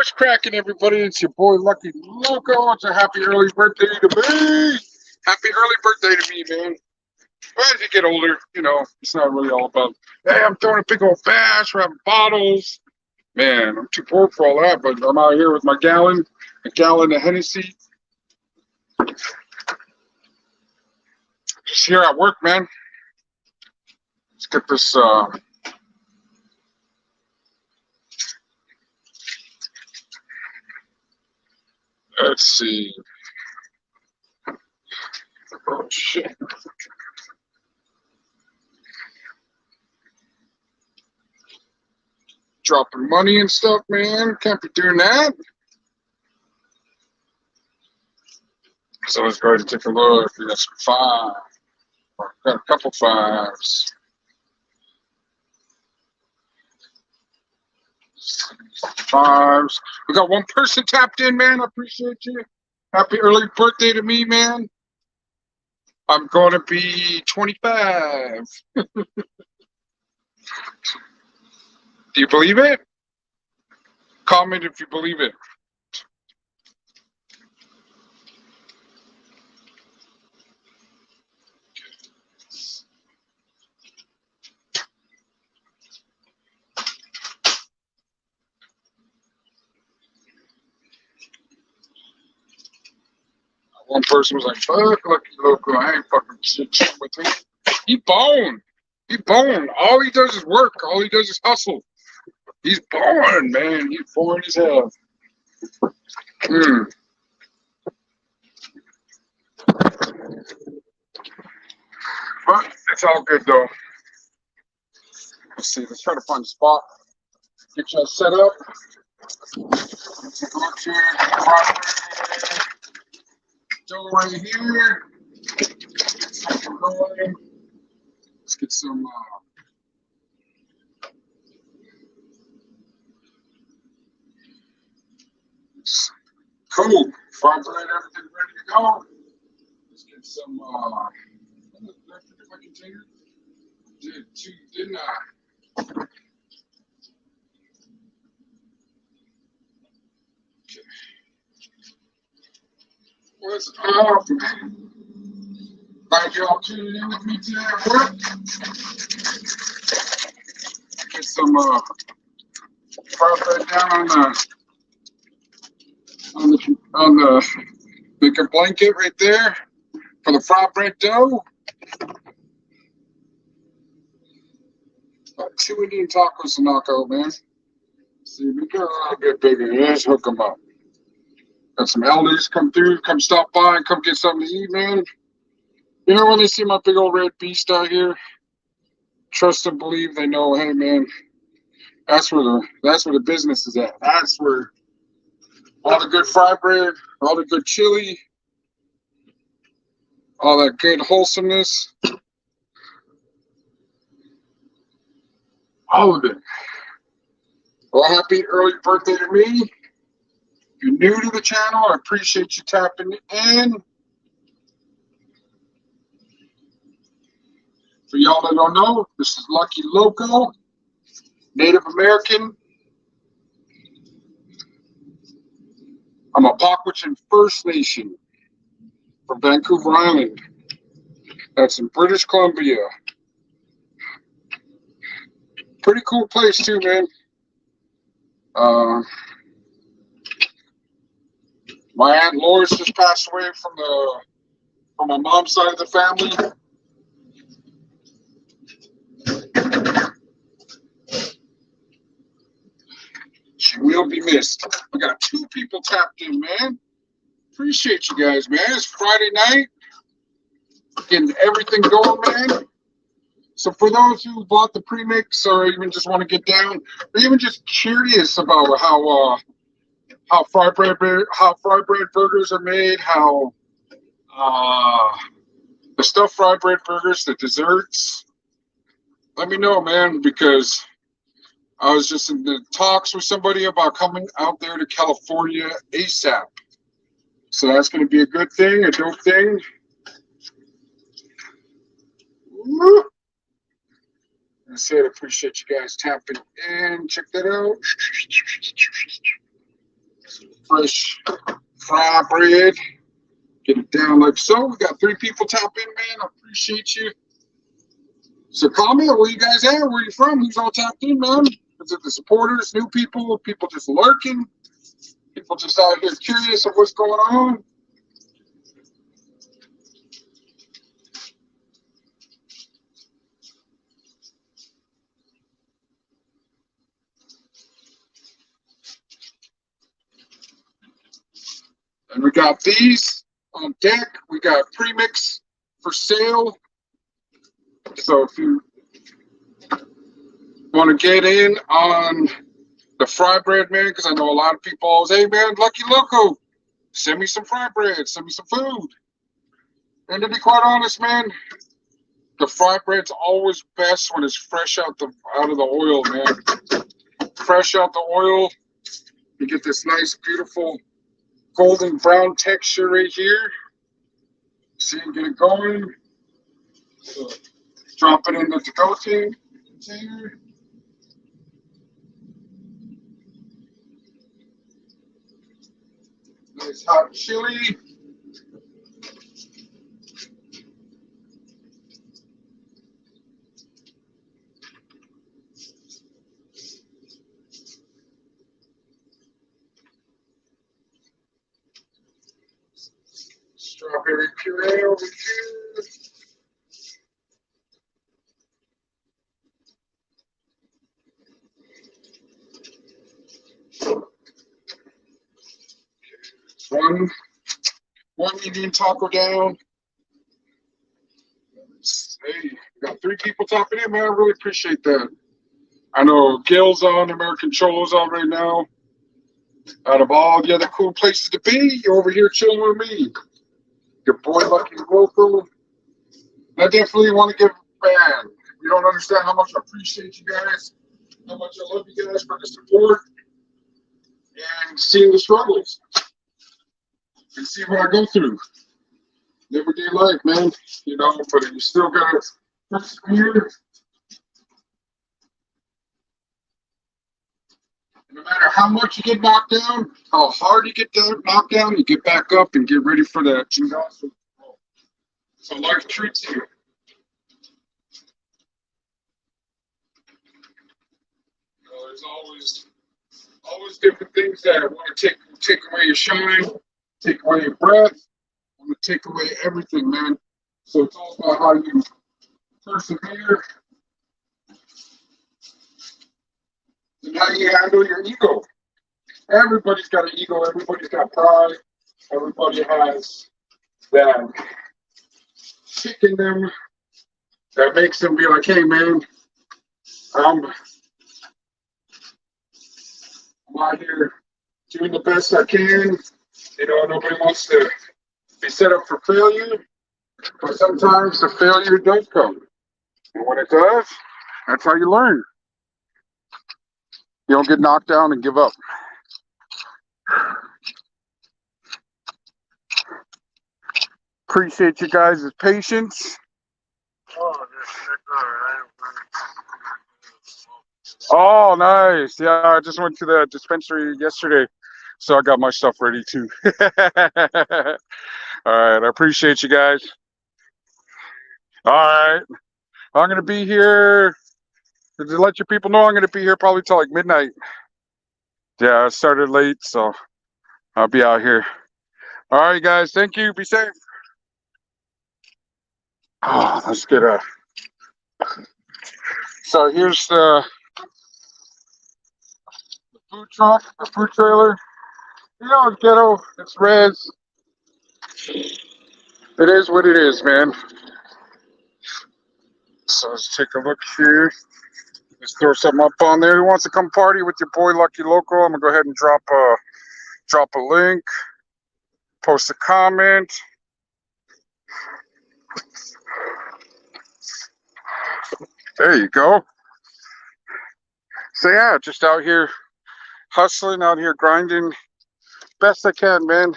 What's cracking, everybody? It's your boy Lucky Loco. It's a happy early birthday to me. Happy early birthday to me, man. Well, as you get older, it's not really all about, hey, I'm throwing a big old bash, we're having bottles. Man, I'm too poor for all that, but I'm out here with my a gallon of Hennessy. Just here at work, man. Let's get this, let's see. Oh, shit. Dropping money and stuff, man. Can't be doing that. So let's go ahead and take a look. We got some five. Got a couple fives. Fives. We got one person tapped in, man. I appreciate you. Happy early birthday to me, man. I'm going to be 25. Do you believe it? Comment if you believe it. One person was like, fuck Lucky Loco, I ain't fucking shit with him. He bone. He bone. All he does is work. All he does is hustle. He's born, man. He's born as hell. But it's all good, though. Let's see. Let's try to find a spot. Get y'all set up. Let's take a look here. Dough right here. Let's get some cool. Fry bread, everything ready to go. Let's get some did I forget my container? Did two, didn't I? Okay. What's up, man? Glad y'all tuning in with me today at work. Get some fry bread down on the make a blanket right there for the fry bread dough. 2 Indian tacos to knock out, man. See, we got a little bit bigger. Let's hook them up. Got some elders come through, come stop by, and come get something to eat, man. You know, when they see my big old red beast out here, trust and believe they know, hey, man, that's where the business is at. That's where all the good fried bread, all the good chili, all that good wholesomeness, all of it. Well, happy early birthday to me. If you're new to the channel, I appreciate you tapping in. For y'all that don't know, this is Lucky Loco, Native American. I'm a Pakwachin First Nation from Vancouver Island. That's in British Columbia. Pretty cool place too, man. My Aunt Lois just passed away from my mom's side of the family. She will be missed. We got 2 people tapped in, man. Appreciate you guys, man. It's Friday night. Getting everything going, man. So for those who bought the premix or even just want to get down, or even just curious about how fried bread burgers are made, how the stuffed fried bread burgers, the desserts, let me know, man, because I was just in the talks with somebody about coming out there to California ASAP. So that's going to be a good thing, a dope thing. Woo. I said, appreciate you guys tapping in. Check that out. Fresh fry bread. Get it down like so. We got 3 people tap in, man. I appreciate you. So comment where you guys at, where you from, who's all tapped in, man. Is it the supporters, new people just lurking, people just out here curious of what's going on? And we got these on deck. We got premix for sale. So if you want to get in on the fry bread, man, because I know a lot of people always, hey, man, Lucky Loco, send me some fry bread, send me some food. And to be quite honest, man, the fry bread's always best when it's fresh out of the oil, man. Fresh out the oil, you get this nice, beautiful golden brown texture right here. See, get it going. So, drop it in the to-go container. Nice hot chili. Strawberry puree over here. One Indian taco down. Hey, we got 3 people tapping in, man. I really appreciate that. I know Gil's on, American Cholo's on right now. Out of all the other cool places to be, you're over here chilling with me. Your boy Lucky Local. I definitely want to give, man, you don't understand how much I appreciate you guys, how much I love you guys for the support and seeing the struggles and see what I go through. Everyday life, man, you know, but you still gotta persevere. No matter how much you get knocked down, how hard you get knocked down, you get back up and get ready for that. So life treats you. You know, there's always different things that want to take away your shine, take away your breath, want to take away everything, man. So it's all about how you persevere and how you handle your ego. Everybody's got an ego. Everybody's got pride. Everybody has that kick in them that makes them be like, hey, man, I'm out here doing the best I can. You know, nobody wants to be set up for failure, but sometimes the failure does come. And when it does, that's how you learn. You don't get knocked down and give up. Appreciate you guys' patience. Oh, nice. Yeah, I just went to the dispensary yesterday, so I got my stuff ready too. All right, I appreciate you guys. All right, I'm going to be here. To let your people know, I'm going to be here probably till like midnight. Yeah, I started late, so I'll be out here. All right, guys. Thank you. Be safe. Oh, let's get a. So here's the food truck, the food trailer. You know, it's ghetto. It's res. It is what it is, man. So let's take a look here. Let's throw something up on there. Who wants to come party with your boy Lucky Loco? I'm gonna go ahead and drop a link, post a comment. There you go. So yeah, just out here hustling, out here grinding best I can, man.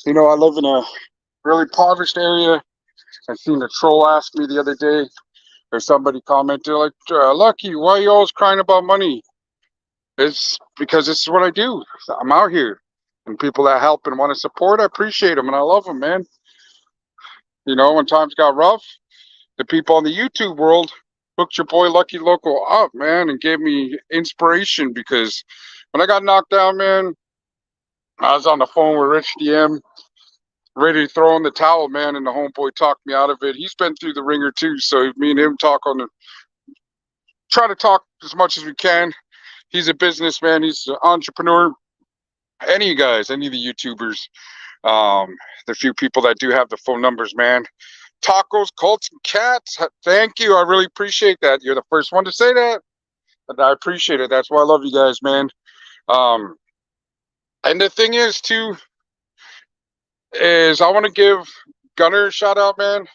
You know, I live in a really impoverished area. I seen a troll ask me the other day, or somebody commented like, Lucky, why are you always crying about money? It's because this is what I do. I'm out here. and people that help and want to support. I appreciate them and I love them, man. You know, when times got rough, the people in the YouTube world hooked your boy Lucky Local up, man, and gave me inspiration because when I got knocked down, man, I was on the phone with Rich DM, ready to throw in the towel, man, and the homeboy talked me out of it. He's been through the ringer too, so me and him try to talk as much as we can. He's a businessman, he's an entrepreneur. Any of you guys, any of the YouTubers, the few people that do have the phone numbers, man. Tacos, Colts, and Cats. Thank you. I really appreciate that. You're the first one to say that. And I appreciate it. That's why I love you guys, man. Um, and the thing is, too, is I want to give Gunner a shout out, man.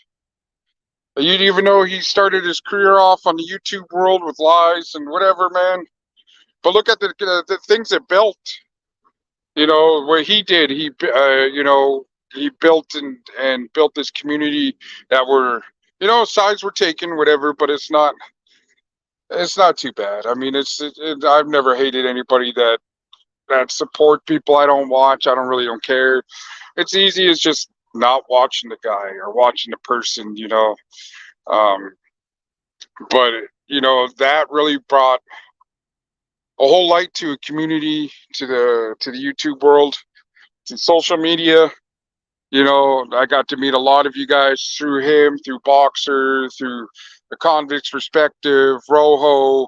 You didn't even know he started his career off on the YouTube world with lies and whatever, man. But look at the things it built. You know what he did. He built and built this community that were, sides were taken, whatever. But it's not too bad. I mean, I've never hated anybody that support people I don't watch. I don't care. It's easy as just not watching the guy or watching the person, but that really brought a whole light to a community, to the YouTube world, to social media. I got to meet a lot of you guys through him, through Boxer, through the Convict's Perspective, Rojo,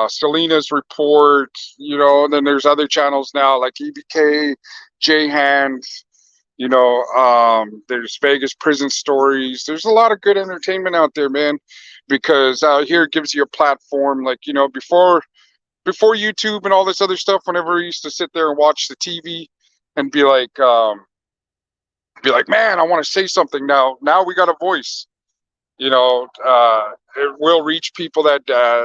Selena's Report, and then there's other channels now like EBK, J Hands, there's Vegas Prison Stories. There's a lot of good entertainment out there, man, because out here it gives you a platform. Like, before YouTube and all this other stuff, whenever I used to sit there and watch the TV and be like, man, I want to say something now. Now we got a voice. It will reach people that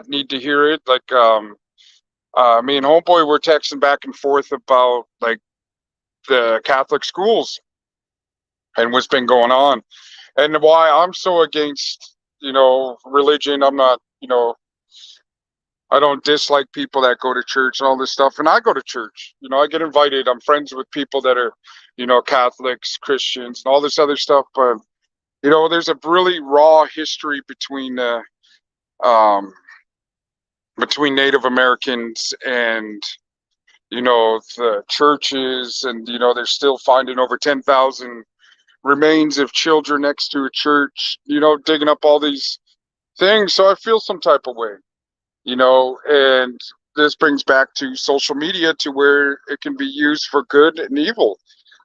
need to hear it. Like, me and homeboy were texting back and forth about like the Catholic schools and what's been going on, and why I'm so against, religion. I'm not, I don't dislike people that go to church and all this stuff. And I go to church. I get invited. I'm friends with people that are, Catholics, Christians, and all this other stuff. But, there's a really raw history between Native Americans and, the churches. And, they're still finding over 10,000 remains of children next to a church, digging up all these things. So I feel some type of way. And this brings back to social media, to where it can be used for good and evil.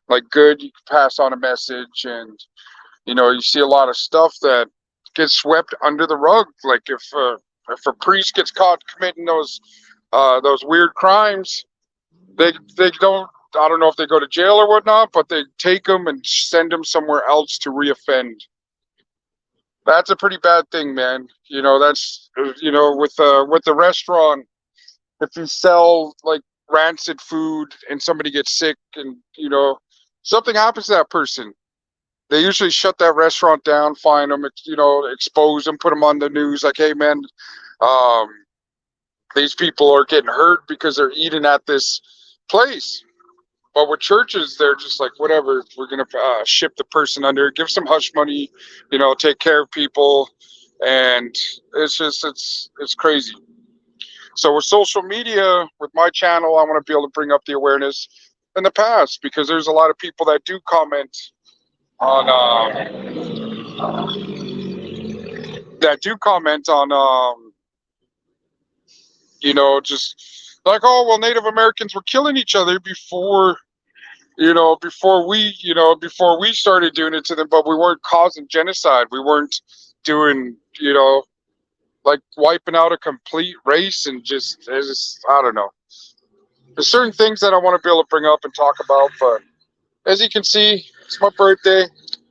Like good, you can pass on a message, and you see a lot of stuff that gets swept under the rug. Like if a priest gets caught committing those weird crimes, they don't. I don't know if they go to jail or whatnot, but they take them and send them somewhere else to reoffend. That's a pretty bad thing, man. That's with the restaurant, if you sell like rancid food and somebody gets sick and something happens to that person, they usually shut that restaurant down, fine them, expose them, put them on the news, like, hey man, these people are getting hurt because they're eating at this place. But with churches, they're just like, whatever, we're going to ship the person under, give some hush money, take care of people. And it's crazy. So with social media, with my channel, I want to be able to bring up the awareness in the past, because there's a lot of people that do comment on, just like, oh, well, Native Americans were killing each other before we started doing it to them, but we weren't causing genocide. We weren't doing, like wiping out a complete race, and just I don't know. There's certain things that I want to be able to bring up and talk about, but as you can see, it's my birthday.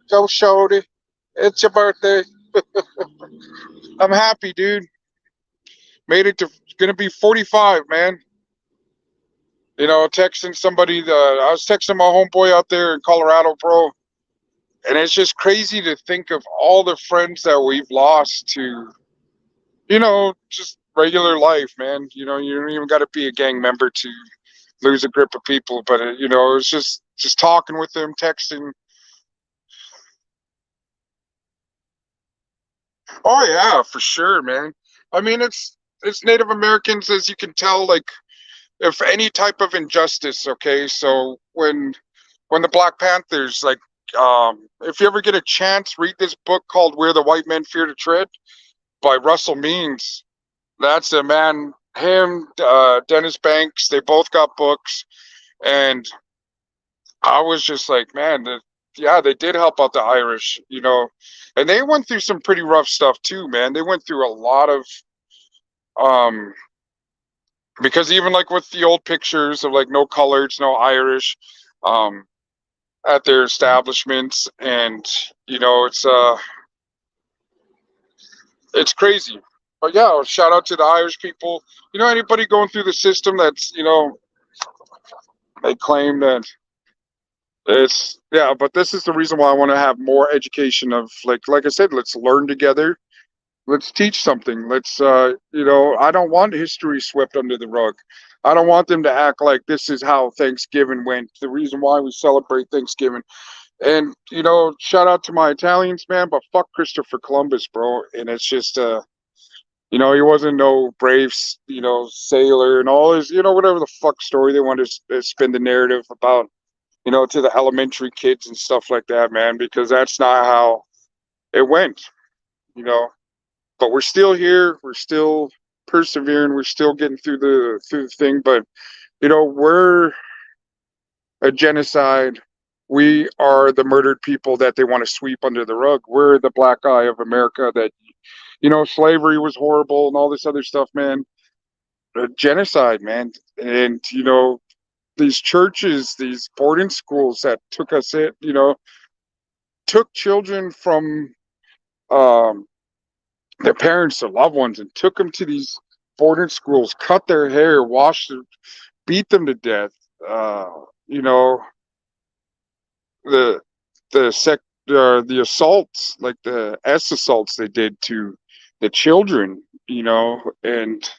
Go shorty. It's your birthday. I'm happy, dude. Made it to, gonna be 45, man. Texting somebody, I was texting my homeboy out there in Colorado, bro. And it's just crazy to think of all the friends that we've lost to, just regular life, man. You don't even got to be a gang member to lose a grip of people. But you know, it was just talking with them, texting. Oh yeah, for sure, man. I mean, it's Native Americans, as you can tell. Like, if any type of injustice, okay. So when the Black Panthers, like, if you ever get a chance, read this book called "Where the White Men Fear to Tread" by Russell Means. That's a man. Him, Dennis Banks, they both got books, and I was just like, man, yeah, they did help out the Irish, you know, and they went through some pretty rough stuff too, man. They went through a lot of, um, because even like with the old pictures of like no coloreds, no Irish, um, at their establishments, and you know, it's crazy. But yeah, shout out to the Irish people. You know, anybody going through the system that's, you know, they claim that it's, yeah, but this is the reason why I want to have more education of, like I said, let's learn together. Let's teach something. Let's you know, I don't want history swept under the rug. I don't want them to act like this is how Thanksgiving went. The reason why we celebrate Thanksgiving. And you know, shout out to my Italians, man, but fuck Christopher Columbus, bro. And it's just you know, he wasn't no brave, you know, sailor and all his, you know, whatever the fuck story they want to spin the narrative about, you know, to the elementary kids and stuff like that, man, because that's not how it went, you know. But we're still here, we're still persevering, we're still getting through the thing. But you know, we're a genocide. We are the murdered people that they want to sweep under the rug. We're the black eye of America. That, you know, slavery was horrible and all this other stuff, man. Genocide, man. And you know, these churches, these boarding schools that took us in, you know, took children from um, their parents or loved ones and took them to these boarding schools, cut their hair, washed them, beat them to death. Uh, you know, the the assaults, like the assaults they did to the children, you know, and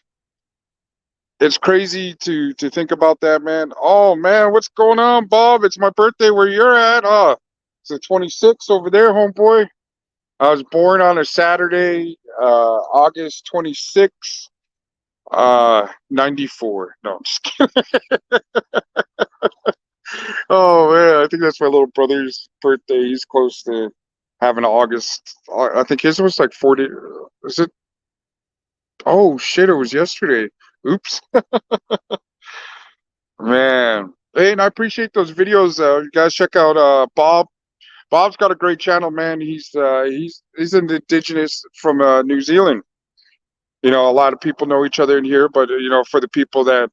it's crazy to think about that, man. Oh man, what's going on, Bob? It's my birthday where you're at. It's the 26th over there, homeboy. I was born on a Saturday, August 26th, 94. No, I'm just kidding. Oh man, I think that's my little brother's birthday. He's close to having August. I think his was like 40. Is it? Oh shit, it was yesterday. Oops. Man. Hey, and I appreciate those videos. You guys check out Bob. Bob's got a great channel, man. He's an indigenous from New Zealand. You know, a lot of people know each other in here, but you know, for the people that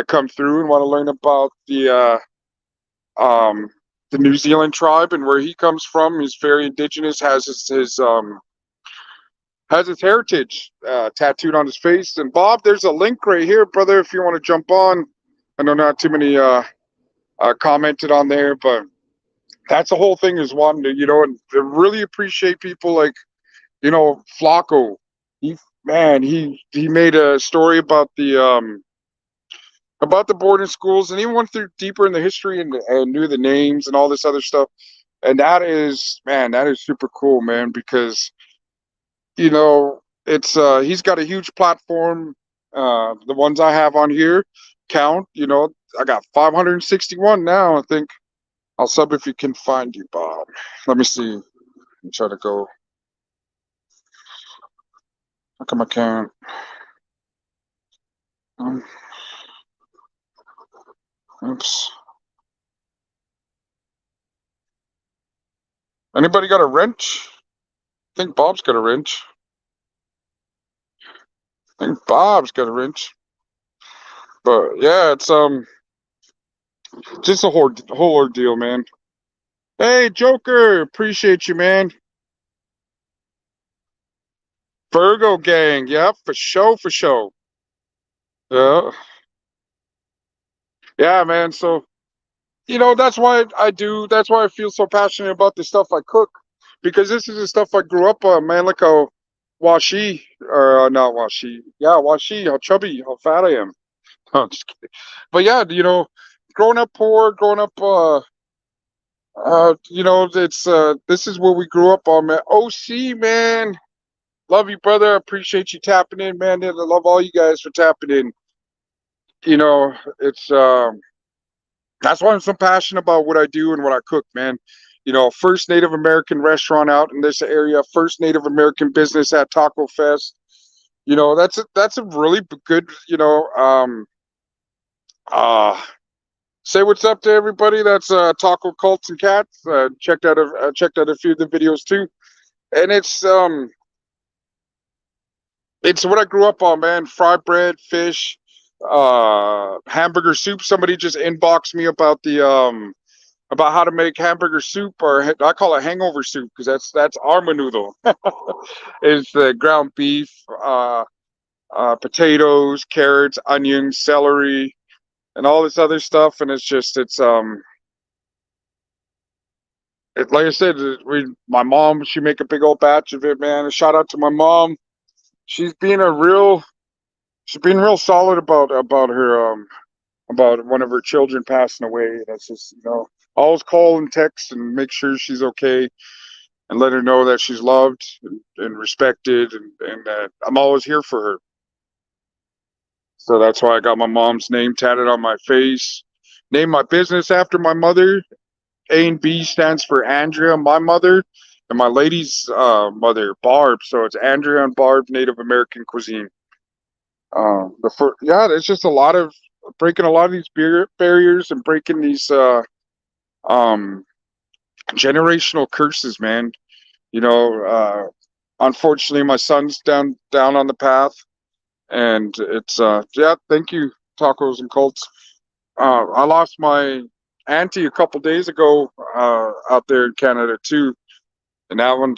come through and want to learn about um the New Zealand tribe and where he comes from, he's very indigenous, has his heritage tattooed on his face. And Bob, there's a link right here, brother, if you want to jump on. I know not too many commented on there, but that's the whole thing, is wanting to, you know, and to really appreciate people like, you know, Flacco. He, man, he made a story about the boarding schools, and even went through deeper in the history, and knew the names and all this other stuff. And that is, man, that is super cool, man, because you know, it's he's got a huge platform. The ones I have on here count, you know, I got 561 now, I think. I'll sub if you can find you, Bob. Let me see. Let me try to go. How come I can't? Um, Oops. Anybody got a wrench? I think Bob's got a wrench. I think Bob's got a wrench. But yeah, it's just a whole ordeal, man. Hey, Joker, appreciate you, man. Virgo gang, yeah, for show, for show. Yeah, yeah, man. So you know, that's why I do. That's why I feel so passionate about the stuff I cook, because this is the stuff I grew up on, man. Look how washy, or not washy, yeah, washy, how chubby, how fat I am. I'm just kidding. But yeah, growing up poor, growing up, it's this is what we grew up on, man. OC, man, love you, brother. I appreciate you tapping in, man. And I love all you guys for tapping in. It's that's why I'm so passionate about what I do and what I cook, man. First Native American restaurant out in this area, first Native American business at Taco Fest. That's a really good, uh, say what's up to everybody. That's Taco Cults and Cats. Checked out a few of the videos too, and it's what I grew up on, man. Fried bread, fish, hamburger soup. Somebody just inboxed me about how to make hamburger soup, or I call it hangover soup because that's our menudo. It's the ground beef, potatoes, carrots, onions, celery, and all this other stuff. And like I said, my mom, she make a big old batch of it, man. A shout out to my mom. She's being she's being real solid about her about one of her children passing away. That's just always call and text and make sure she's okay and let her know that she's loved and respected, and that I'm always here for her. So that's why I got my mom's name tatted on my face. Named my business after my mother. A and B stands for Andrea, my mother, and my lady's mother, Barb. So it's Andrea and Barb Native American Cuisine. Yeah, it's just a lot of breaking a lot of these barriers and breaking these um, generational curses, man. You know, uh, Unfortunately, my son's down on the path, and it's yeah. Thank you, tacos and cults. I lost my auntie a couple days ago out there in Canada too, and that one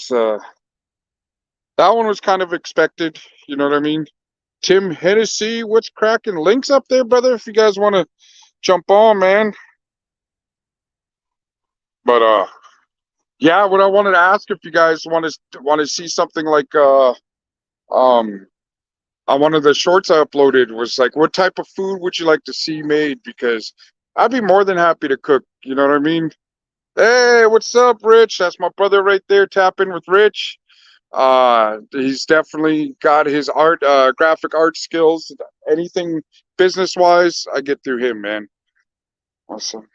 was kind of expected. You know what I mean? Tim Hennessy, what's cracking? Links up there, brother. If you guys want to jump on, man. But yeah. What I wanted to ask, if you guys want to see something like um on one of the shorts I uploaded, was like, what type of food would you like to see made? Because I'd be more than happy to cook. You know what I mean? Hey, what's up, Rich? That's my brother right there. Tap in with Rich. He's definitely got his graphic art skills. Anything business wise, I get through him, man. Awesome.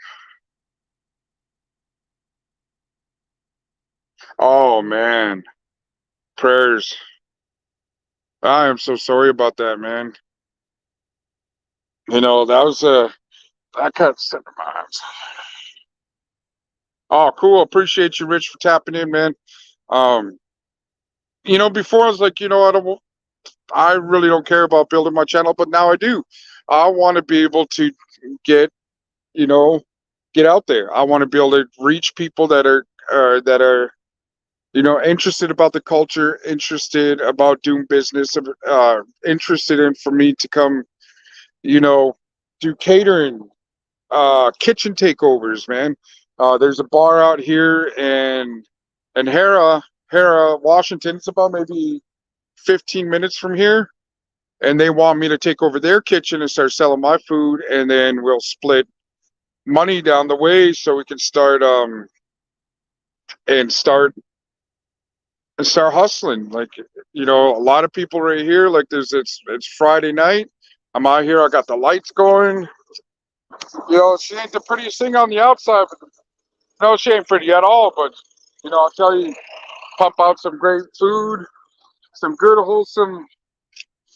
Oh man, prayers. I am so sorry about that, man. That was that kind of set my minds. Oh, cool. Appreciate you, Rich, for tapping in, man. Um, Before I was like, I really don't care about building my channel, but now I do. I want to be able to get, you know, get out there. I want to be able to reach people that are interested about the culture, interested about doing business, interested in for me to come, you know, do catering, kitchen takeovers, man. There's a bar out here in Hera, Washington. It's about maybe 15 minutes from here, and they want me to take over their kitchen and start selling my food, and then we'll split money down the way so we can and start start hustling. Like, a lot of people right here, like, it's Friday night. I'm out here, I got the lights going. She ain't the prettiest thing on the outside, but no, she ain't pretty at all. But I'll tell you, pump out some great food, some good wholesome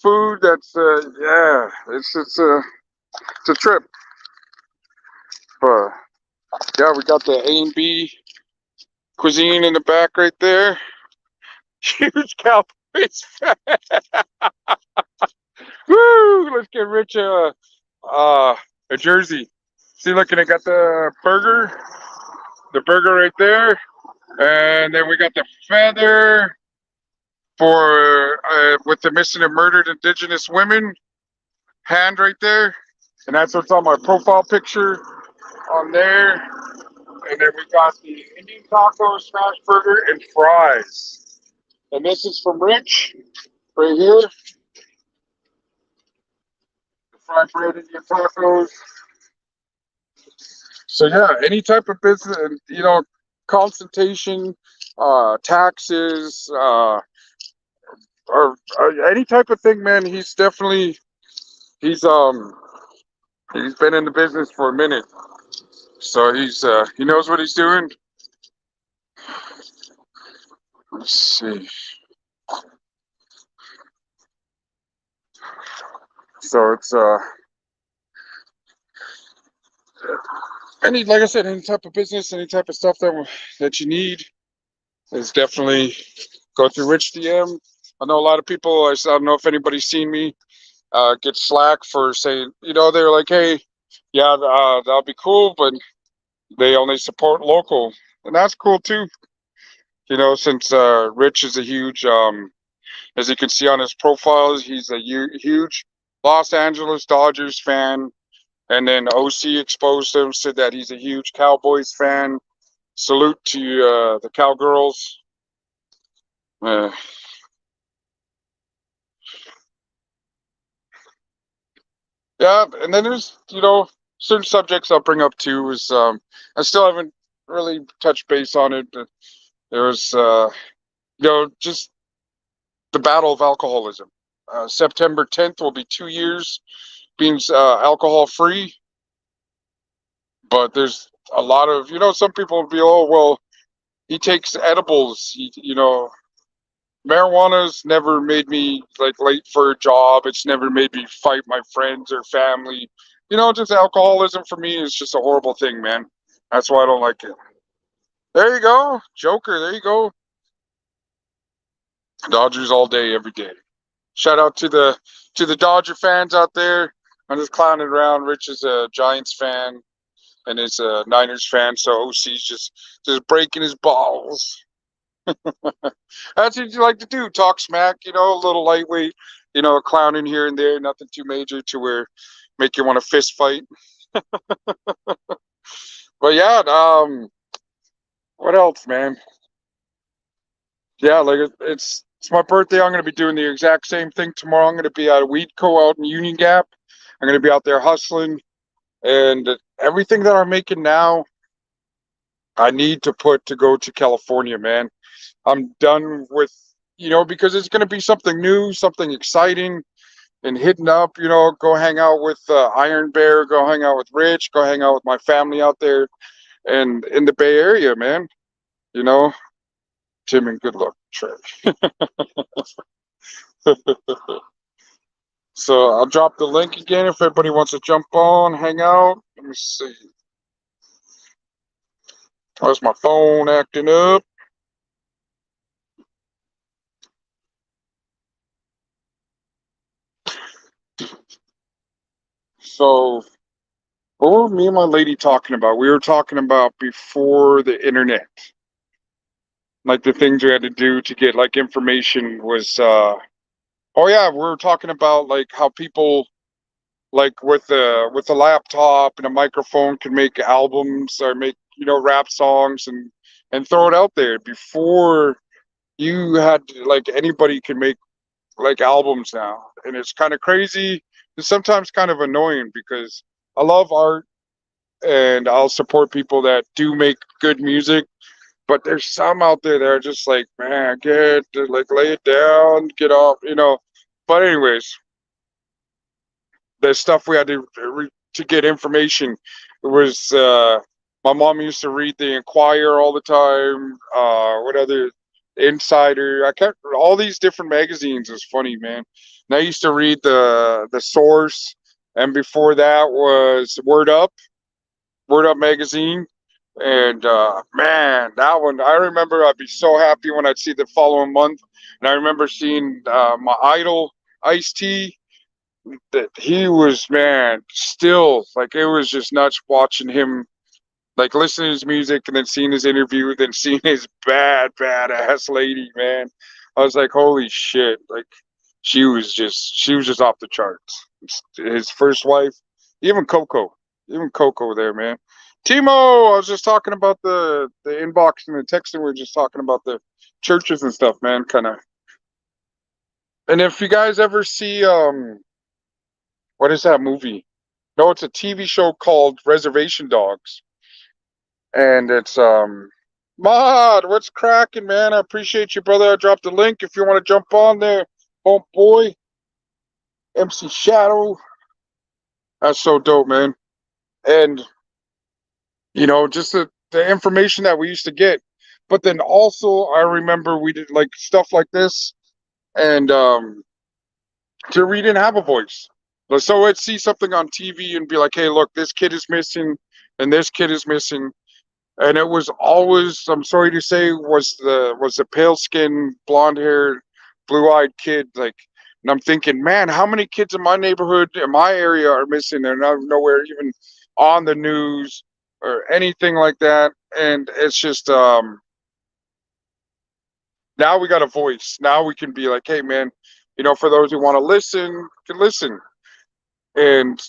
food. That's yeah, it's a trip. But yeah, we got the A and B cuisine in the back right there. Huge Cowboys fan. Woo! Let's get Rich a jersey. See, look, and I got the burger right there, and then we got the feather for with the missing and murdered Indigenous women hand right there, and that's what's on my profile picture on there. And then we got the Indian taco, smash burger, and fries. And this is from Rich right here. fried bread, Indian tacos. So yeah, any type of business, consultation, taxes, or any type of thing, man. He's he's been in the business for a minute, so he knows what he's doing. Let's see. So it's any like I said, any type of business, any type of stuff that you need is definitely go through Rich DM. I know a lot of people. I don't know if anybody's seen me get slack for saying, they're like, hey, yeah, that'll be cool, but they only support local, and that's cool too. Since Rich is a huge, as you can see on his profile, he's a huge Los Angeles Dodgers fan, and then OC exposed him, said that he's a huge Cowboys fan. Salute to the Cowgirls. Uh, yeah, and then there's certain subjects I'll bring up too. Is I still haven't really touched base on it. But there was just the battle of alcoholism. September 10th will be 2 years being alcohol free, but there's a lot of some people will be, oh well, he takes edibles. Marijuana's never made me like late for a job. It's never made me fight my friends or family. Just alcoholism for me is just a horrible thing, man. That's why I don't like it. There you go, Joker. There you go. Dodgers all day, every day. Shout out to the Dodger fans out there. I'm just clowning around. Rich is a Giants fan and is a Niners fan, so OC's just breaking his balls. That's what you like to do. Talk smack, a little lightweight, clowning here and there, nothing too major to where make you want to fist fight. But yeah, what else, man? Yeah, like it's my birthday. I'm gonna be doing the exact same thing tomorrow. I'm gonna be at a weed co out in Union Gap. I'm gonna be out there hustling, and everything that I'm making now, I need to put to go to California, man. I'm done with because it's gonna be something new, something exciting, and hitting up. Go hang out with Iron Bear, go hang out with Rich, go hang out with my family out there, and in the Bay Area, man. You know, Tim and good luck, Trey. So I'll drop the link again if everybody wants to jump on, hang out. Let me see. How's my phone acting up? So what were me and my lady talking about? We were talking about before the internet. Like the things we had to do to get like information was oh yeah, we were talking about like how people like with a laptop and a microphone can make albums or make rap songs and throw it out there before you had like anybody can make like albums now, and it's kind of crazy. It's sometimes kind of annoying because I love art and I'll support people that do make good music, but there's some out there that are just like, man, get like lay it down, get off. But anyways, the stuff we had to get information. It was my mom used to read the Inquirer all the time. What other Insider? I can't. All these different magazines is funny, man. And I used to read the Source, and before that was Word Up magazine. And man, that one I remember. I'd be so happy when I'd see the following month. And I remember seeing my idol Ice T, that he was, man, still like it was just nuts watching him, like listening to his music and then seeing his interview, then seeing his badass lady, man. I was like, holy shit, like she was just off the charts. His first wife, even Coco there, man. Timo, I was just talking about the inbox and the texting. We were just talking about the churches and stuff, man, kind of. And if you guys ever see What is that movie? No, it's a TV show called Reservation Dogs, and it's Mod. What's cracking, man? I appreciate you, brother. I dropped the link if you want to jump on there. Oh boy, MC Shadow. That's so dope, man. And just the information that we used to get. But then also, I remember we did like stuff like this, and we didn't have a voice. So I'd see something on TV and be like, "Hey, look, this kid is missing, and this kid is missing." And it was always, I'm sorry to say, was the pale skin, blonde haired, blue eyed kid. Like, and I'm thinking, man, how many kids in my neighborhood, in my area, are missing? They're not nowhere even on the news or anything like that. And it's just now we got a voice. Now we can be like, hey, man, for those who want to listen, can listen. And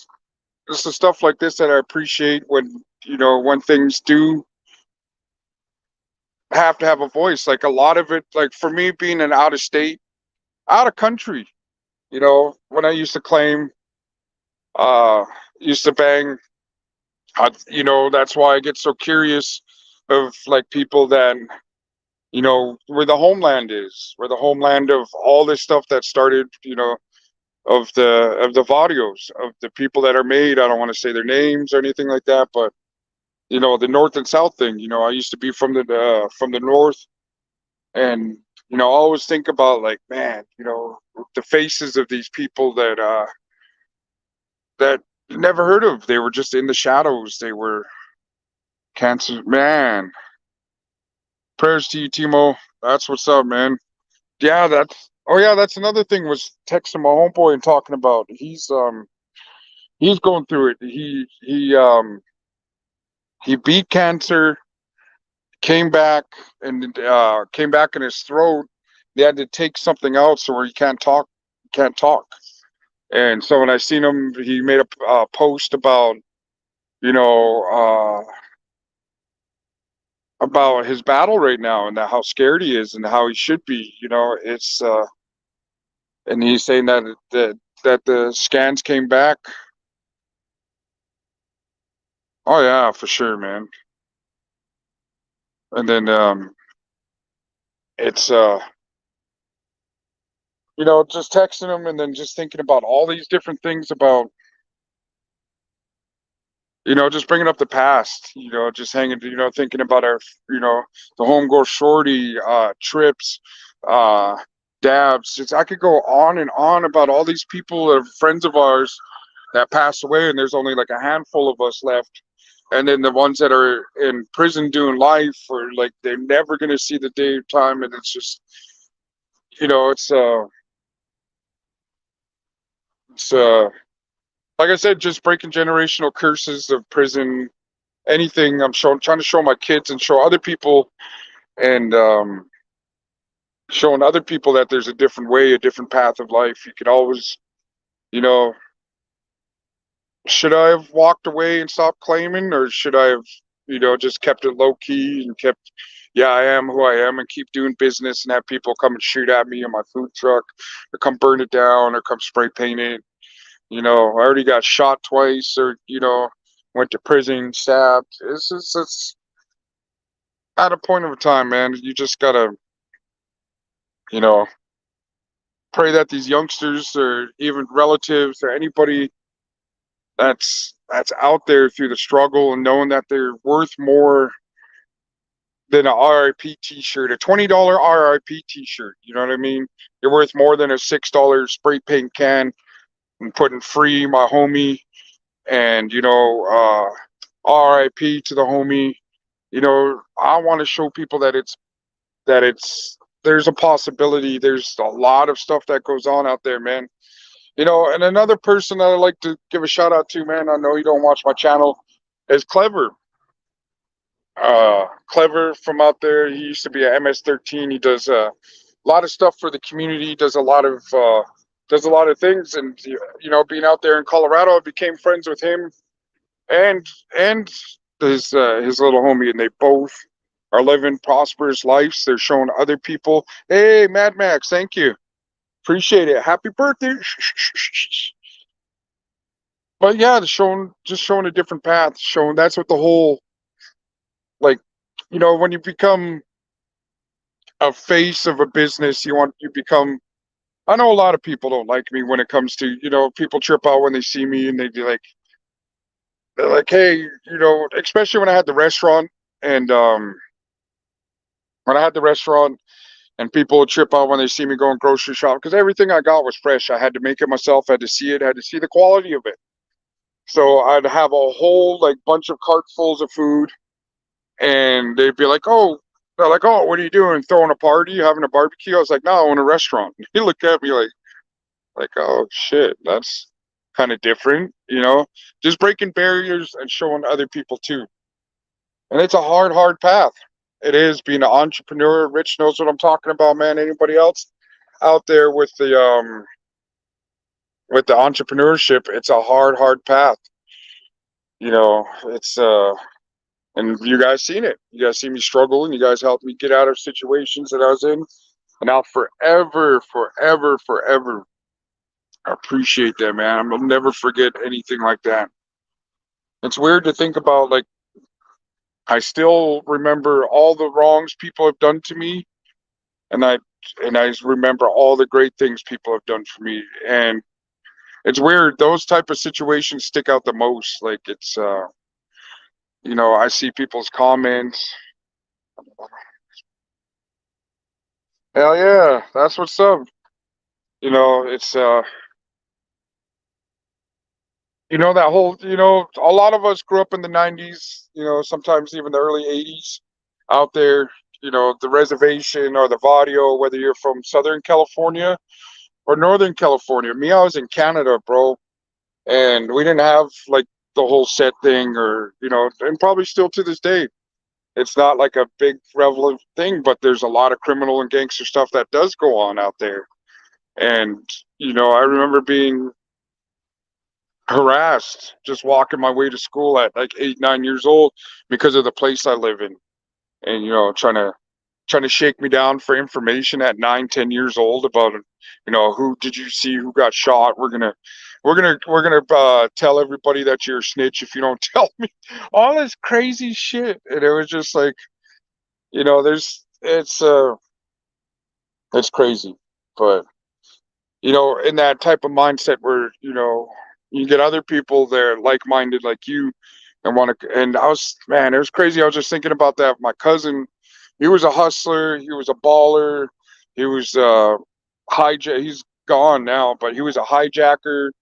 it's the stuff like this that I appreciate when things do have to have a voice. Like a lot of it, like for me being an out of state, out of country, when I used to claim, uh, used to bang, that's why I get so curious of like people that, where the homeland is, where the homeland of all this stuff that started, of the Vadios, of the people that are made. I don't want to say their names or anything like that, but the North and South thing. I used to be from the North, and I always think about like, man, the faces of these people that you never heard of. They were just in the shadows. They were cancer. Man, prayers to you, Timo. That's what's up, man. Yeah, that's another thing, was texting my homeboy and talking about. He's going through it. He beat cancer, came back in his throat. They had to take something out so where he can't talk. And so when I seen him, he made a post you know uh about his battle right now, and how scared he is and how he should be. It's and he's saying that the scans came back. Oh yeah, for sure, man. And then it's just texting him, and then just thinking about all these different things about, just bringing up the past, just hanging, thinking about the home girl shorty, trips, uh, dabs. I could go on and on about all these people that are friends of ours that passed away, and there's only like a handful of us left. And then the ones that are in prison doing life, or like they're never going to see the day of time. And it's just, it's like I said, just breaking generational curses of prison. Anything trying to show my kids and show other people, and showing other people that there's a different way, a different path of life. You could always, you know, should I have walked away and stopped claiming, or should I have, just kept it low key and kept, yeah, I am who I am, and keep doing business and have people come and shoot at me in my food truck, or come burn it down, or come spray paint it. I already got shot twice, or, went to prison, stabbed. It's at a point of a time, man. You just gotta, you know, pray that these youngsters, or even relatives, or anybody that's out there through the struggle, and knowing that they're worth more than a RIP T-shirt, a $20 RIP T-shirt. You know what I mean? You're worth more than a $6 spray paint can, and putting free my homie, and RIP to the homie. I want to show people that it's there's a possibility. There's a lot of stuff that goes on out there, man. And another person that I like to give a shout out to, man, I know you don't watch my channel, is Clever. Clever from out there. He used to be at MS13. He does a lot of stuff for the community. Does a lot of things, and being out there in Colorado, I became friends with him and his little homie, and they both are living prosperous lives. They're showing other people. Hey, Mad Max, thank you, appreciate it. Happy birthday. But yeah, just showing a different path, showing that's what the whole, like, when you become a face of a business, you become. I know a lot of people don't like me when it comes to, people trip out when they see me and they're like, hey, especially when I had the restaurant and when I had the restaurant and people would trip out when they see me going grocery shop because everything I got was fresh. I had to make it myself. I had to see it. I had to see the quality of it. So I'd have a whole like bunch of cartfuls of food, and they'd be like, "Oh, they're like, oh, what are you doing? Throwing a party? Having a barbecue?" I was like, "No, I own a restaurant." He looked at me like, "Oh shit, that's kind of different, Just breaking barriers and showing other people too. And it's a hard, hard path. It is being an entrepreneur. Rich knows what I'm talking about, man. Anybody else out there with the entrepreneurship? It's a hard, hard path. It's and you guys seen it. You guys see me struggle, and you guys helped me get out of situations that I was in, and I'll forever, forever, forever appreciate that, man. I'll never forget anything like that. It's weird to think about, like, I still remember all the wrongs people have done to me, and I remember all the great things people have done for me. And it's weird, those type of situations stick out the most. Like, it's I see people's comments. Hell yeah, that's what's up. It's that whole, a lot of us grew up in the 90s, sometimes even the early 80s out there, the reservation or the Vadio, whether you're from Southern California or Northern California. Me, I was in Canada, bro, and we didn't have like the whole set thing, or, and probably still to this day. It's not like a big prevalent thing, but there's a lot of criminal and gangster stuff that does go on out there. And, I remember being harassed just walking my way to school at like 8, 9 years old because of the place I live in, and trying to shake me down for information at 9, 10 years old about who did you see who got shot. We're gonna tell everybody that you're a snitch if you don't tell me all this crazy shit. And it was just like, there's it's crazy. But in that type of mindset where, you get other people there like-minded like you and want to, and man, it was crazy. I was just thinking about that. My cousin, he was a hustler. He was a baller. He was he's gone now, but he was a hijacker.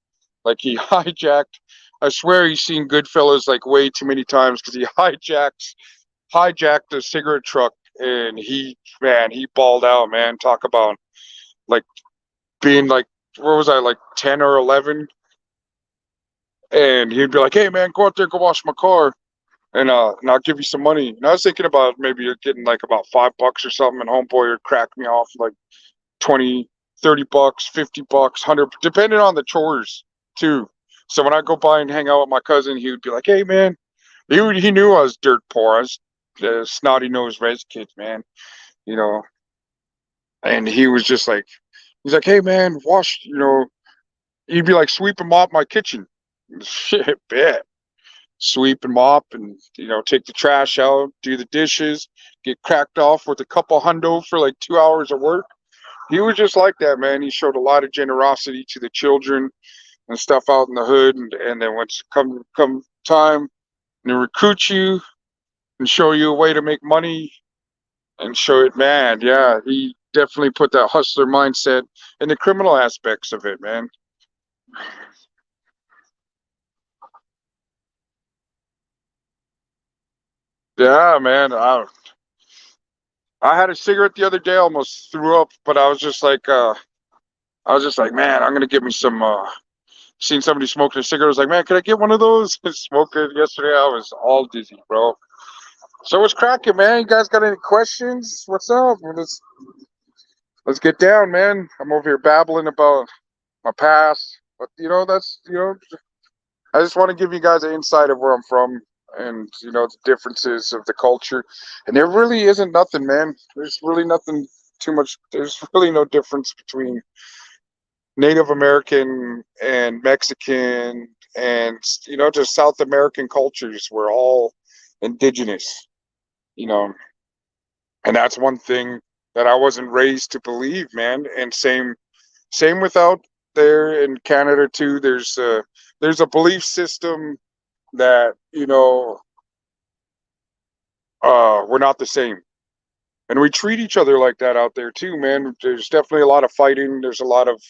Like, he hijacked, I swear he's seen Goodfellas like way too many times because he hijacked a cigarette truck, and he balled out, man. Talk about like being like, where was I, like 10 or 11? And he'd be like, "Hey man, go out there, go wash my car, and I'll give you some money." And I was thinking about maybe getting like about $5 or something, and homeboy would crack me off like 20, $30, $50, 100, depending on the chores too. So when I go by and hang out with my cousin, he would be like, "Hey man," he knew I was dirt poor. I was snotty nosed res kid, man, you know. And he was just like, he's like, "Hey man, wash," he'd be like, "Sweep and mop my kitchen." Shit, bet. Sweep and mop, and take the trash out, do the dishes, get cracked off with a couple hundo for like 2 hours of work. He was just like that, man. He showed a lot of generosity to the children and stuff out in the hood, and then once come time to recruit you and show you a way to make money and show it, man. Yeah, he definitely put that hustler mindset in the criminal aspects of it, man. Yeah, man. I had a cigarette the other day, I almost threw up, but I was just like, man, I'm gonna get me some. Seen somebody smoking a cigarette. I was like, man, can I get one of those? Smoking yesterday, I was all dizzy, bro. So what's cracking, man? You guys got any questions? What's up? Let's get down, man. I'm over here babbling about my past, but that's I just want to give you guys an insight of where I'm from, and the differences of the culture. And there really isn't nothing, man. There's really nothing too much. There's really no difference between Native American and Mexican and just South American cultures were all indigenous, you know, and that's one thing that I wasn't raised to believe, man. And same with out there in Canada too. There's a belief system that we're not the same, and we treat each other like that out there too, man. There's definitely a lot of fighting. There's a lot of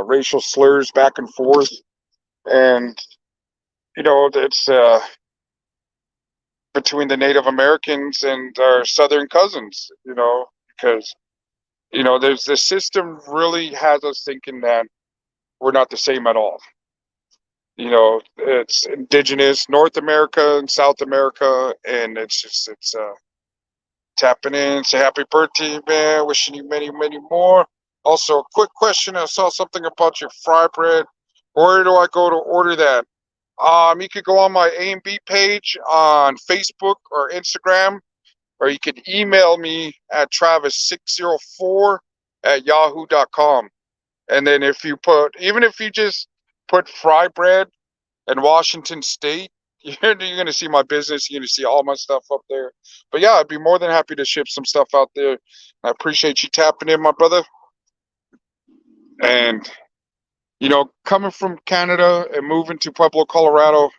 racial slurs back and forth, and it's between the Native Americans and our Southern cousins. Because there's this system really has us thinking that we're not the same at all. It's indigenous North America and South America, and it's tapping in. Say happy birthday, man. Wishing you many, many more. Also, a quick question. I saw something about your fry bread. Where do I go to order that? You could go on my A&B page on Facebook or Instagram, or you could email me at travis604@yahoo.com. And then even if you just put fry bread and Washington State, you're going to see my business. You're going to see all my stuff up there. But yeah, I'd be more than happy to ship some stuff out there. I appreciate you tapping in, my brother. And, coming from Canada and moving to Pueblo, Colorado,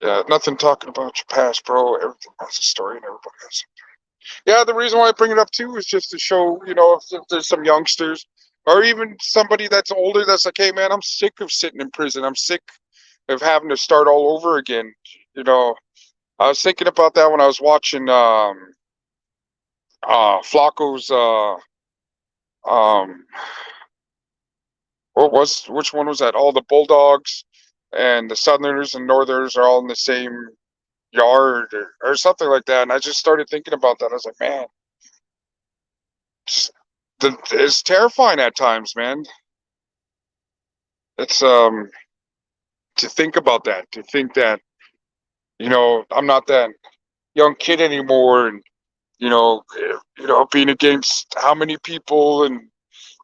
yeah, nothing talking about your past, bro. Everything has a story and everybody has something. Yeah, the reason why I bring it up too is just to show, if there's some youngsters or even somebody that's older that's like, hey, man, I'm sick of sitting in prison. I'm sick of having to start all over again. I was thinking about that when I was watching Flacco's um which one was that? All the Bulldogs and the Southerners and Northerners are all in the same yard or something like that. And I just started thinking about that. I was like, man, it's terrifying at times, man. It's to think about that, to think that, I'm not that young kid anymore, and being against how many people, and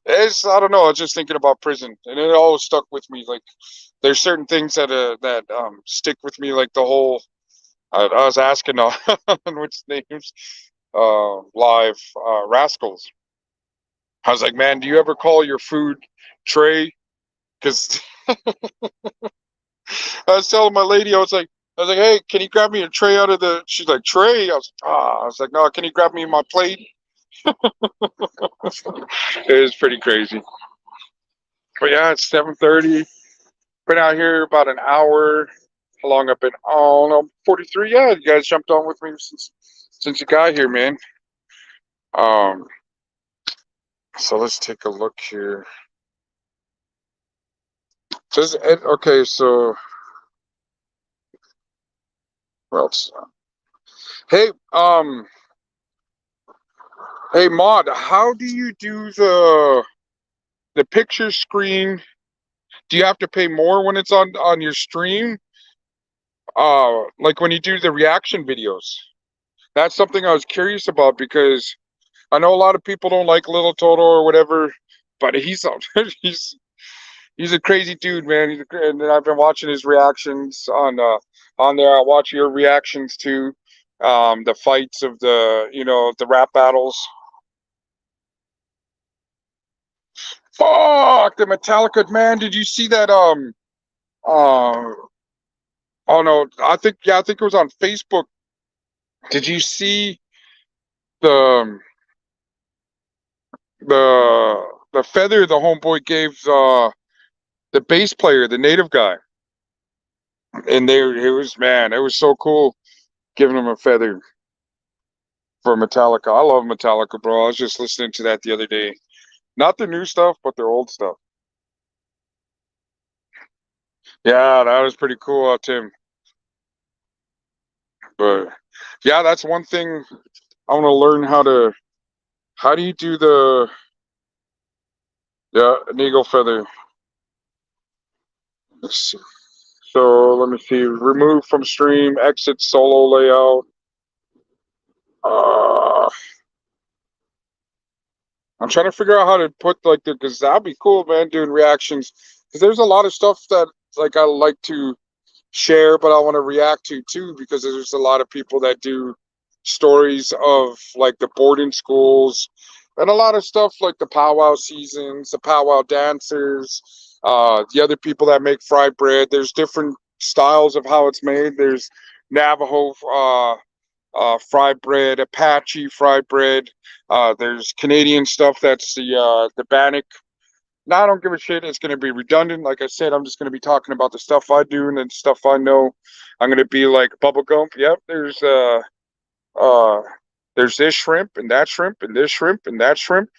I don't know. I was just thinking about prison, and it always stuck with me. Like, there's certain things that stick with me, like the whole. I was asking on which names, live rascals. I was like, man, do you ever call your food Trey? Because I was telling my lady, I was like, hey, can you grab me a tray out of the? She's like, tray. I was like, no, can you grab me my plate? It was pretty crazy. But yeah, it's 7:30. Been out here about an hour. How long I've been on? I'm 43. Yeah, you guys jumped on with me since you got here, man. Um, so let's take a look here. Okay, so what else? Hey, hey, Maud, how do you do the picture screen? Do you have to pay more when it's on your stream? Like when you do the reaction videos? That's something I was curious about because I know a lot of people don't like Little Toto or whatever, but he's he's he's a crazy dude, man. And I've been watching his reactions on there. I watch your reactions to the fights of the rap battles. Fuck the Metallica, man. Did you see that? Uh, oh no, I think it was on Facebook. Did you see the the feather the homeboy gave the bass player, the native guy? And it was so cool giving him a feather for Metallica. I love Metallica, bro. I was just listening to that the other day. Not the new stuff, but their old stuff. Yeah, that was pretty cool, Tim. But yeah, that's one thing I want to learn how do you do an eagle feather? Let's see. So let me see. Remove from stream, exit solo layout. Uh, I'm trying to figure out how to put like because that'd be cool, man. Doing reactions because there's a lot of stuff that like I like to share, but I want to react to too, because there's a lot of people that do stories of like the boarding schools and a lot of stuff like the powwow seasons, the powwow dancers, the other people that make fried bread. There's different styles of how it's made. There's Navajo fried bread, Apache fried bread. There's Canadian stuff that's the Bannock. Now I don't give a shit. It's going to be redundant. Like I said, I'm just going to be talking about the stuff I do and the stuff I know. I'm going to be like Bubba Gump. Yep, uh there's this shrimp and that shrimp and this shrimp and that shrimp.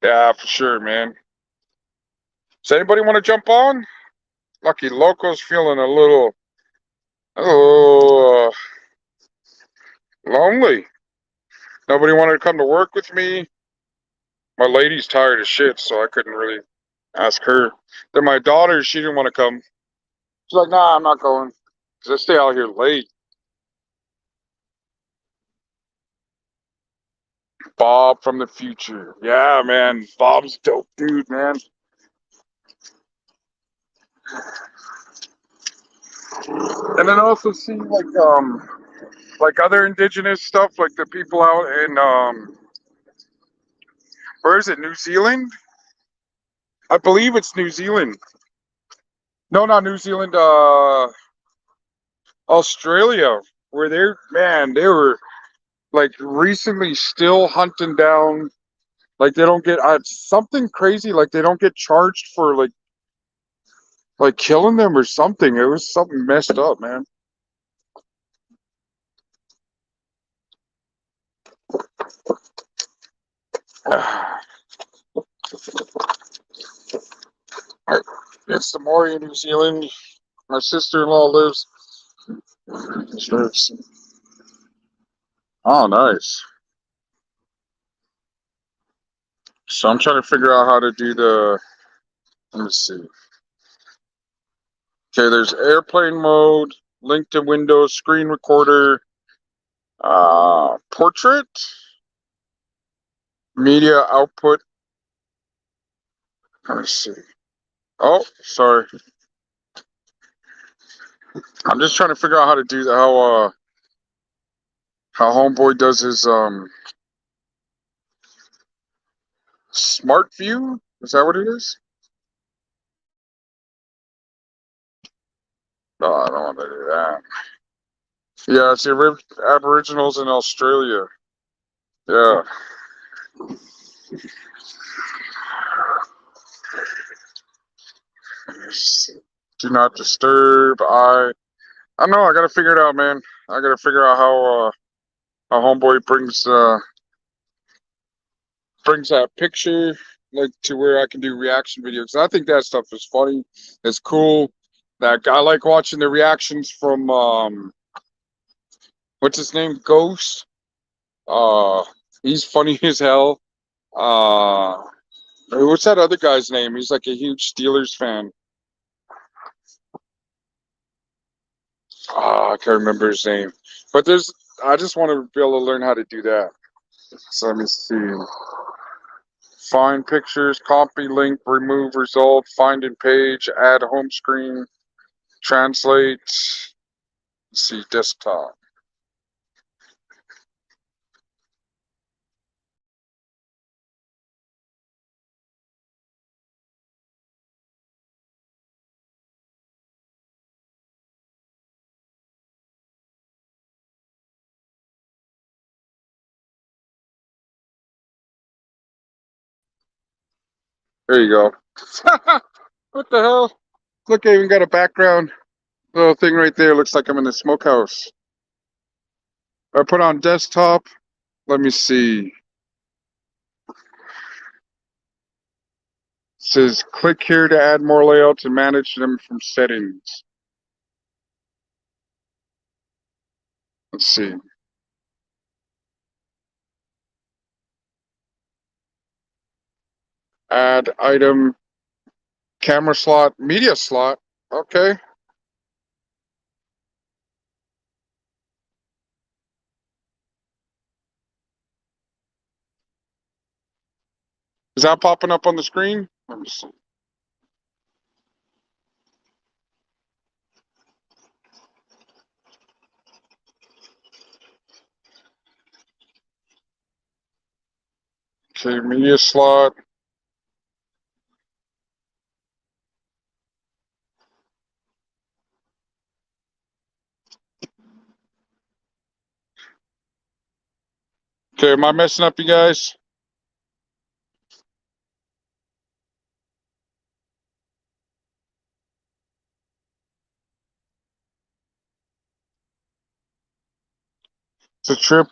Yeah, for sure, man. Does anybody want to jump on? Lucky Loco's feeling a little oh lonely. Nobody wanted to come to work with me. My lady's tired of shit, so I couldn't really ask her. Then my daughter, she didn't want to come. She's like, nah, I'm not going. Because I stay out here late. Bob from the future. Yeah, man. Bob's dope dude, man. And then also see like other indigenous stuff, like the people out in where is it, New Zealand? I believe it's New Zealand. No, not New Zealand, Australia. Where they're man, they were like recently still hunting down like they don't get something crazy, like they don't get charged for like killing them or something. It was something messed up, man. It's the Maori in New Zealand. My sister-in-law lives. Oh, nice. So I'm trying to figure out how to do the. Let me see. Okay, there's airplane mode, link to Windows, screen recorder, portrait, media output. Let me see. Oh, sorry. I'm just trying to figure out how to do that. How Homeboy does his smart view. Is that what it is? No, I don't want to do that. Yeah, it's the Aboriginals in Australia. Yeah. Do not disturb. I don't know. I gotta figure it out, man. I gotta figure out how Homeboy brings that picture like to where I can do reaction videos. I think that stuff is funny. It's cool. That I like watching the reactions from what's his name? Ghost. Uh, he's funny as hell. Uh, what's that other guy's name? He's like a huge Steelers fan. I can't remember his name. But I just want to be able to learn how to do that. So let me see. Find pictures, copy link, remove result, find in page, add home screen, translate. Let's see, desktop. There you go. What the hell? Look, I even got a background little thing right there. Looks like I'm in the smokehouse. I put on desktop. Let me see. It says click here to add more layouts and manage them from settings. Let's see. Add item, camera slot, media slot. Okay. Is that popping up on the screen? Let me see. Okay, media slot. Okay, am I messing up, you guys? It's a trip.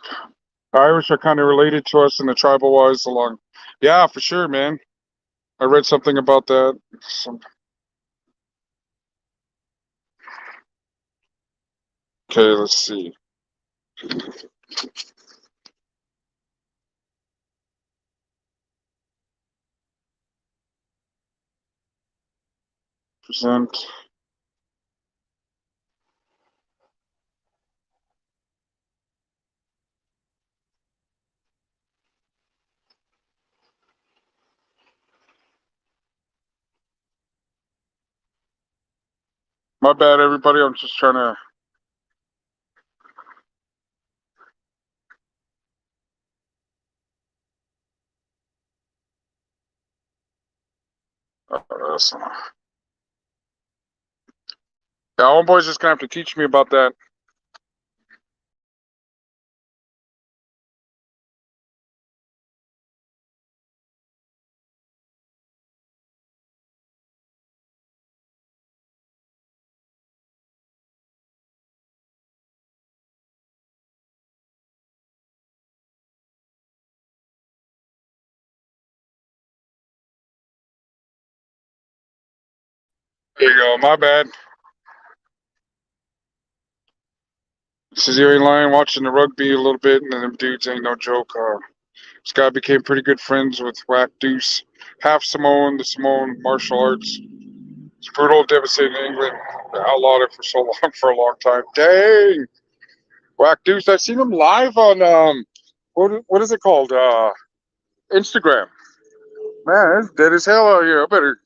Irish are kind of related to us in the tribal wise along. Yeah, for sure, man. I read something about that. Okay, let's see. Present. My bad, everybody. I'm just trying to. Yeah, homeboy's just gonna have to teach me about that. There you go. My bad. This is Erie Lion watching the rugby a little bit, and them dudes ain't no joke. This guy became pretty good friends with Whack Deuce, half Samoan, the Samoan martial arts. It's brutal, devastating in England. They outlawed it for so long, for a long time. Dang, Whack Deuce. I seen him live on what is it called? Instagram. Man, it's dead as hell out here. I better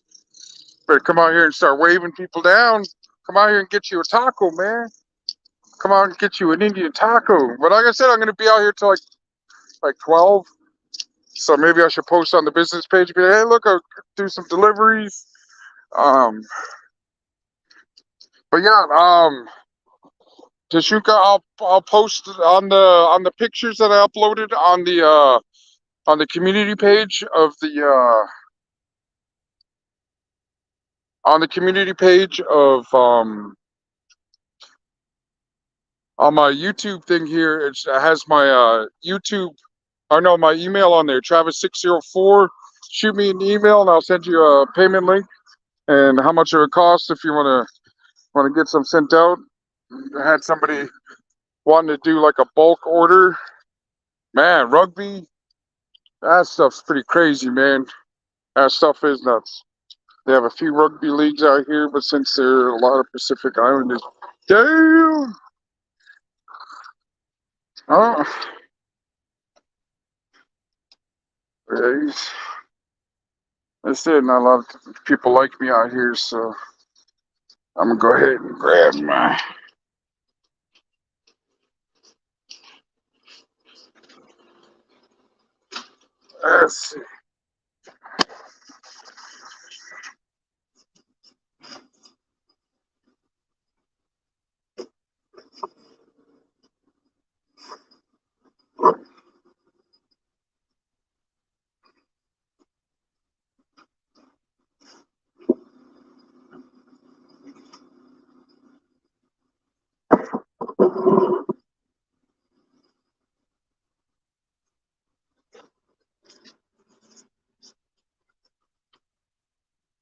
come out here and start waving people down. Come out here and get you a taco, man. Come out and get you an Indian taco. But like I said, I'm gonna be out here till like 12. So maybe I should post on the business page. Be like, hey, look, I'll do some deliveries. Um, but yeah, Tashuka, I'll post on the pictures that I uploaded on the community page of the on the community page of on my YouTube thing here. It has my YouTube. I know my email on there, Travis604. Shoot me an email and I'll send you a payment link and how much it would cost if you want to get some sent out. I had somebody wanting to do like a bulk order. Man, rugby, that stuff's pretty crazy, man. That stuff is nuts. They have a few rugby leagues out here, but since there are a lot of Pacific Islanders, damn. Oh, that's it. Not a lot of people like me out here, so I'm gonna go ahead and grab my. Let's see.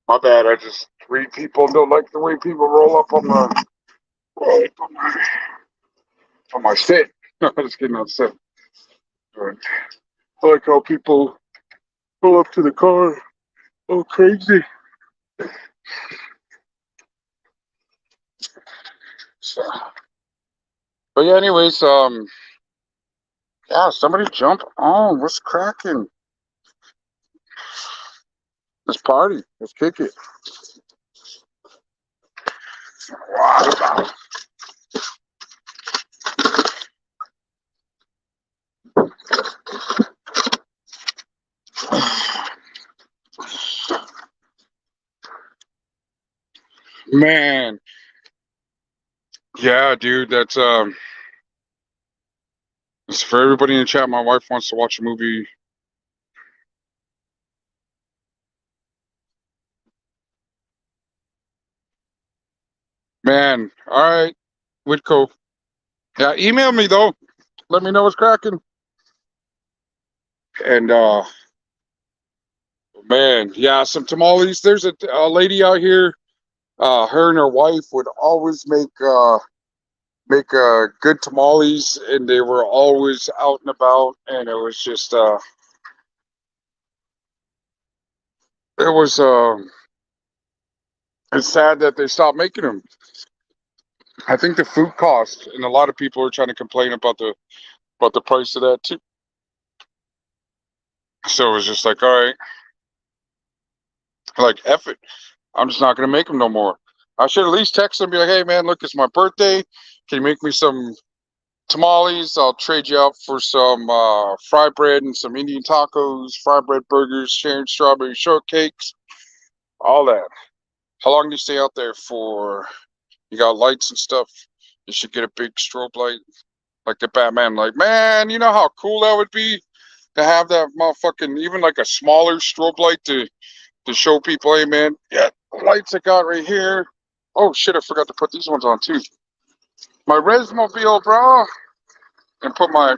My bad. I just read people and don't like the way people roll up on my sit. I'm just kidding. On set. I like how people pull up to the car. Oh, crazy. So, but yeah, anyways, yeah, somebody jump on. What's cracking? Let's party. Let's kick it. What about? Man, yeah, dude, it's for everybody in the chat. My wife wants to watch a movie. Man, all right, Whitco. Yeah, email me though. Let me know what's cracking. And man, yeah, some tamales. There's a lady out here. Her and her wife would always make good tamales, and they were always out and about, and it was just it was it's sad that they stopped making them. I think the food cost, and a lot of people are trying to complain about the price of that too. So it was just like, all right, like F it, I'm just not gonna make them no more. I should at least text them and be like, hey man, look, it's my birthday. Can you make me some tamales? I'll trade you out for some fry bread and some Indian tacos, fry bread burgers, sharing strawberry shortcakes, all that. How long do you stay out there for? You got lights and stuff. You should get a big strobe light like the Batman. Like, man, you know how cool that would be to have that motherfucking, even like a smaller strobe light to show people, hey man, yeah, the lights I got right here. Oh shit, I forgot to put these ones on too. My Resmobile, bro. And put my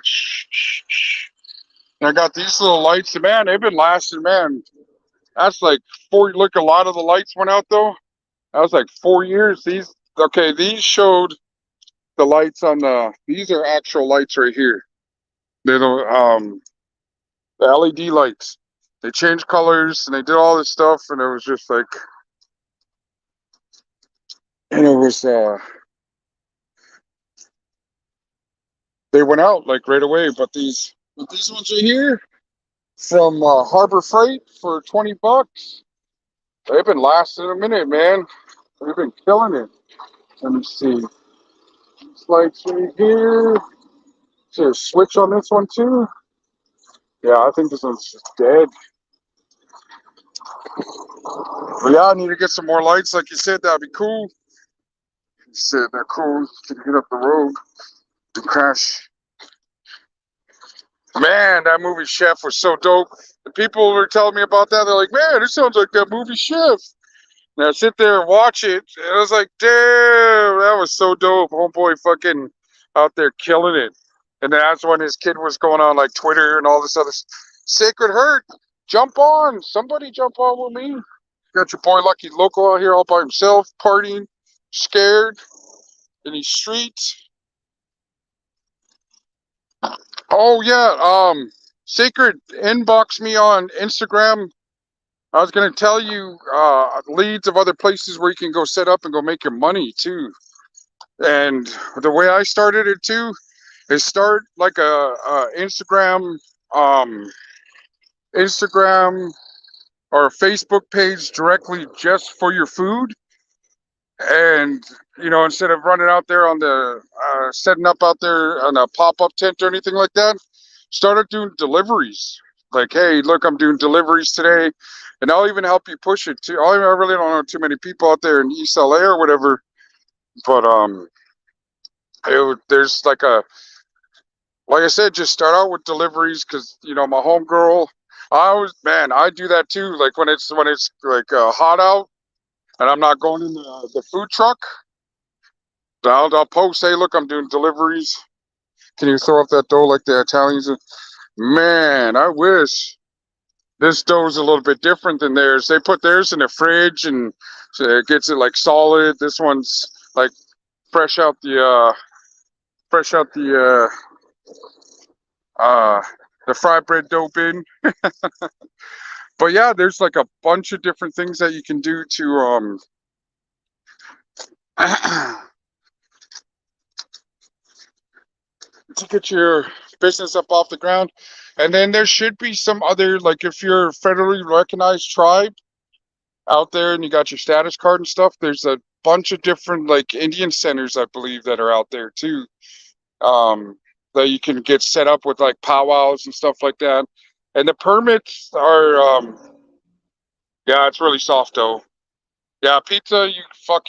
and I got these little lights, and man, they've been lasting, man. That's like 4. Look, a lot of the lights went out though. That was like 4 years. These showed the lights on these are actual lights right here. They're the LED lights. They changed colors and they did all this stuff, and it was just like, and it was they went out like right away. But these ones right here from Harbor Freight for $20, they've been lasting a minute, man. They've been killing it. Let me see. These lights right here. Is there a switch on this one too? Yeah, I think this one's just dead. But yeah, I need to get some more lights. Like you said, that'd be cool. You said they're cool. Can get up the road and crash. Man, that movie Chef was so dope. The people were telling me about that. They're like, man, it sounds like that movie Chef. And I sit there and watch it. And I was like, damn, that was so dope. Homeboy fucking out there killing it. And then that's when his kid was going on like Twitter and all this other Sacred Hurt. Jump on. Somebody jump on with me. Got your boy Lucky Loco out here all by himself, partying, scared in these streets. Oh yeah, Sacred inbox me on Instagram. I was gonna tell you leads of other places where you can go set up and go make your money too. And the way I started it too is start like a um, Instagram or a Facebook page directly just for your food. And instead of running out there on the setting up out there on a pop-up tent or anything like that, started doing deliveries. Like, hey, look, I'm doing deliveries today, and I'll even help you push it too. I really don't know too many people out there in East LA or whatever, but there's like I said, just start out with deliveries because my homegirl. I do that too. Like when it's like hot out and I'm not going in the food truck. I'll post, hey, look, I'm doing deliveries. Can you throw up that dough like the Italians? Man, I wish this dough is a little bit different than theirs. They put theirs in the fridge and so it gets it like solid. This one's like fresh out the the fry bread dough bin. But yeah, there's like a bunch of different things that you can do to to get your business up off the ground. And then there should be some other, like if you're a federally recognized tribe, out there and you got your status card and stuff, there's a bunch of different like Indian centers, I believe, that are out there too. That you can get set up with like powwows and stuff like that. And the permits are, yeah, it's really soft though. Yeah, pizza, you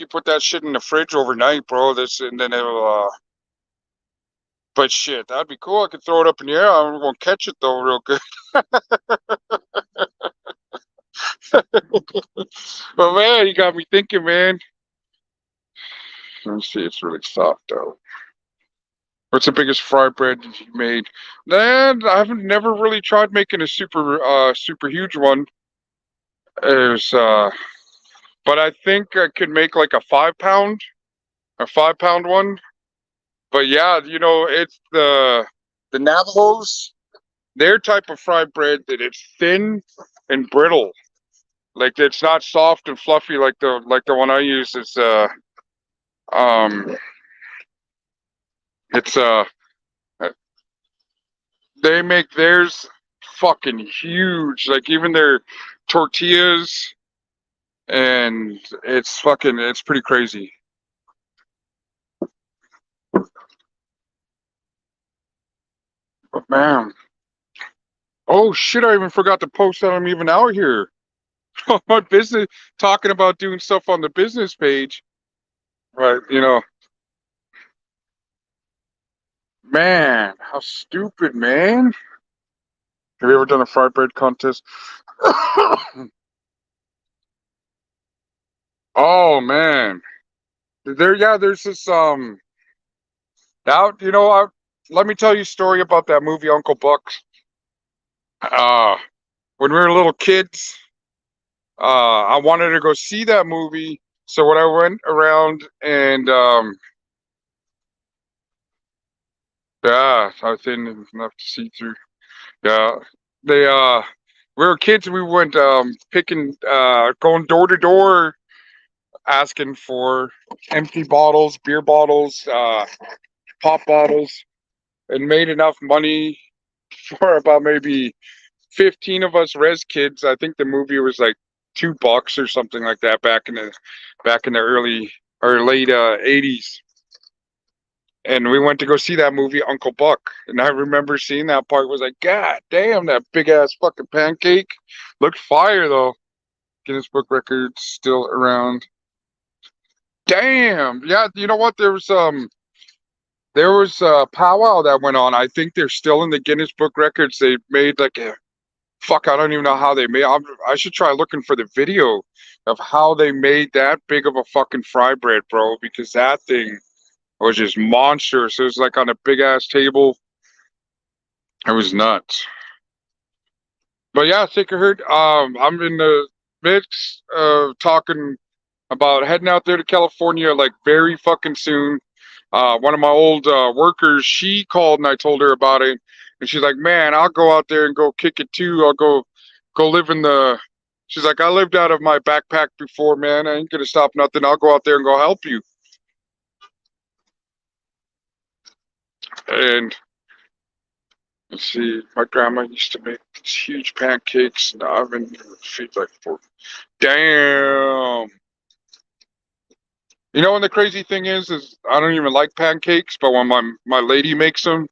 put that shit in the fridge overnight, bro. And then it'll, but shit, that'd be cool. I could throw it up in the air. I'm gonna catch it though, real good. But man, you got me thinking, man. Let me see, it's really soft though. What's the biggest fry bread you made? Man, I haven't never really tried making a super huge one. There's but I think I could make like a 5 pound one. But yeah, it's the Navajos, their type of fried bread that it's thin and brittle. Like it's not soft and fluffy like the one I use. Um it's they make theirs fucking huge. Like even their tortillas, and it's pretty crazy. But man, oh shit, I even forgot to post that I'm even out here. My business, talking about doing stuff on the business page. Right, man, how stupid, man. Have you ever done a fried bread contest? Oh man. There's this out, let me tell you a story about that movie Uncle Buck. Uh when we were little kids, I wanted to go see that movie. So when I went around and yeah, I was thin enough to see through. Yeah. They we were kids and we went picking going door to door asking for empty bottles, beer bottles, pop bottles, and made enough money for about maybe 15 of us res kids. I think the movie was like $2 or something like that back in the early or late 80s. And we went to go see that movie Uncle Buck. And I remember seeing that part, was like, God damn, that big ass fucking pancake. Looked fire though. Guinness Book Records still around. Damn. Yeah, you know what? There was a powwow that went on. I think they're still in the Guinness Book Records. They made like a fuck. I don't even know how they made. I should try looking for the video of how they made that big of a fucking fry bread, bro. Because that thing was just monstrous. It was like on a big ass table. It was nuts. But yeah, Thicker Herd. I'm in the mix of talking about heading out there to California like very fucking soon. One of my old workers, she called and I told her about it, and she's like, "Man, I'll go out there and go kick it too. I'll go live in the." She's like, "I lived out of my backpack before, man. I ain't gonna stop nothing. I'll go out there and go help you." And let's see, my grandma used to make these huge pancakes in the oven. She's like, damn. And the crazy thing is I don't even like pancakes, but when my lady makes them,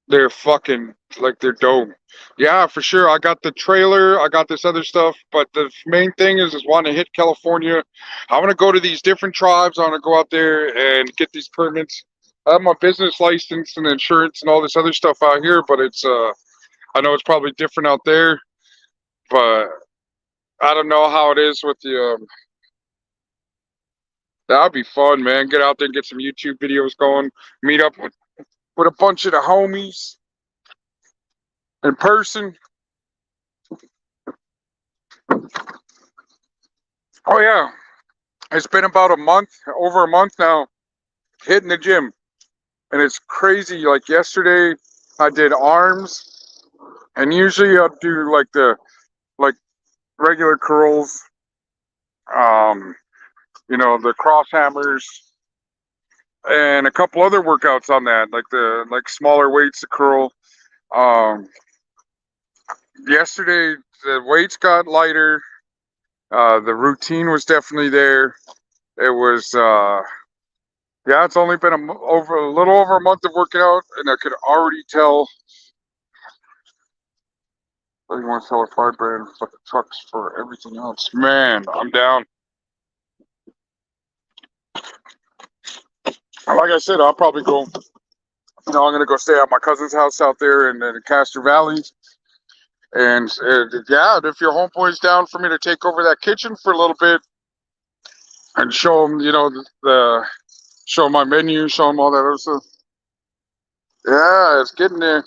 they're fucking like they're dope. Yeah, for sure. I got the trailer, I got this other stuff, but the main thing is want to hit California. I want to go to these different tribes. I want to go out there and get these permits. I have my business license and insurance and all this other stuff out here, but it's I know it's probably different out there, but I don't know how it is with the that'd be fun, man. Get out there and get some YouTube videos going. Meet up with a bunch of the homies in person. Oh yeah, it's been about over a month now, hitting the gym, and it's crazy. Like yesterday, I did arms, and usually I'll do like regular curls, um, the cross hammers, and a couple other workouts on that, like smaller weights to curl. Um, Yesterday the weights got lighter, The routine was definitely there. It was, yeah, it's only been a little over a month of working out, and I could already tell. I think want to sell a 5 brand fucking trucks for everything else. Man, I'm down. Like I said, I'll probably go. I'm gonna go stay at my cousin's house out there in Castro Valley. And yeah, if your homeboy's down for me to take over that kitchen for a little bit and show him, show him my menu, show him all that other stuff. Yeah, it's getting there.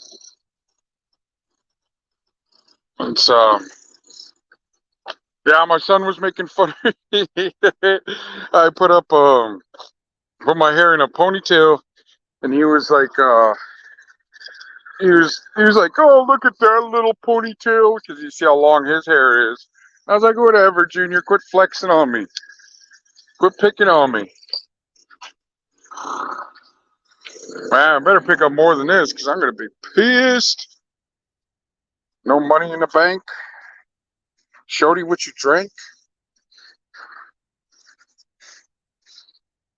It's yeah, my son was making fun of me. I put my hair in a ponytail, and he was like, he was like, oh, look at that little ponytail, because you see how long his hair is. I was like, whatever, Junior, quit flexing on me, quit picking on me. Man, I better pick up more than this, because I'm gonna be pissed. No money in the bank. Shorty, what you drank?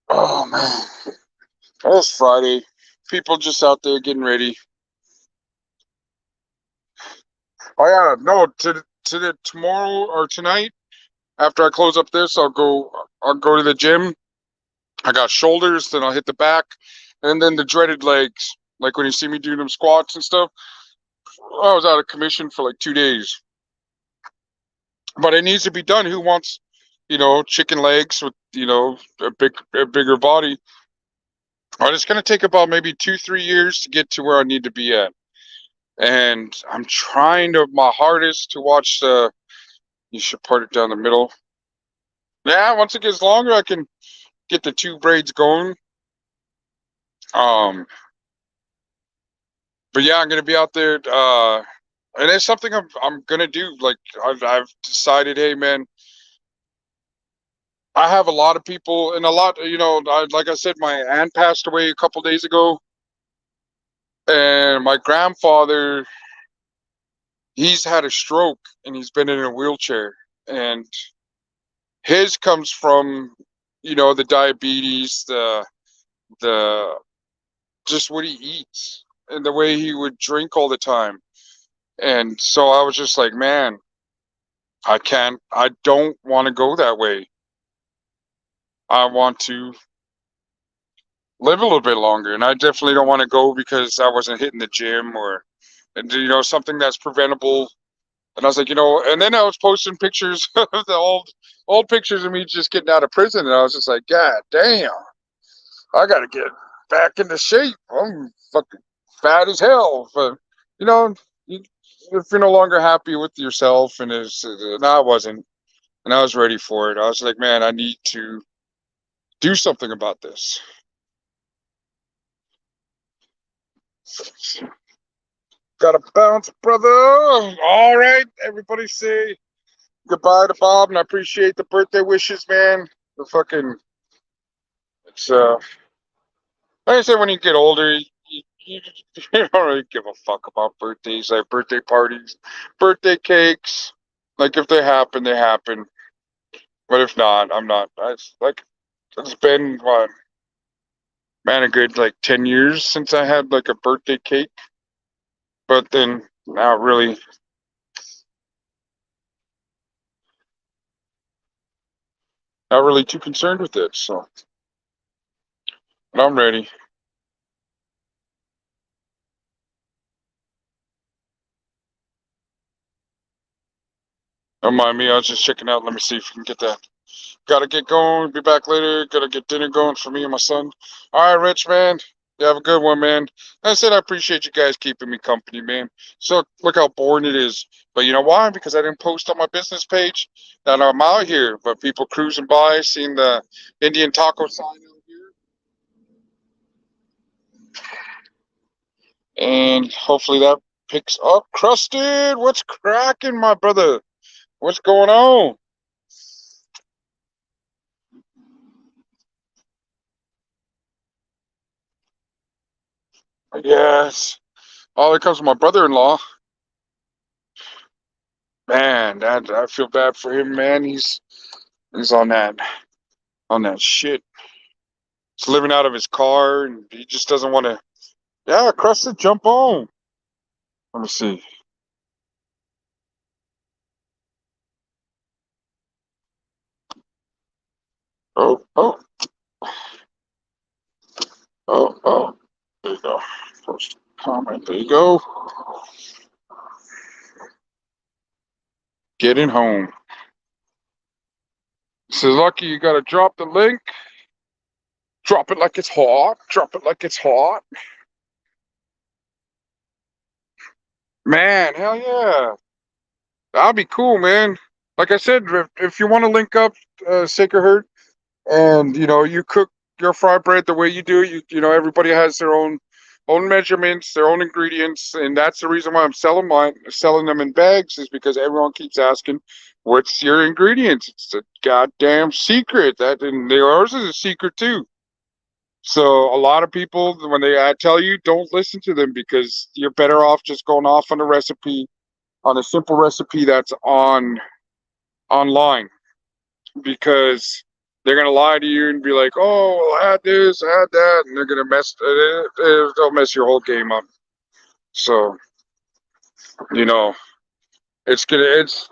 Oh man, well, it's Friday. People just out there getting ready. Oh yeah, no, to the tomorrow or tonight after I close up this, I'll go to the gym. I got shoulders, then I'll hit the back, and then the dreaded legs. Like when you see me doing them squats and stuff. I was out of commission for like 2 days, but it needs to be done. Who wants, chicken legs with a bigger body? But it's gonna take about maybe 2-3 years to get to where I need to be at. And I'm trying my hardest to watch the. You should part it down the middle. Yeah, once it gets longer, I can get the two braids going. Um, but yeah, I'm gonna be out there. And it's something I'm gonna do. Like I've decided, hey man, I have a lot of people and a lot. Like I said, my aunt passed away a couple days ago, and my grandfather, he's had a stroke and he's been in a wheelchair, and his comes from, the diabetes, the just what he eats and the way he would drink all the time. And so I was just like, man, I don't want to go that way. I want to live a little bit longer. And I definitely don't want to go because I wasn't hitting the gym and something that's preventable. And I was like, and then I was posting pictures of the old pictures of me just getting out of prison. And I was just like, God damn, I got to get back into shape. I'm fucking fat as hell. But, you know, if you're no longer happy with yourself, and I wasn't, and I was ready for it. I was like, man, I need to do something about this. Gotta bounce, brother. All right, everybody say goodbye to Bob, and I appreciate the birthday wishes, man. The fucking, it's like I said, when you get older, you, you don't really give a fuck about birthdays, like birthday parties, birthday cakes. Like if they happen, they happen. But if not, I'm not. It's been what, man, a good like 10 years since I had like a birthday cake. But then not really too concerned with it. So, but I'm ready. Don't mind me. I was just checking out. Let me see if we can get that. Gotta get going. Be back later. Gotta get dinner going for me and my son. All right, Rich, man. You have a good one, man. Like I said, I appreciate you guys keeping me company, man. So look how boring it is. But you know why? Because I didn't post on my business page that I'm out here. But people cruising by, seeing the Indian taco sign out here. And hopefully that picks up. Crusted, what's cracking, my brother? What's going on? Yes. Oh, there comes my brother-in-law. Man, that I feel bad for him, man. He's on that shit. He's living out of his car, and he just doesn't want to. Yeah, Crescent, jump on. Let me see. Oh, oh, oh. There you go. First comment. There you go. Getting home. So lucky you got to drop the link. Drop it like it's hot. Drop it like it's hot. Man, hell yeah. That'd be cool, man. Like I said, if you want to link up, Sacred Heart, and you cook your fried bread the way you do, everybody has their own measurements, their own ingredients, and that's the reason why I'm selling them in bags, is because everyone keeps asking, "What's your ingredients?" It's a goddamn secret. That and yours is a secret too. So a lot of people, when they tell you, don't listen to them, because you're better off just going off on a recipe, on a simple recipe that's online, because they're gonna lie to you and be like, "Oh, well, I had this, I had that," and they're gonna they'll mess your whole game up. So you know, it's because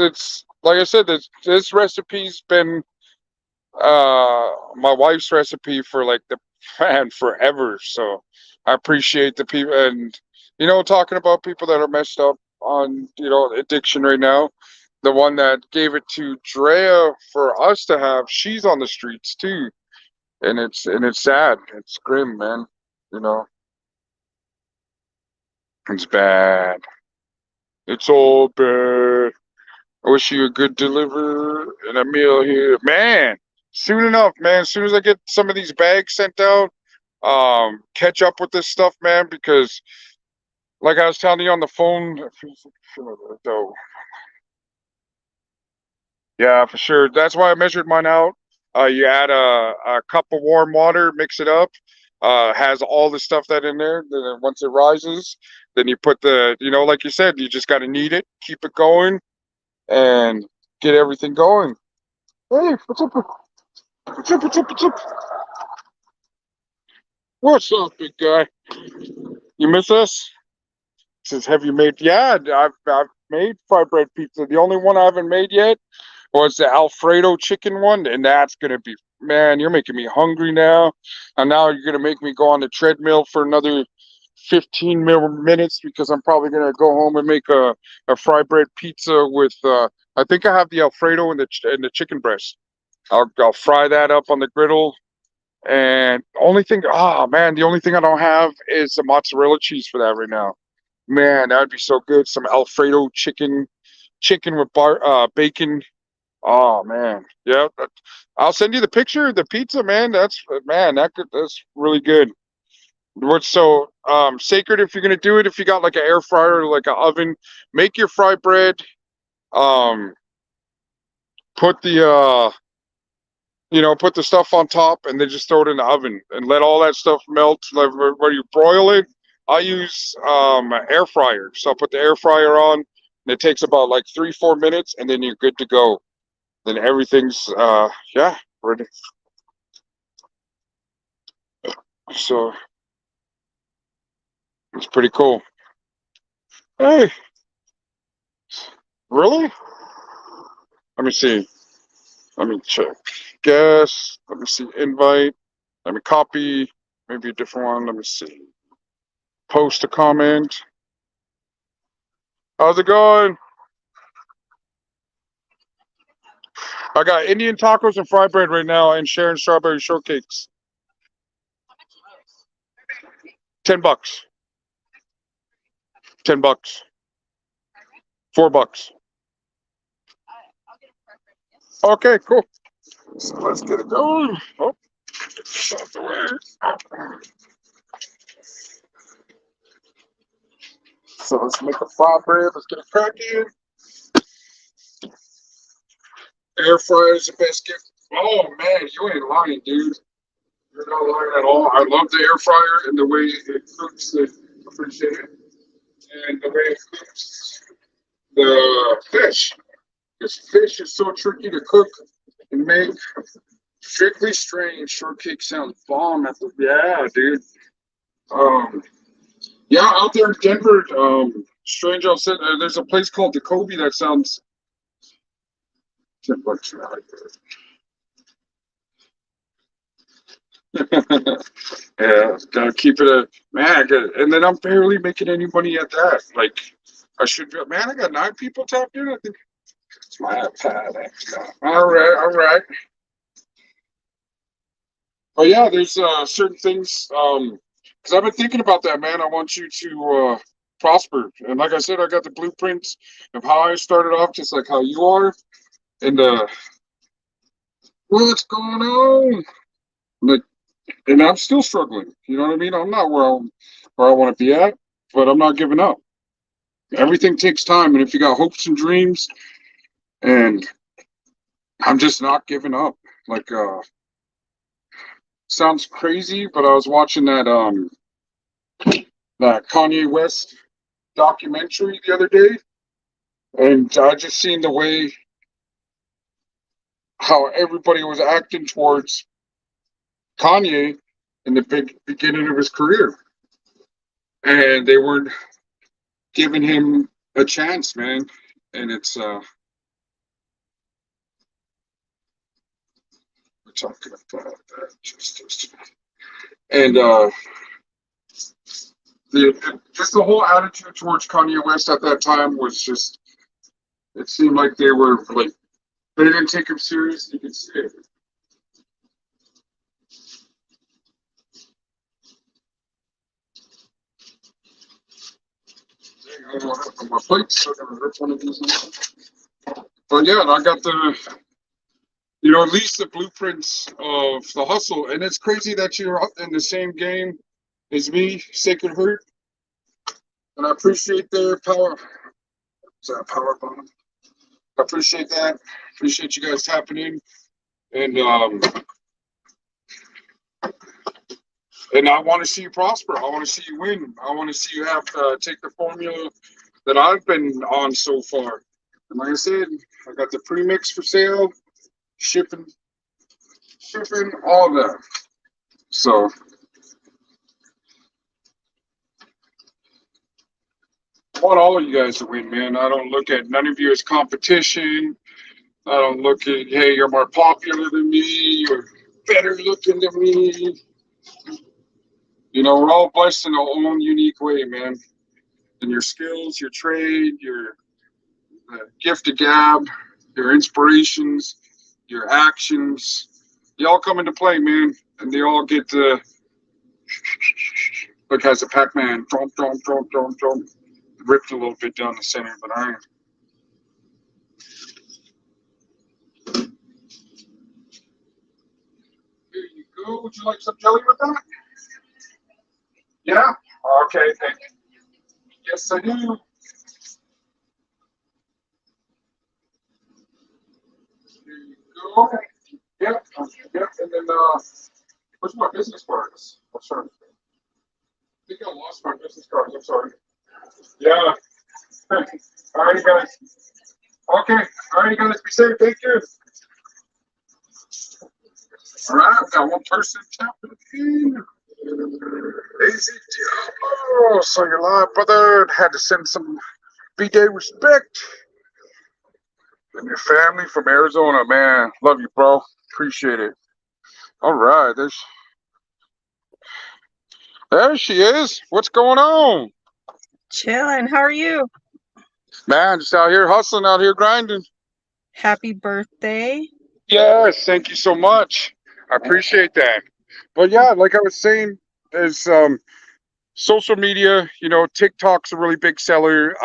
it's like I said, this recipe's been my wife's recipe for like the man forever. So I appreciate the people, and talking about people that are messed up on addiction right now. The one that gave it to Drea for us to have, she's on the streets too, and it's sad. It's grim, man. You know, it's bad. It's all bad. I wish you a good deliver and a meal here, man. Soon enough, man. As soon as I get some of these bags sent out, catch up with this stuff, man. Because, like I was telling you on the phone, yeah, for sure. That's why I measured mine out. You add a cup of warm water, mix it up. Has all the stuff that in there. Then once it rises, then you put like you said, you just got to knead it, keep it going, and get everything going. Hey, what's up? What's up? What's up? What's up? What's up, big guy? You miss us? Says, have you made? Yeah, I've made fried bread pizza. The only one I haven't made yet was the Alfredo chicken one, and that's gonna be, man. You're making me hungry now, and now you're gonna make me go on the treadmill for another 15 minutes, because I'm probably gonna go home and make a fried bread pizza with. I think I have the Alfredo and the chicken breast. I'll fry that up on the griddle. And the only thing I don't have is the mozzarella cheese for that right now. Man, that would be so good. Some Alfredo chicken with bacon. Oh man, yeah. I'll send you the picture of the pizza, man. That's really good. What's so sacred, if you're gonna do it, if you got like an air fryer or like an oven, make your fried bread. Um, put the put the stuff on top, and then just throw it in the oven and let all that stuff melt. Like where you broil it, I use an air fryer. So I put the air fryer on, and it takes about like 3-4 minutes, and then you're good to go. Then everything's yeah, ready. So it's pretty cool. Hey, really? Let me see. Let me check. Guess. Let me see. Invite. Let me copy. Maybe a different one. Let me see. Post a comment. How's it going? I got Indian tacos and fried bread right now, and Sharon strawberry shortcakes. $10. $10. $4. Okay, cool. So let's get it going. Oh, get this out the way. So let's make a fried bread. Let's get it cracking. Air fryer is the best gift. Oh man, you ain't lying, dude. You're not lying at all. I love the air fryer and the way it cooks. I appreciate it. And the way it cooks. The fish. This fish is so tricky to cook and make. Strictly Strange shortcake sounds bomb at the yeah, dude. Um, yeah, out there in Denver, Strange. I'll say there's a place called the Kobe that sounds 10 bucks right there. Yeah, gotta keep it a man. And then I'm barely making any money at that. Like I should be. Man, I got 9 people tapped in. I think it's my iPad. All right, all right. But yeah, there's certain things. Because I've been thinking about that, man. I want you to prosper. And like I said, I got the blueprints of how I started off, just like how you are. And what's going on? Like, and I'm still struggling. You know what I mean? I'm not where I want to be at, but I'm not giving up. Everything takes time, and if you got hopes and dreams, and I'm just not giving up. Like, sounds crazy, but I was watching that Kanye West documentary the other day, and I just seen the way how everybody was acting towards Kanye in the big beginning of his career, and they weren't giving him a chance, man. And it's we're talking about that just and just the whole attitude towards Kanye West at that time was just it seemed like they were like they didn't take him serious. You could see it. I don't have on my plate, so I'm gonna rip one of these now. But yeah, I got at least the blueprints of the hustle. And it's crazy that you're in the same game as me, Sacred Hurt. And I appreciate their power. Is that a power bomb? I appreciate that. Appreciate you guys tapping in. And I want to see you prosper. I want to see you win. I want to see you have to take the formula that I've been on so far. And like I said, I got the premix for sale, shipping, all of that. So I want all of you guys to win, man. I don't look at none of you as competition. I don't look at, hey, you're more popular than me, you're better looking than me. We're all blessed in our own unique way, man. And your skills, your trade, your gift of gab, your inspirations, your actions, they all come into play, man. And they all get to look as a Pac-Man, jump, ripped a little bit down the center, but I am. Here you go. Would you like some jelly with that? Yeah? Okay, thank you. Yes, I do. Here you go. Yep. Yep. And then, where's my business cards? I'm sorry. I think I lost my business cards. I'm sorry. Yeah. All righty, guys. Okay. All righty, guys. Be safe. Thank you. All right. I've got one person tapping in. Easy Diablo. So you're live, brother. Had to send some B-Day respect. And your family from Arizona, man. Love you, bro. Appreciate it. All right. There she is. What's going on? Chilling. How are you? Man, just out here hustling, out here grinding. Happy birthday. Yes, thank you so much. I appreciate that. But yeah, like I was saying, there's social media, TikTok's a really big seller.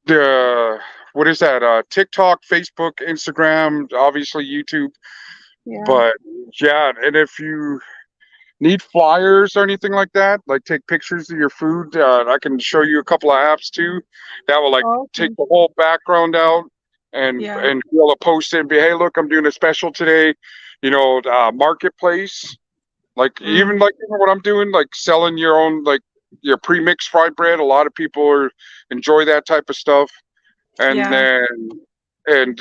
The what is that? TikTok, Facebook, Instagram, obviously YouTube. Yeah. But yeah, and if you need flyers or anything like that, like take pictures of your food, I can show you a couple of apps too that will take the whole background out and be able to post it and be, hey, look, I'm doing a special today. Marketplace, like even like what I'm doing, like selling your own like your pre-mixed fried bread. A lot of people enjoy that type of stuff, and Yeah. then and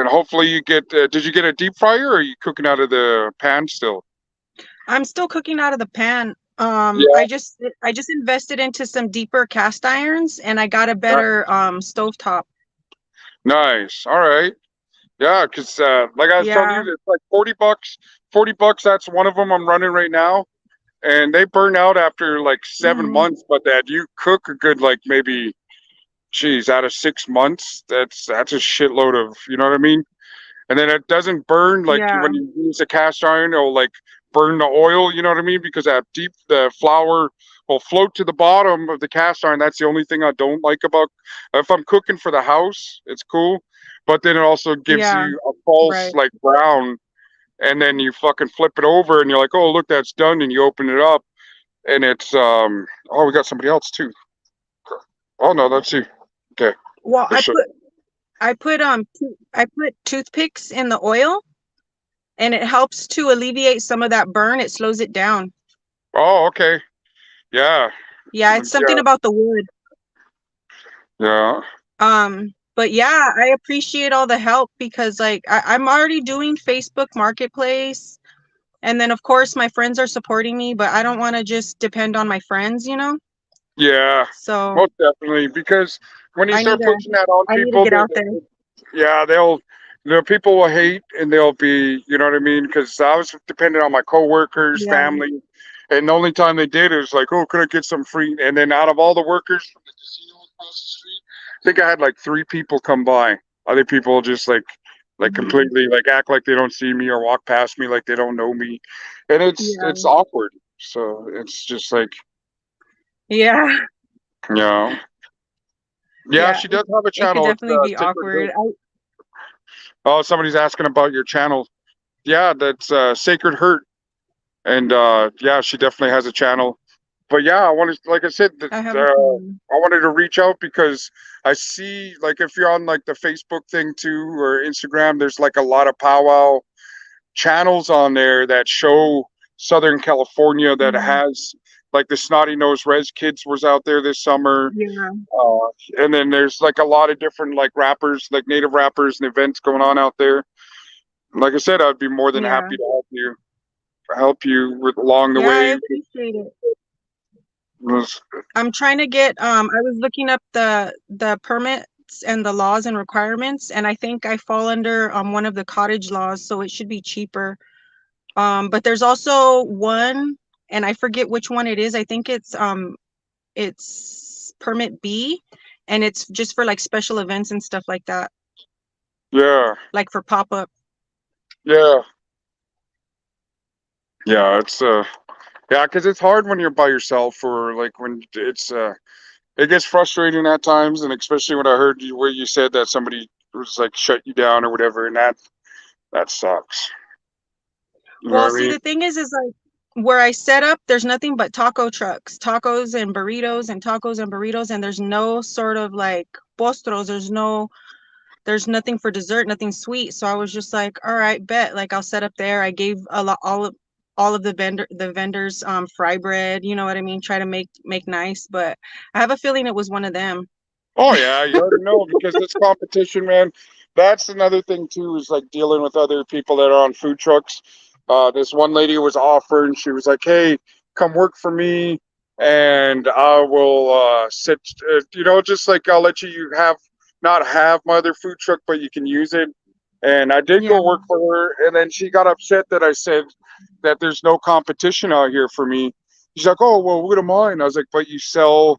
hopefully you get. Did you get a deep fryer, or are you cooking out of the pan still? I'm still cooking out of the pan. Yeah, I just invested into some deeper cast irons and I got a better stovetop. nice. All right. Yeah, because like I was telling you, Yeah. it's like 40 bucks. 40 bucks. That's one of them I'm running right now, and they burn out after like seven Mm, months. But that you cook a good like maybe, geez, out of 6 months, that's a shitload of, you know what I mean? And then it doesn't burn like yeah. when you use a cast iron, it'll like burn the oil, you know what I mean? Because that deep the flour will float to the bottom of the cast iron. That's the only thing I don't like about if I'm cooking for the house, it's cool. But then it also gives Yeah. you a false Right. like brown, and then you fucking flip it over and you're like, oh look, that's done, and you open it up and it's oh, we got somebody else too. Oh no, that's you. Okay. Well, For sure. I put toothpicks in the oil and it helps to alleviate some of that burn. It slows it down. Oh, okay. Yeah. Yeah, it's something Yeah. about the wood. Yeah. But yeah, I appreciate all the help because like I'm already doing Facebook Marketplace. And then of course my friends are supporting me, but I don't want to just depend on my friends, you know? Yeah, So most definitely. Because when you I need start to pushing that on I need to people, get out there. yeah, people will hate, and they'll be, you know what I mean? Because I was dependent on my coworkers, Yeah. family, and the only time they did it was like, oh, could I get some free? And then out of all the workers from the casino across the street, I think I had like three people come by. Other people just like Mhm. completely like act like they don't see me or walk past me like they don't know me, and it's Yeah. awkward. So it's just like, Yeah. you know. Yeah, Yeah. she does have a It could channel. It's definitely be Sacred awkward. Heart. Oh, somebody's asking about your channel. Yeah, that's Sacred Hurt, and yeah, she definitely has a channel. But yeah, I wanted, like I said, I have a feeling. I wanted to reach out because I see, like, if you're on like the Facebook thing too or Instagram, there's like a lot of powwow channels on there that show Southern California that Mhm. has like the Snotty Nose Res Kids was out there this summer. Yeah. Uh, and then there's like a lot of different like rappers, like native rappers and events going on out there. Like I said, I'd be more than Yeah. happy to help you with along the Yeah, I way. appreciate it. Was- I'm trying to get I was looking up the permits and the laws and requirements and I think I fall under one of the cottage laws, so it should be cheaper. But there's also one and I forget which one it is. I think it's permit B and it's just for like special events and stuff like that, Yeah, like for pop-up. yeah, yeah. It's yeah, because it's hard when you're by yourself or like when it gets frustrating at times, and especially when I heard you where you said that somebody was like shut you down or whatever, and that sucks. You know Well, what I see, mean? the thing is like where I set up, there's nothing but taco trucks, tacos and burritos and tacos and burritos, and there's no sort of like postros. There's nothing for dessert, nothing sweet. So I was just like, all right, bet. Like I'll set up there. I gave a lot, all of the vendors fry bread. You know what I mean? Try to make nice, but I have a feeling it was one of them. Oh yeah, you already know because it's competition, man. That's another thing too, is like dealing with other people that are on food trucks. This one lady was offering, she was like, "Hey, come work for me, and I will sit. Just like I'll let you have not have my other food truck, but you can use it." And I did Yeah, go work for her, and then she got upset that I said that there's no competition out here for me. She's like, "Oh well, what am I?" And I was like, "But you sell."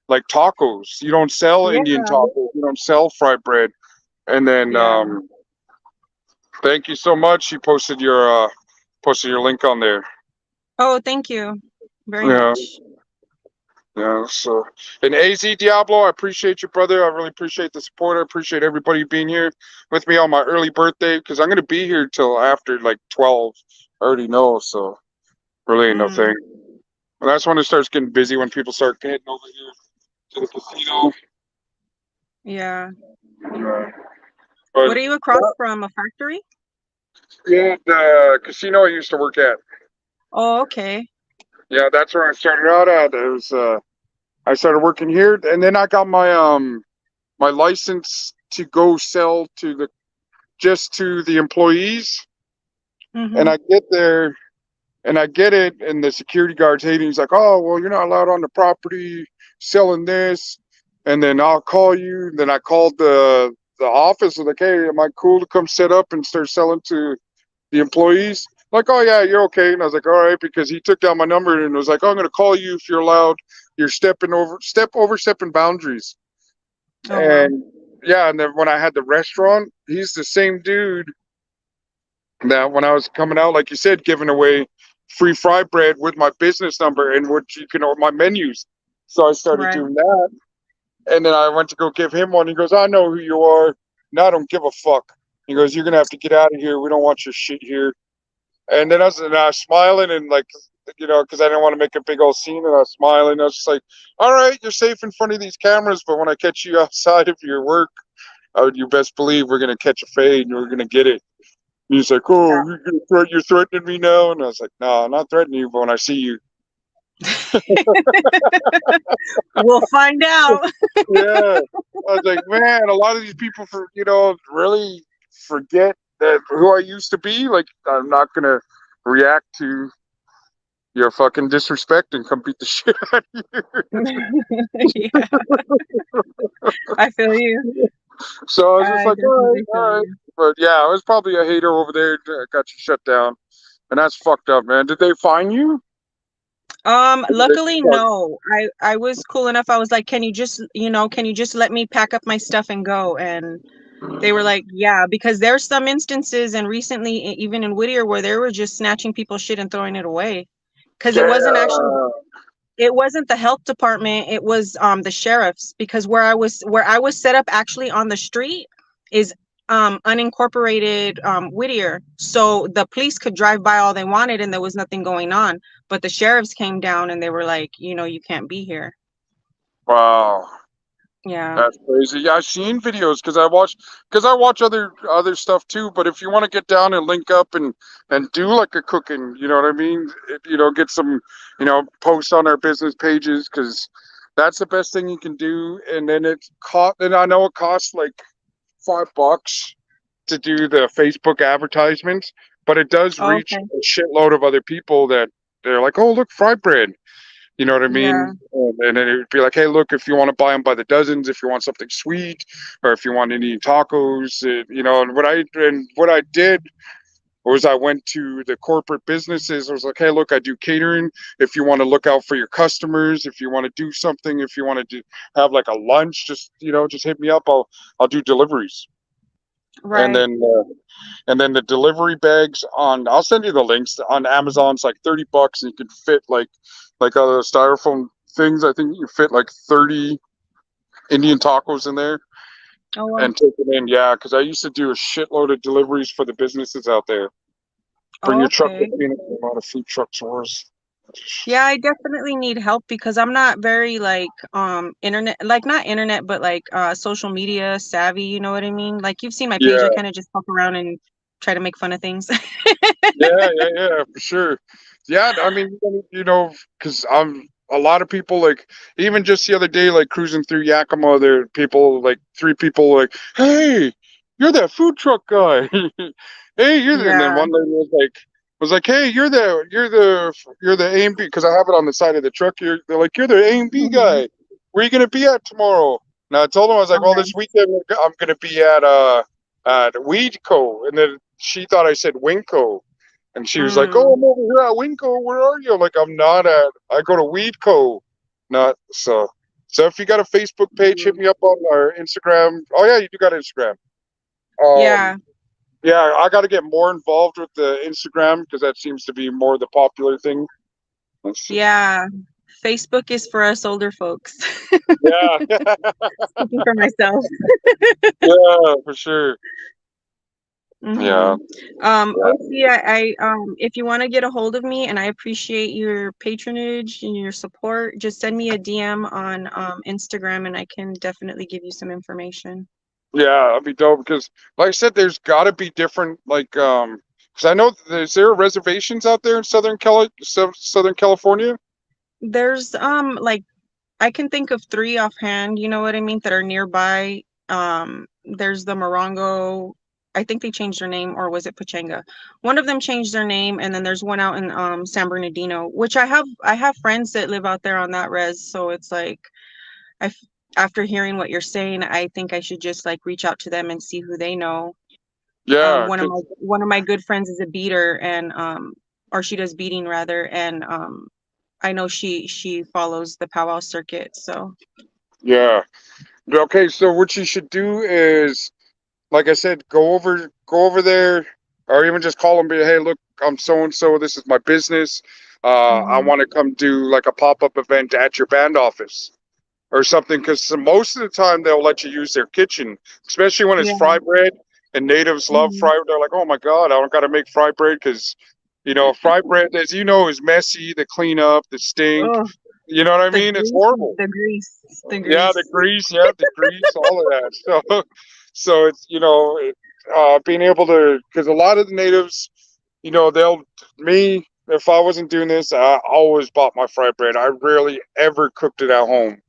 Like tacos. You don't sell Indian yeah, tacos. You don't sell fried bread. And then yeah. thank you so much. You posted your link on there. Oh, thank you very Yeah, much. yeah. So and AZ Diablo, I appreciate you, brother. I really appreciate the support. I appreciate everybody being here with me on my early birthday because I'm gonna be here till after like 12. I already know, so really ain't no thing. Mm, And that's when it starts getting busy when people start getting over here to the casino. yeah. Yeah. What But are you across from? A factory? yeah, the casino I used to work at. Oh, okay. Yeah, that's where I started out at. It was I started working here, and then I got my license to go sell to the just to the employees. And Mm-hmm. I get there and I get it, and the security guard's hating. He's like, "Oh, well, you're not allowed on the property selling this." And then I'll call you. Then I called the office. And like, "Hey, am I cool to come set up and start selling to the employees?" Like, "Oh yeah, you're okay." And I was like, "All right," because he took down my number and was like, "Oh, I'm gonna call you if you're allowed. You're overstepping boundaries." Oh wow. And yeah, and then when I had the restaurant, he's the same dude that when I was coming out, like you said, giving away free fry bread with my business number and what you can order my menus. So I started Right. doing that. And then I went to go give him one. He goes, "I know who you are. No, I don't give a fuck." He goes, "You're gonna have to get out of here. We don't want your shit here." And then I was smiling and like, because I didn't want to make a big old scene, and I was smiling. I was just like, "All right, you're safe in front of these cameras, but when I catch you outside of your work, you best believe we're gonna catch a fade and we're gonna get it." And he's like, "Oh, you're threatening me now," and I was like, "No, I'm not threatening you, but when I see you." We'll find out. Yeah, I was like, man, a lot of these people really forget that who I used to be. Like, I'm not gonna react to your fucking disrespect and come beat the shit out of Yeah, I feel you. you. So I was just I like, all right, definitely feel all right. you. But yeah, I was probably a hater over there that got you shut down, and that's fucked up, man. Did they fine you? Or did they just Luckily, charge no. I was cool enough. I was like, can you just let me pack up my stuff and go? And they were like, yeah, because there's some instances, and recently, even in Whittier, where they were just snatching people's shit and throwing it away. Because Damn. it wasn't the health department, it was the sheriffs. Because where I was set up actually on the street is unincorporated Whittier. So the police could drive by all they wanted and there was nothing going on. But the sheriffs came down and they were like, you can't be here. Wow. Yeah. That's crazy. Yeah, I've seen videos because I watch other stuff too. But if you want to get down and link up and do like a cooking, you know what I mean? Get some, post on our business pages because that's the best thing you can do. And then and I know it costs like $5 to do the Facebook advertisements, but it does reach Okay. a shitload of other people that they're like, "Oh, look, fry bread." You know what I Yeah. mean? And then it would be like, "Hey, look, if you want to buy them by the dozens, if you want something sweet, or if you want any tacos, And what I did was I went to the corporate businesses. I was like, "Hey, look, I do catering. If you want to look out for your customers, if you want to do something, if you want to have like a lunch, just hit me up. I'll do deliveries." And Right. then the delivery bags I'll send you the links on Amazon's like $30 and you can fit like styrofoam things. I think you fit like 30 Indian tacos in there Oh well. and take it in. Yeah, because I used to do a shitload of deliveries for the businesses out there. Bring Oh, your truck okay. with me. A lot of food truck tours. Yeah, I definitely need help because I'm not very like internet, like not internet, but like social media savvy, you know what I mean? Like you've seen my page, I Yeah, kind of just pop around and try to make fun of things. yeah, for sure. Yeah, I mean, because I'm a lot of people like even just the other day, like cruising through Yakima, there are people like three people like, "Hey, you're that food truck guy." Hey, and then Yeah. one lady was like, "Hey, you're the A and B," because I have it on the side of the truck. They're like, "You're the A and B Hmm. guy. Where are you gonna be at tomorrow?" And I told them I was like, "Well, Okay. this weekend I'm gonna be at Weedco," and then she thought I said Winco. And she was like, "Oh, Mm. I'm over here at Winco. Where are you?" I'm like, "I'm not at. I go to Weedco, not so." So if you got a Facebook page, hit Mhm. me up on our Instagram. Oh yeah, you do got Instagram. Yeah. Yeah, I got to get more involved with the Instagram because that seems to be more the popular thing. Let's see. Yeah. Facebook is for us older folks. Yeah, Speaking for myself. yeah, for sure. Mm-hmm. Yeah, yeah, OC, if you want to get a hold of me, and I appreciate your patronage and your support, just send me a DM on Instagram, and I can definitely give you some information. yeah. That'd be dope because, like I said, there's got to be different Because I know is there reservations out there in Southern California? There's like I can think of three offhand, you know what I mean, that are nearby. There's the Morongo. I think they changed their name, or was it Pachanga? One of them changed their name, and then there's one out in San Bernardino, which I have friends that live out there on that res, so it's like I after hearing what you're saying, I think I should just like reach out to them and see who they know. Yeah, One of my good friends is a beater, and or she does beating rather, and I know she follows the powwow circuit, so yeah. Okay, so what you should do is, like I said, go over there, or even just call them. Be, hey, look, I'm so and so. This is my business. I mhm. want to come do like a pop-up event at your band office or something. Because most of the time they'll let you use their kitchen, especially when it's Yeah. fry bread. And natives love Mhm. fry. They're like, oh my god, I don't got to make fry bread because, fry bread, as you know, is messy. The cleanup, the stink. Oh, You know what I the mean? It's grease, horrible. the grease, the Yeah, the grease. grease, all of that. So it's being able to, because a lot of the natives, they'll me if I wasn't doing this, I always bought my fried bread. I rarely ever cooked it at home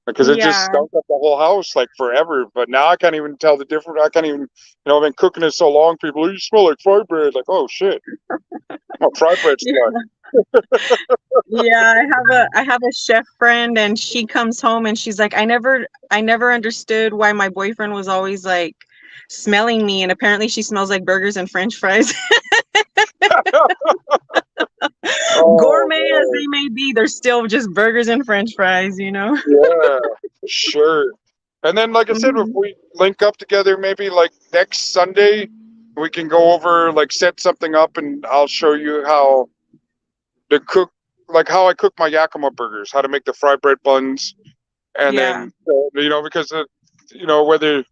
because it just Yeah. stunk up the whole house like forever. But now I can't even tell the difference. I can't even, I've been cooking it so long. People, "Oh, you smell like fried bread." Like, oh shit, my fried bread's done. Yeah. Yeah, I have a chef friend, and she comes home and she's like, I never understood why my boyfriend was always like smelling me, and apparently she smells like burgers and French fries. Oh Gourmet as man, they may be, they're still just burgers and French fries, you know? yeah, for sure. And then, like I said, if Mhm. we link up together, maybe like next Sunday, we can go over, like, set something up, and I'll show you how to cook, like how I cook my Yakima burgers, how to make the fried bread buns, and Yeah. then because whether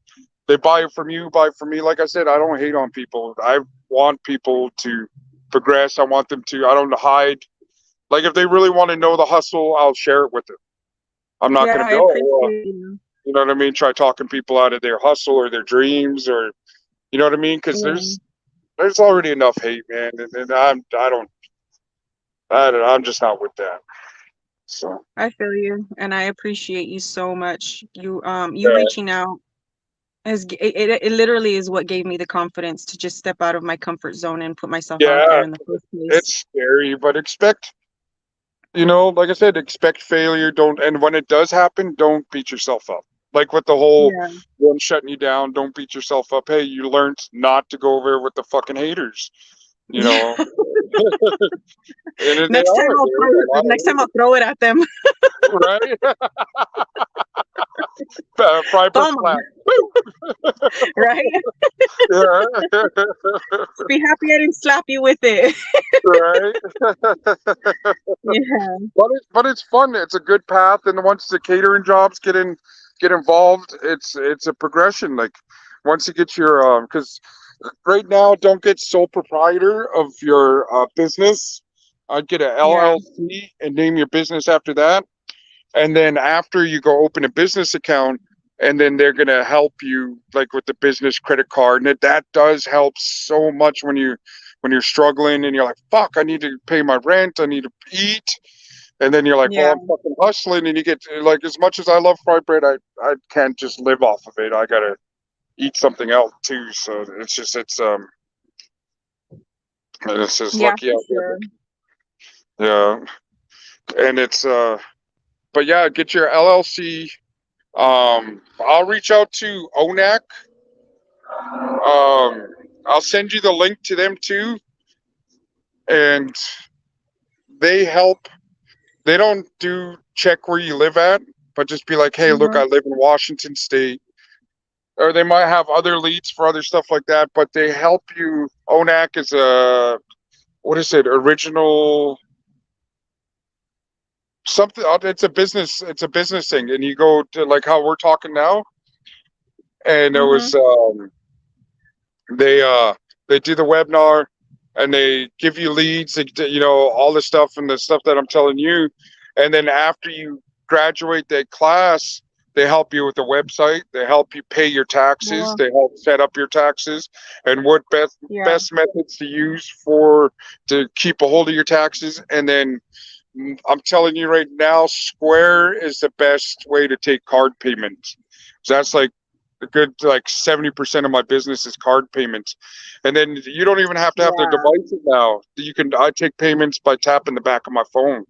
they buy it from you, buy it from me. Like I said, I don't hate on people. I want people to progress. I want them to. I don't hide. Like if they really want to know the hustle, I'll share it with them. I'm not Yeah, going to I be, oh, well, appreciate you. you know what I mean? Try talking people out of their hustle or their dreams, or you know what I mean? Because Yeah, there's already enough hate, man, and I'm just not with that. So I feel you, and I appreciate you so much. You yeah, reaching out it literally is what gave me the confidence to just step out of my comfort zone and put myself out there yeah, in the first place. it's scary, but like I said, expect failure. Don't, and when it does happen, don't beat yourself up. Like with the whole Yeah. one shutting you down, don't beat yourself up. Hey, you learned not to go over with the fucking haters. You know, and they Next time are. I'll There's a throw lot of next time I'll haters, throw it at them. right? Fry bread Toma, slap. right? Yeah. Be happy I didn't slap you with it. Right. Yeah. But it's fun. It's a good path, and once the catering jobs get involved, it's a progression. Like once you get your because right now, don't get sole proprietor of your business. I'd get a Yeah. LLC and name your business after that, and then after you go open a business account, and then they're gonna help you like with the business credit card, and that does help so much when you're struggling and you're like, fuck, I need to pay my rent, I need to eat, and then you're like, well, Yeah. I'm fucking hustling, and you get like, as much as I love fried bread, I can't just live off of it. I gotta eat something else too. So it's just Yeah, lucky for out sure. there. Yeah, and but yeah, get your LLC. I'll reach out to ONAC. I'll send you the link to them too, and they help. They don't do check where you live at, but just be like, hey, look, Hmm. I live in Washington State. Or they might have other leads for other stuff like that, but they help you. ONAC is what is it? Original something. It's a business. It's a business thing, and you go to like how we're talking now, and it Hmm. was they uh they do the webinar, and they give you leads, all the stuff and the stuff that I'm telling you, and then after you graduate that class, They help you with the website. They help you pay your taxes. Well, They help set up your taxes and what yeah. best methods to use for to keep a hold of your taxes. And then I'm telling you right now, Square is the best way to take card payments. So that's like a good like 70% of my business is card payments. And then you don't even have to have the Yeah. devices now. I take payments by tapping the back of my phone.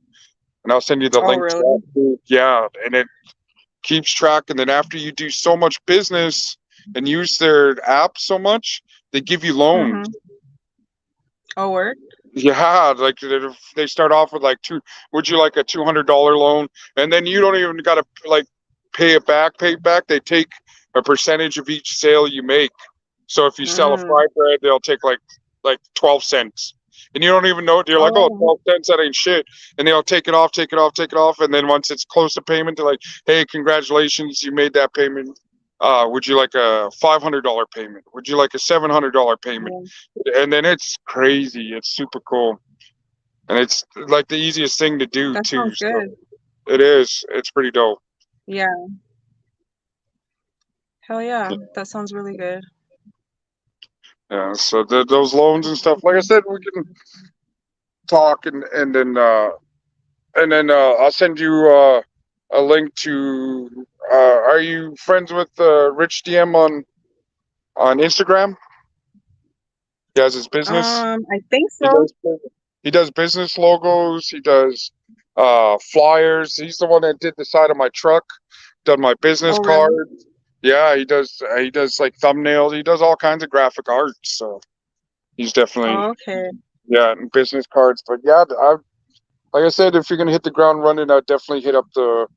And I'll send you the Oh, link to really? that too. Yeah. And it keeps track. And then after you do so much business and use their app so much, they give you loans. Mm-hmm. Oh, word? Yeah, like they start off with like would you like a $200 loan? And then you don't even gotta like pay it back. They take a percentage of each sale you make. So if you sell a Mm. fry bread, they'll take like 12 cents. And you don't even know it. You're like, oh, Oh, 12 cents, that ain't shit. And they'll take it off, take it off, take it off. And then once it's close to payment, they're like, hey, congratulations, you made that payment. Would you like a $500 payment? Would you like a $700 payment? yeah. And then it's crazy. It's super cool. And it's like the easiest thing to do That too. sounds So good. it is. It's pretty dope. Yeah. Hell yeah. That sounds really good. Yeah. So those loans and stuff, like I said, we can talk and then I'll send you a link to. Are you friends with Rich DM on Instagram? He has his business. I think He so. does he does business logos. He does flyers. He's the one that did the side of my truck. Done my business Oh, really? card. Yeah, he does. He does like thumbnails. He does all kinds of graphic art. So he's definitely Oh, okay. yeah, and business cards. But yeah, like I said, if you're gonna hit the ground running, I'd definitely hit up the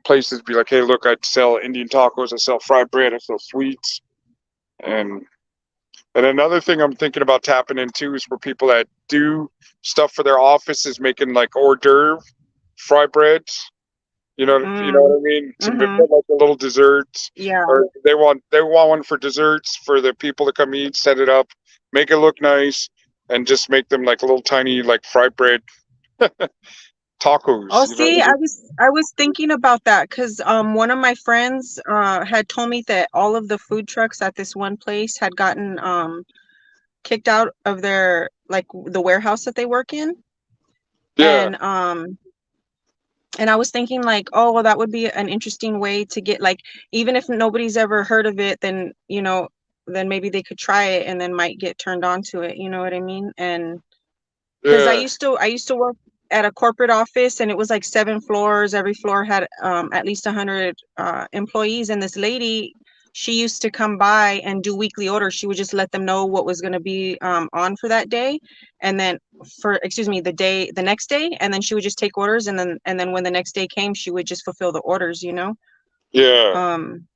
places. Be like, hey, look, I sell Indian tacos. I sell fried bread. I sell sweets. And another thing I'm thinking about tapping into is for people that do stuff for their office is making like hors d'oeuvre fry breads. You know Mm. what I mean? Some bit Mm-hmm. like a little desserts, Yeah. or they want one for desserts for the people to come eat. Set it up, make it look nice, and just make them like little tiny like fried bread Oh, tacos. You know what see, I mean? I was thinking about that because one of my friends had told me that all of the food trucks at this one place had gotten kicked out of their like the warehouse that they work in. Yeah, And I was thinking like, oh, well, that would be an interesting way to get like, even if nobody's ever heard of it, then, then maybe they could try it and then might get turned on to it. You know what I mean? And because yeah, I used to work at a corporate office and it was like 7 floors. Every floor had at least 100 employees. And this lady, she used to come by and do weekly orders. She would just let them know what was going to be on for that day, and then excuse me, the next day, and then she would just take orders, and then when the next day came, she would just fulfill the orders. yeah, Um,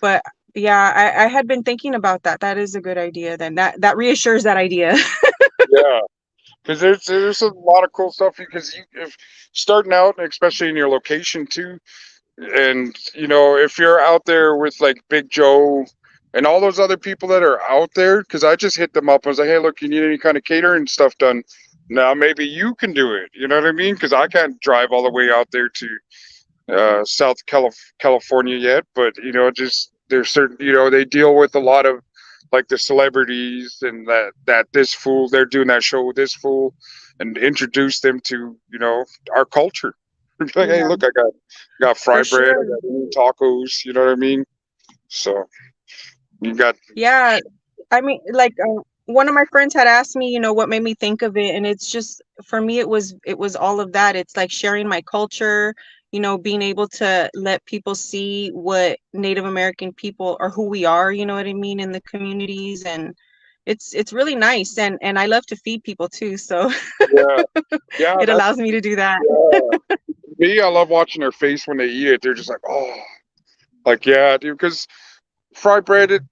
but yeah, I had been thinking about that. That is a good idea. Then that reassures that idea. yeah. Because there's a lot of cool stuff because if starting out, especially in your location too, and if you're out there with like Big Joe and all those other people that are out there, because I just hit them up. I was like, hey, look, you need any kind of catering stuff done? Now maybe you can do it. You know what I mean? Because I can't drive all the way out there to California yet, but just there's certain they deal with a lot of like the celebrities and that this fool they're doing that show with this fool and introduce them to our culture. Like, hey, Yeah, look, I got for fried bread, I sure. got tacos. You know what I mean? So you got Yeah, I mean, like one of my friends had asked me, what made me think of it, and it's just for me, it was all of that. It's like sharing my culture, being able to let people see what Native American people or who we are, you know what I mean, in the communities, and it's really nice, and I love to feed people too, so yeah, yeah. it That's allows me to do that. yeah. Me, I love watching their face when they eat it. They're just like, oh, like yeah, dude. Because fried bread, it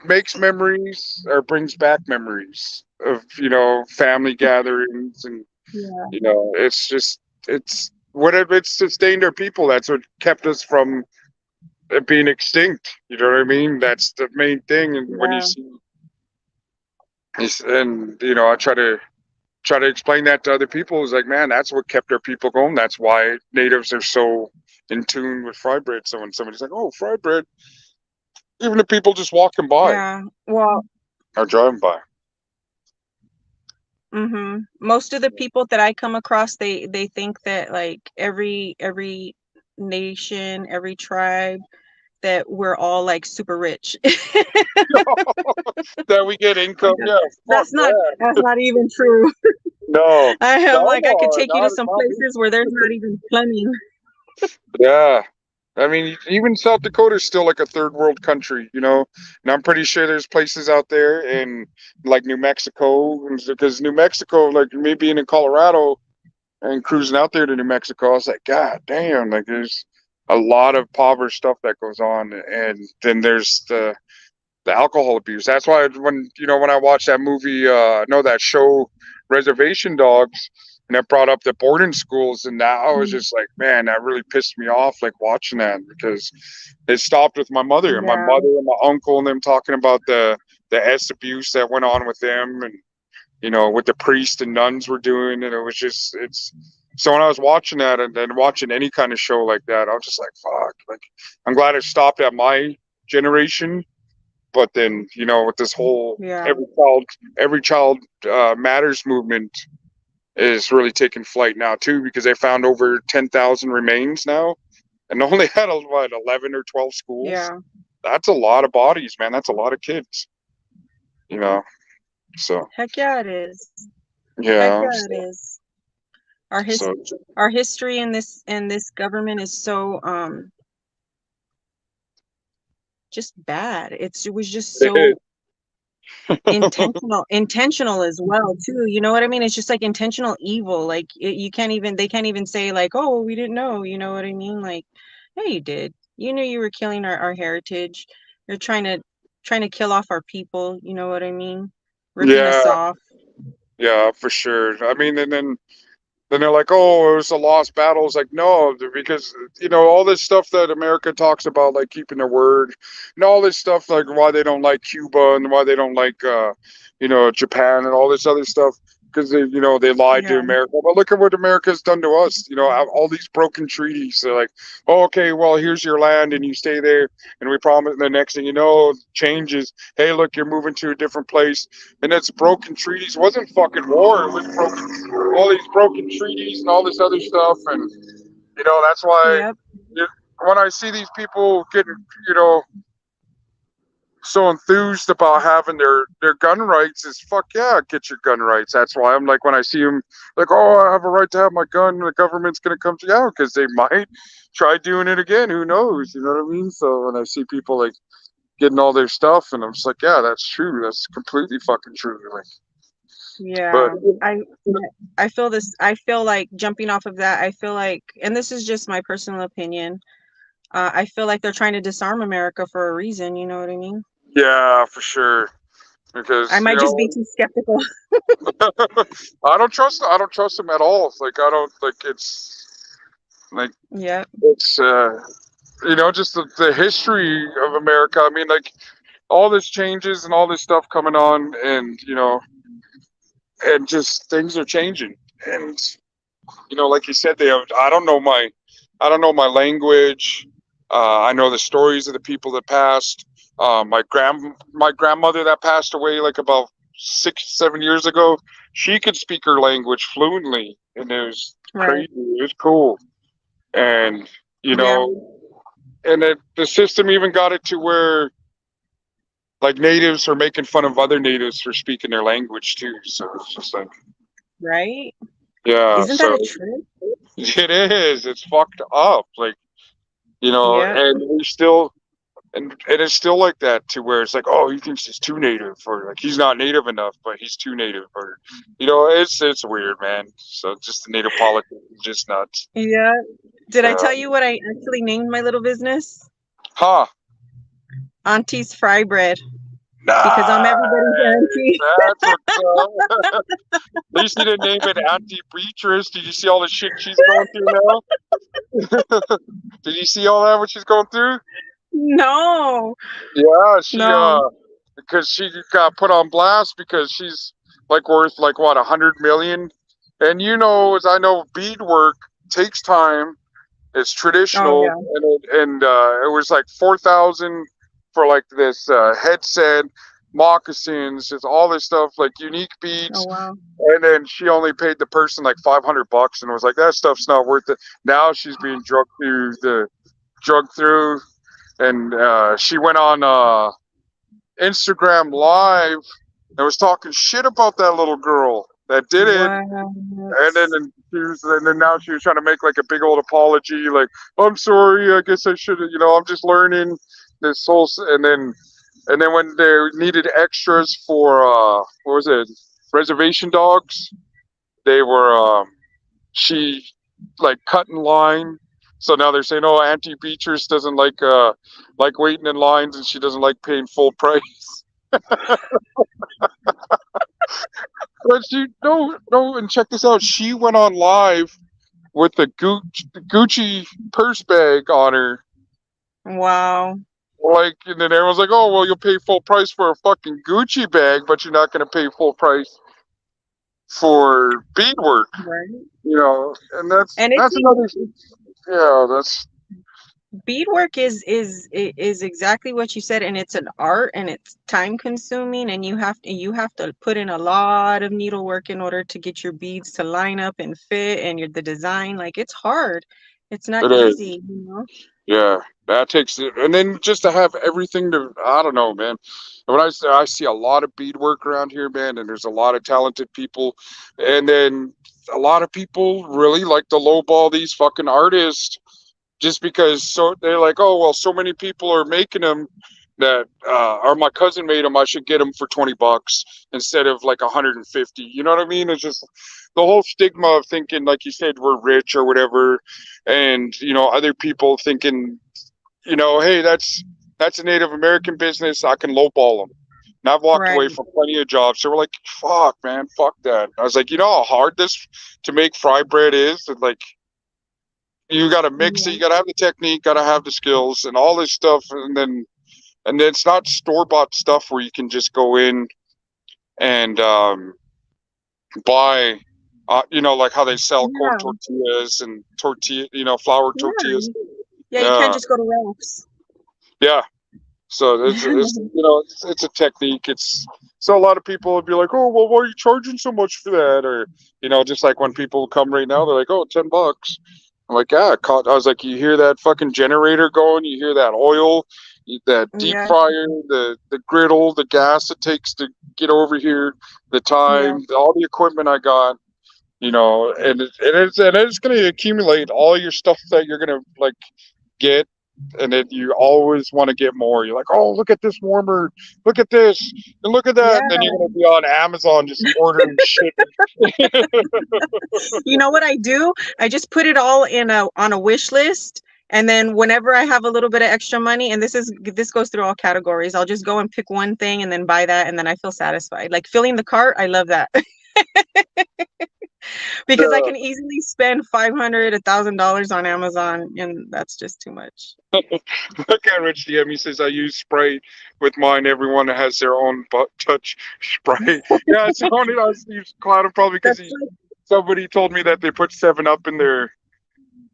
makes memories or brings back memories of family gatherings and Yeah. it's just it's sustained our people. That's what kept us from being extinct. You know what I mean? That's the main thing. And when you Yeah. see and I try to explain that to other people is like, man, that's what kept our people going. That's why natives are so in tune with fry bread. So when somebody's like, "Oh, fry bread," even the people just walking by Yeah. Well, or driving by. most of the people that I come across, they think that like every nation, every tribe, that we're all like super rich. That we get income. Yeah, fuck That's not that. that's not even true. No, I am no, like I could take you to not some not me. places where there's not even plumbing. Yeah. I mean, even South Dakota is still like a third world country, you know. And I'm pretty sure there's places out there in like New Mexico, because New Mexico, like me being in Colorado and cruising out there to New Mexico, I was like, God damn, like there's a lot of impoverished stuff that goes on, and then there's the alcohol abuse. That's why when I watched that movie, no, that show, Reservation Dogs, and that brought up the boarding schools, and that I was Mm, just like, man, that really pissed me off, like watching that, because it stopped with my mother and yeah, my uncle and them talking about the S abuse that went on with them, and what the priests and nuns were doing, and it was just it's. So when I was watching that and watching any kind of show like that, I was just like, fuck. Like, I'm glad it stopped at my generation, but then with this whole yeah, every child matters movement is really taking flight now too, because they found over 10,000 remains now and only had what, 11 or 12 schools. yeah. That's a lot of bodies, man. That's a lot of kids, you know so Heck yeah, it is. Heck yeah. yeah, it is. Our his So our history in this government is so just bad. It was just it so is. intentional as well too. You know what I mean? It's just like intentional evil. Like you can't even they can't even say like, oh, we didn't know. You know what I mean? Like, yeah, you did. You knew you were killing our heritage. You're trying to kill off our people. You know what I mean? Ripping us Yeah, off. yeah, for sure. I mean, and then they're like, "Oh, it was a lost battle." It's like, no, because all this stuff that America talks about, like keeping their word, and all this stuff, like why they don't like Cuba and why they don't like, Japan and all this other stuff, because they lied to Yeah. America. But look at what America's done to us. All these broken treaties. They're like, oh, okay, well, here's your land, and you stay there, and we promise. And the next thing you know, changes. Hey, look, you're moving to a different place, and it's broken treaties. It wasn't fucking war. It was all these broken treaties and all this other stuff, and that's why Yep. when I see these people getting so enthused about having their gun rights, is fuck yeah, get your gun rights. That's why I'm like, when I see them like, oh, I have a right to have my gun, the government's gonna come to you, because they might try doing it again, who knows, you know what I mean? So when I see people like getting all their stuff, and I'm just like, yeah, that's true, that's completely fucking true, like. But Yeah. I feel this. I feel like jumping off of that. I feel like, and this is just my personal opinion. I feel like they're trying to disarm America for a reason. You know what I mean? yeah, for sure, I because might just be too skeptical. I don't trust them at all. It's like I don't like like Yeah. it's just the history of America. I mean, like all this changes and all this stuff coming on, and and just things are changing, and like you said, I don't know my language. I know the stories of the people that passed. My grandmother that passed away like about 6 7 years ago, she could speak her language fluently, and it was Right. crazy. It was cool, and you Yeah. know, the system even got it to where like natives are making fun of other natives for speaking their language too. So it's just like, Right. yeah. Isn't that So a trip? it is. It's fucked up. Like, Yeah. and we still, and it's still like that, to where it's like, oh, he thinks he's too native, or like he's not native enough, but he's too native, or it's weird, man. So just the native politics is just nuts. Yeah. Did I Yeah. tell you what I actually named my little business? Huh. Auntie's Fry Bread, because I'm everybody's Nice. auntie. That's what's up. At least you didn't name it Auntie Beatrice. Did you see all the shit she's going through now? Did you see all that what she's going through? No. Yeah, she No. because she got put on blast because she's like worth like what, 100 million, and as I know, beadwork takes time, It's Oh traditional, yeah. and it was like 4,000 for like this headset, moccasins, it's all this stuff, like unique Oh beads. wow. And then she only paid the person like $500, and was like, that stuff's not worth it. Now she's being drugged through, and she went on Instagram Live and was talking shit about that little girl that did it. What? And then now she was trying to make like a big old apology, like, I'm sorry, I guess I should have, I'm just learning this whole. And then when they needed extras for what was it, reservation dogs, they were she like cut in line. So now they're saying, oh, Auntie Beatrice doesn't like waiting in lines, and she doesn't like paying full price. But she no, and check this out. She went on live with the Gucci purse bag on her. Wow. Like, and then everyone's like, "Oh, well, you'll pay full price for a fucking Gucci bag, but you're not going to pay full price for beadwork." Right. And that's And it's that's another. Yeah, that's beadwork is exactly what you said, and it's an art, and it's time consuming, and you have to put in a lot of needlework in order to get your beads to line up and fit, and the design, like, it's hard. It's not it is. easy. Yeah, that takes it, and then just to have everything to, I don't know, man. When I see a lot of beadwork around here, man, and there's a lot of talented people, and then a lot of people really like to lowball these fucking artists just because, so they're like, oh well, so many people are making them that or my cousin made them, I should get them for $20 instead of like 150. You know what I mean? It's just the whole stigma of thinking, like you said, we're rich or whatever, and other people thinking, hey, that's a Native American business, I can lowball them. And I've walked Right. away from plenty of jobs. So we're like, fuck, man, fuck that. I was like, how hard this to make fry bread is? And like, you got to mix it, Yeah. you got to have the technique, got to have the skills, and all this stuff. And then it's not store bought stuff where you can just go in and buy, like how they sell corn Yeah. tortillas and flour tortillas. Yeah, you can't Yeah, just go to Ralph's. yeah. So it's a technique. So a lot of people would be like, oh well, why are you charging so much for that? Or just like when people come right now, they're like, oh, $10. I'm like, yeah. I was like, you hear that fucking generator going? You hear that oil, that deep Yeah. fryer, the griddle, the gas it takes to get over here, the Yeah. time, all the equipment I got. And it's going to accumulate all your stuff that you're going to like get, and then you always want to get more. You're like, oh, look at this warmer, look at this, and look at that, Yeah. and then you're going to be on Amazon just ordering shit. You know what I do? I just put it all on a wish list, and then whenever I have a little bit of extra money, and this goes through all categories, I'll just go and pick one thing and then buy that, and then I feel satisfied. Like filling the cart, I love that. Because I Yeah. can easily spend $500, $1,000 on Amazon, and that's just too much. Look at Rich DM. He says, I use Sprite with mine. Everyone has their own butt touch Sprite. Yeah, it's only I use Cloud probably because That's somebody told me that they put 7 Up in there.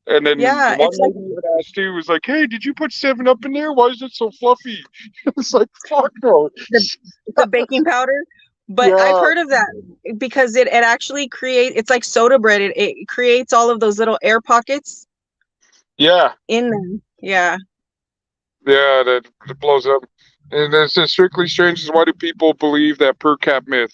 And then Yeah, one it's like lady even asked too, was like, hey, did you put 7 Up in there? Why is it so fluffy? It's like, fuck no. the baking powder. But I've Yeah, heard of that because it actually it's like soda bread. It creates all of those little air pockets yeah, in them. Yeah. yeah, that it blows up. And then it says, strictly strange is why do people believe that per cap myth?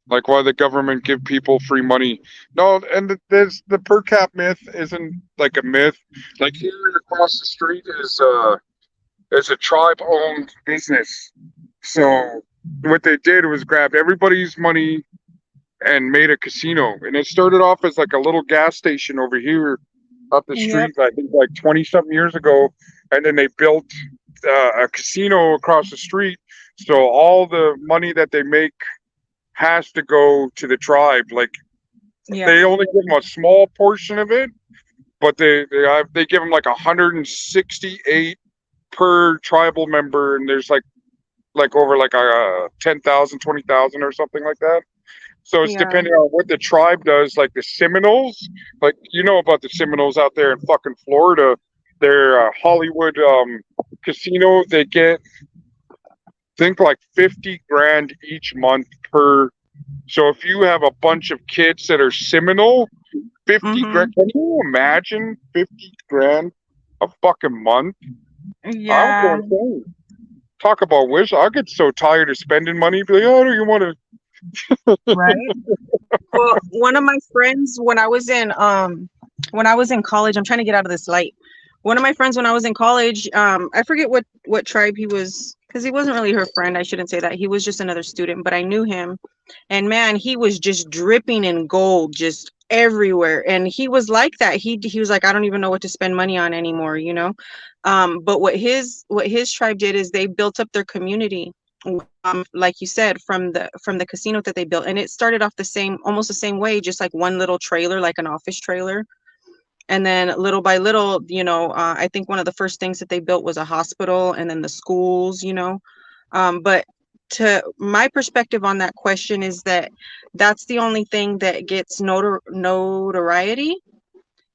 Like why the government give people free money? No, and there's the per cap myth isn't like a myth. Like here across the street is a tribe owned business. So what they did was grab everybody's money and made a casino. And it started off as like a little gas station over here up the Yep. street, I think like 20 something years ago. And then they built a casino across the street. So all the money that they make has to go to the tribe. Like Yeah. they only give them a small portion of it, but they give them like 168 per tribal member. And there's like over like 10,000, 20,000 or something like that. So it's Yeah. depending on what the tribe does. Like the Seminoles, like you know about the Seminoles out there in fucking Florida. Their Hollywood casino, they get think like 50 grand each month per. So if you have a bunch of kids that are Seminole, 50 Mm-hmm. grand. Can you imagine 50 grand a fucking month? I would go Yeah. insane. Talk about wish. I get so tired of spending money. Be like, oh, do you want to? Right. Well, one of my friends when I was in college, I'm trying to get out of this light. One of my friends when I was in college, I forget what tribe he was, because he wasn't really her friend. I shouldn't say that. He was just another student, but I knew him. And man, he was just dripping in gold just everywhere. And he was like that. He was like, I don't even know what to spend money on anymore, you know? But what his tribe did is they built up their community, like you said, from the casino that they built, and it started off the same, almost the same way, just like one little trailer, like an office trailer, and then little by little, I think one of the first things that they built was a hospital, and then the schools, but to my perspective on that question is that that's the only thing that gets notoriety,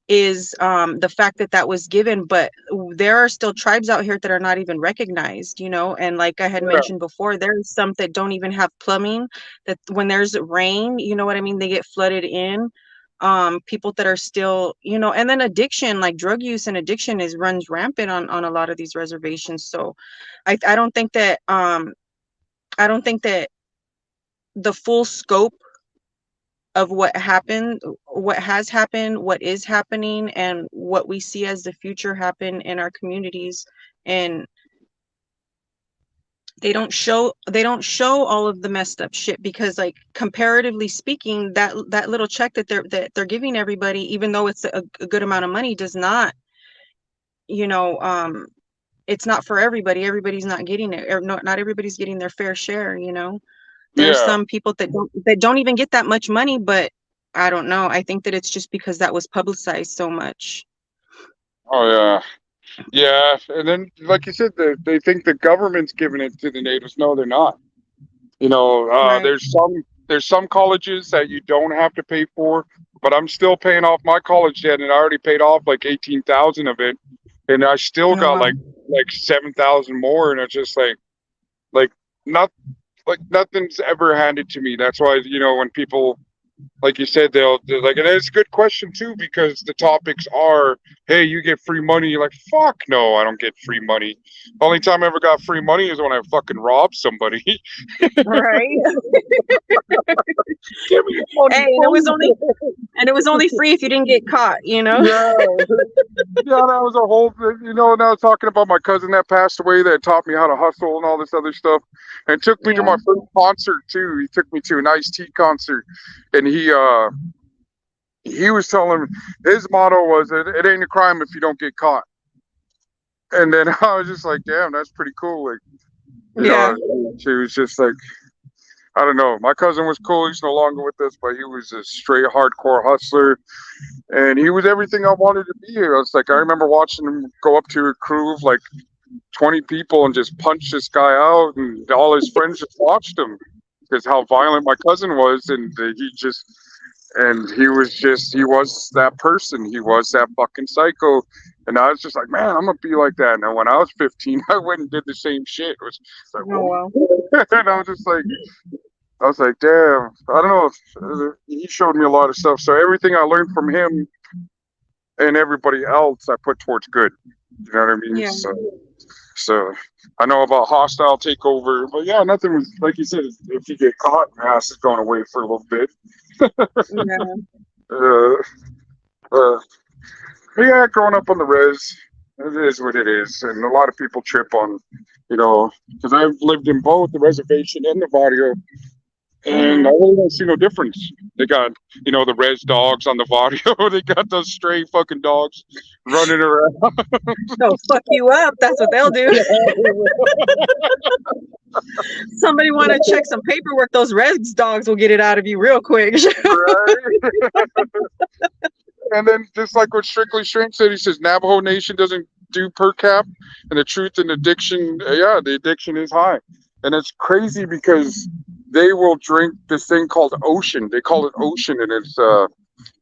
is the fact that that was given, but there are still tribes out here that are not even recognized, and like I had Yeah, mentioned before, there's some that don't even have plumbing, that when there's rain, you know what I mean, they get flooded in. People that are still, and then addiction, like drug use and addiction, is runs rampant on a lot of these reservations. So I don't think that I don't think that the full scope of what happened, what has happened, what is happening, and what we see as the future happen in our communities. And they don't show all of the messed up shit, because, like, comparatively speaking, that little check that they're giving everybody, even though it's a good amount of money, does not, you know, it's not for everybody. Everybody's not getting it, or not everybody's getting their fair share. There's yeah. some people that don't even get that much money, but I don't know. I think that it's just because that was publicized so much. Oh yeah, yeah. And then, like you said, they think the government's giving it to the natives. No, they're not. Right. There's some colleges that you don't have to pay for, but I'm still paying off my college debt, and I already paid off like 18,000 of it, and I still Oh got wow. like 7,000 more, and it's just like not like nothing's ever handed to me. That's why when people, like you said, they're like, and it's a good question too, because the topics are, hey, you get free money. You're like, fuck no, I don't get free money. Only time I ever got free money is when I fucking robbed somebody. Right. Give me your money, Hey, and it was only fool. and it was only free if you didn't get caught. Yeah, yeah, that was a whole now talking about my cousin that passed away that taught me how to hustle and all this other stuff. And took me to Yeah. my first concert too. He took me to an Ice-T concert, and he was telling me his motto was, it ain't a crime if you don't get caught. And then I was just like, damn, that's pretty cool. Like, you Yeah. know, she was just like, I don't know. My cousin was cool. He's no longer with us, but he was a straight hardcore hustler, and he was everything I wanted to be. I was like, I remember watching him go up to a crew of like 20 people and just punch this guy out, and all his friends just watched him because how violent my cousin was, and he was that person. He was that fucking psycho. And I was just like, man, I'm gonna be like that. And when I was 15, I went and did the same shit. It was like, Oh wow. whoa. And I was like, damn. I don't know. He showed me a lot of stuff. So everything I learned from him and everybody else, I put towards good. You know what I mean? Yeah. So I know about hostile takeover, but yeah, nothing was like you said. If you get caught, your ass is going away for a little bit. Yeah. Uh, uh, but yeah, growing up on the res, it is what it is, and a lot of people trip on, because I've lived in both the reservation and the barrio, and I Mhm. really don't see no difference. They got, the res dogs on the barrio. They got those stray fucking dogs running around. They'll fuck you up. That's what they'll do. Somebody want to check some paperwork, those Reds dogs will get it out of you real quick. Right? And then just like what Strictly Strange said, he says Navajo Nation doesn't do per cap, and the truth and addiction, yeah, the addiction is high, and it's crazy because they will drink this thing called Ocean. They call it Ocean, and it's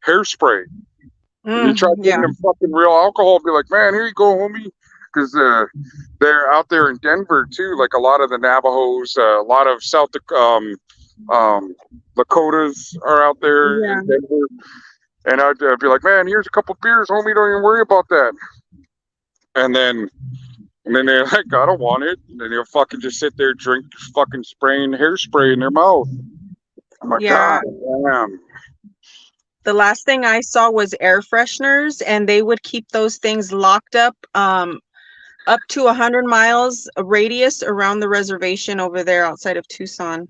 hairspray. And you try Yeah. giving them fucking real alcohol, be like, man, here you go, homie. Because they're out there in Denver too. Like a lot of the Navajos, a lot of Lakotas are out there Yeah. in Denver. And I'd be like, man, here's a couple beers, homie. Don't even worry about that. And then they're like, I don't want it. And then they'll fucking just sit there, drink fucking spraying hairspray in their mouth. I'm like, Yeah. God damn. The last thing I saw was air fresheners, and they would keep those things locked up to 100 miles radius around the reservation over there outside of Tucson.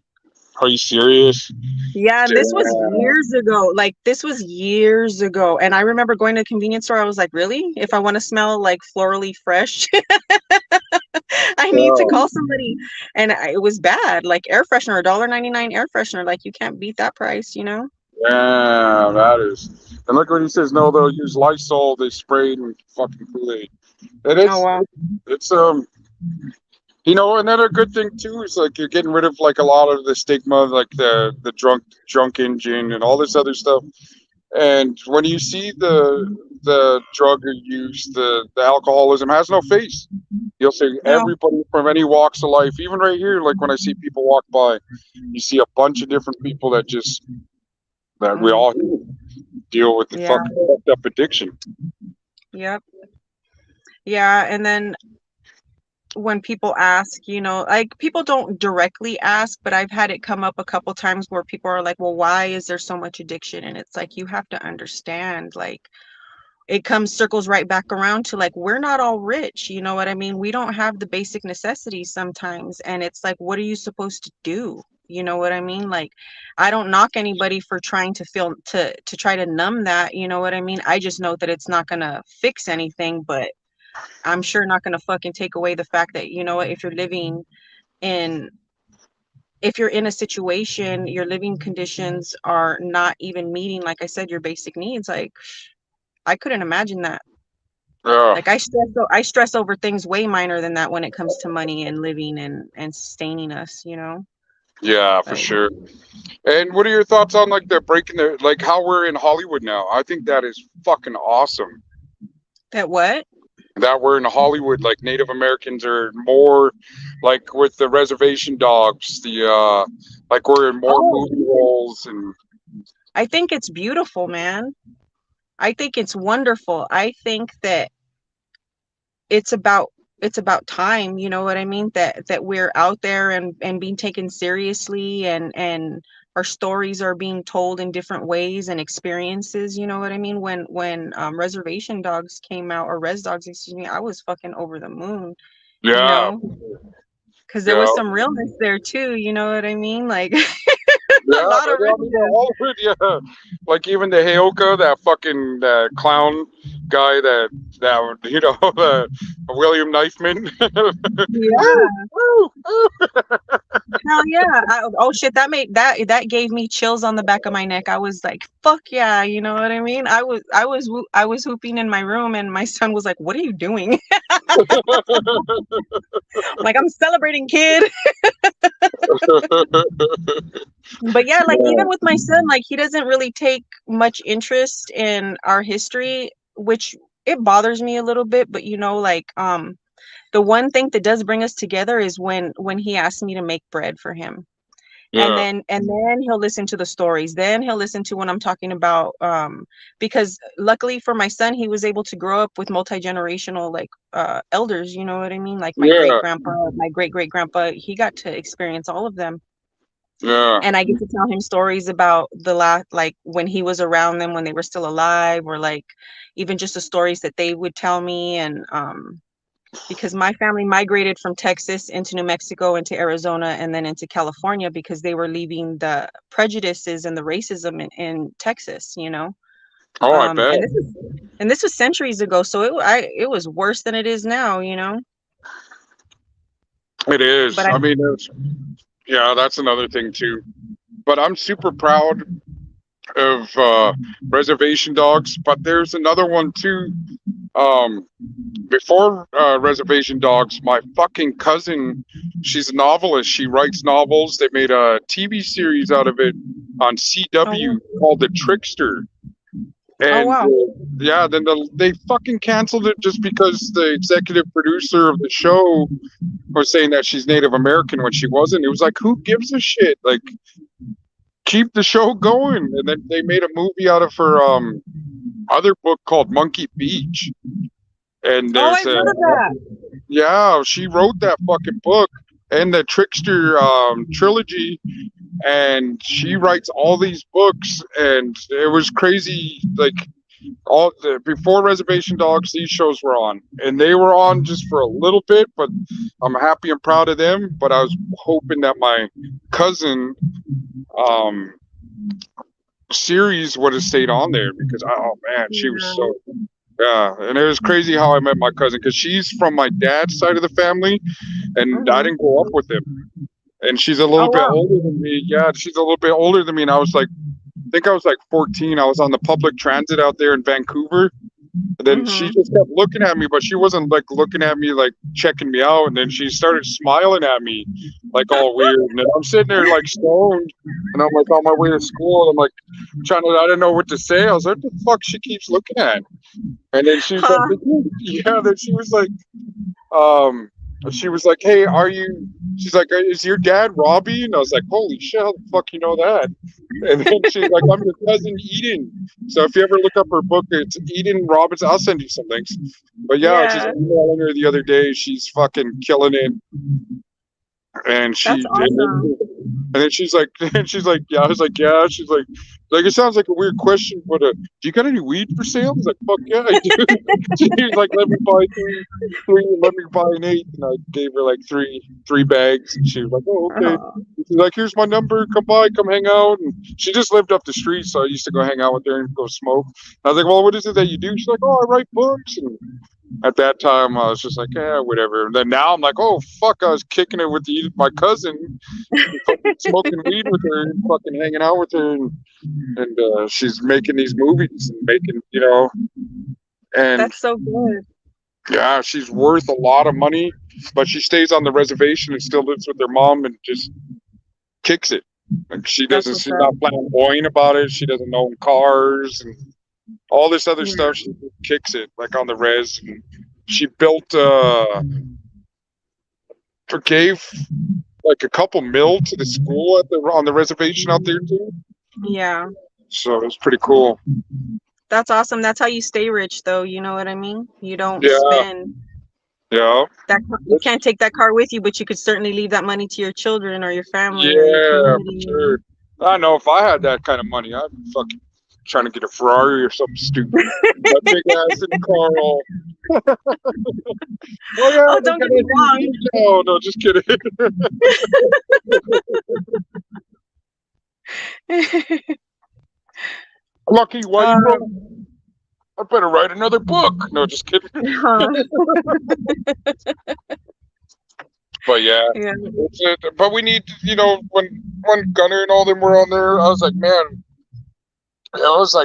Are you serious? Yeah, and this was Damn. years ago. Like, this was years ago. And I remember going to a convenience store. I was like, really? If I want to smell like florally fresh, I need to call somebody. And it was bad. Like, air freshener, $1.99 air freshener. Like, you can't beat that price, you know? Yeah, that is. And look when he says no, they'll use Lysol. They sprayed and fucking Kool-Aid. And Oh, wow. it's you know, another good thing too is like you're getting rid of like a lot of the stigma, like the drunk engine and all this other stuff. And when you see the drug use, the alcoholism has no face. You'll see No. everybody from any walks of life, even right here. Like when I see people walk by, you see a bunch of different people that we all deal with the Yeah. fucking fucked up addiction. Yep. Yeah, and then when people ask, you know, like people don't directly ask, but I've had it come up a couple times where people are like, well, why is there so much addiction? And it's like, you have to understand, like, it circles right back around to like, we're not all rich, you know what I mean? We don't have the basic necessities sometimes. And it's like, what are you supposed to do? You know what I mean? Like, I don't knock anybody for trying to try to numb that, you know what I mean? I just know that it's not gonna fix anything, but I'm sure not gonna fucking take away the fact that, you know what, if you're in a situation, your living conditions are not even meeting, like I said, your basic needs. Like, I couldn't imagine that. Yeah. Like, I stress over things way minor than that when it comes to money and living and sustaining us, you know? Yeah, for Like, sure. And what are your thoughts on like like how we're in Hollywood now? I think that is fucking awesome. that what? That we're in Hollywood, like Native Americans are more like with the reservation dogs, like we're in more movie roles and I think it's beautiful, man. I think it's wonderful. I think that it's about time, you know what I mean, that we're out there and being taken seriously, and our stories are being told in different ways and experiences, you know what I mean. When Reservation Dogs came out, or Res Dogs, excuse me, I was fucking over the moon, you yeah. know, because there was some realness there too, you know what I mean, like a lot of Hollywood, yeah. Like even the Heyoka, that fucking clown guy, that you know, William Knifeman. Hell yeah. Oh shit, that gave me chills on the back of my neck. I was like, fuck yeah, you know what I mean? I was hooping in my room, and my son was like, what are you doing? Like, I'm celebrating, kid. But yeah, like even with my son, like he doesn't really take much interest in our history, which it bothers me a little bit, but you know, like the one thing that does bring us together is when he asks me to make bread for him. And then he'll listen to the stories. Then he'll listen to when I'm talking about because luckily for my son, he was able to grow up with multi-generational like elders, you know what I mean? Like my great grandpa, my great great grandpa, he got to experience all of them. Yeah. And I get to tell him stories about like when he was around them when they were still alive, or like even just the stories that they would tell me. And because my family migrated from Texas into New Mexico, into Arizona, and then into California because they were leaving the prejudices and the racism in Texas, you know. Oh, I bet. And this was centuries ago, so it was worse than it is now, you know. It is. But I mean, yeah, that's another thing too. But I'm super proud of Reservation Dogs. But there's another one too. Before Reservation Dogs, my fucking cousin She's a novelist. She writes novels. They made a TV series out of it on CW Oh, called The Trickster. oh And wow. yeah, then they fucking canceled it just because the executive producer of the show was saying that she's Native American when she wasn't. It was like, who gives a shit? Like, keep the show going. And then they made a movie out of her other book called Monkey Beach. And Oh, there's I've heard of that. yeah, she wrote that fucking book and the Trickster trilogy, and she writes all these books, and it was crazy. Like before Reservation Dogs, these shows were on, and they were on just for a little bit, but I'm happy and proud of them. But I was hoping that my cousin um series would have stayed on there because oh man, she was Yeah. so yeah, and it was crazy how I met my cousin because she's from my dad's side of the family, and I Mhm. didn't grow up with him. And she's a Oh little bit wow. older than me. Yeah, she's a little bit older than me, and I was like, I think I was like 14. I was on the public transit out there in Vancouver, and then she Mhm. just kept looking at me, but she wasn't like looking at me like checking me out. And then she started smiling at me, like all weird. And then I'm sitting there like stoned, and I'm like on my way to school, and I'm like trying to, I didn't know what to say. I was like, what the fuck she keeps looking at? And then she was like, Huh. yeah. Then um, she was like, hey, are you? She's like, is your dad Robbie? And I was like, holy shit, how the fuck you know that? And then she's like, I'm your cousin Eden. So if you ever look up her book, it's Eden Robinson. I'll send you some links. But yeah, I was just Yeah, emailing her the other day. She's fucking killing it. And that's awesome. then she's like, and she's like, yeah. I was like, yeah. She's like, it sounds like a weird question, but do you got any weed for sale? I was like, fuck yeah, I do. She was like, let me buy three, let me buy an eighth, and I gave her like three bags, and she was like, oh okay. Oh, She's like, here's my number, come by, come hang out. And she just lived up the street, so I used to go hang out with her and go smoke. I was like, well, what is it that you do? She's like, oh, I write books. And at that time, I was just like, yeah, whatever. And then now I'm like, oh fuck, I was kicking it with my cousin, fucking smoking weed with her, and fucking hanging out with her, and she's making these movies and making, and that's so good. yeah, she's worth a lot of money, but she stays on the reservation and still lives with her mom and just kicks it. Like That's what's she's up. not flamboyant about it. She doesn't own cars and all this other Yeah. stuff. She just kicks it like on the res. And she built, gave like a couple mil to the school on the reservation out there too. Yeah. So it was pretty cool. That's awesome. That's how you stay rich, though. You know what I mean? You don't Yeah, spend yeah, you can't take that car with you, but you could certainly leave that money to your children or your family or your yeah, for community. sure. I know if I had that kind of money, I'd be fucking trying to get a Ferrari or something stupid. That big ass in the car all. Oh yeah, Oh, they don't got get me wrong. SUVs. No, no, just kidding. Lucky, why you wrote? I better write another book. No, just kidding. Huh. But yeah, Yeah. but we need, when Gunner and all them were on there, I was like,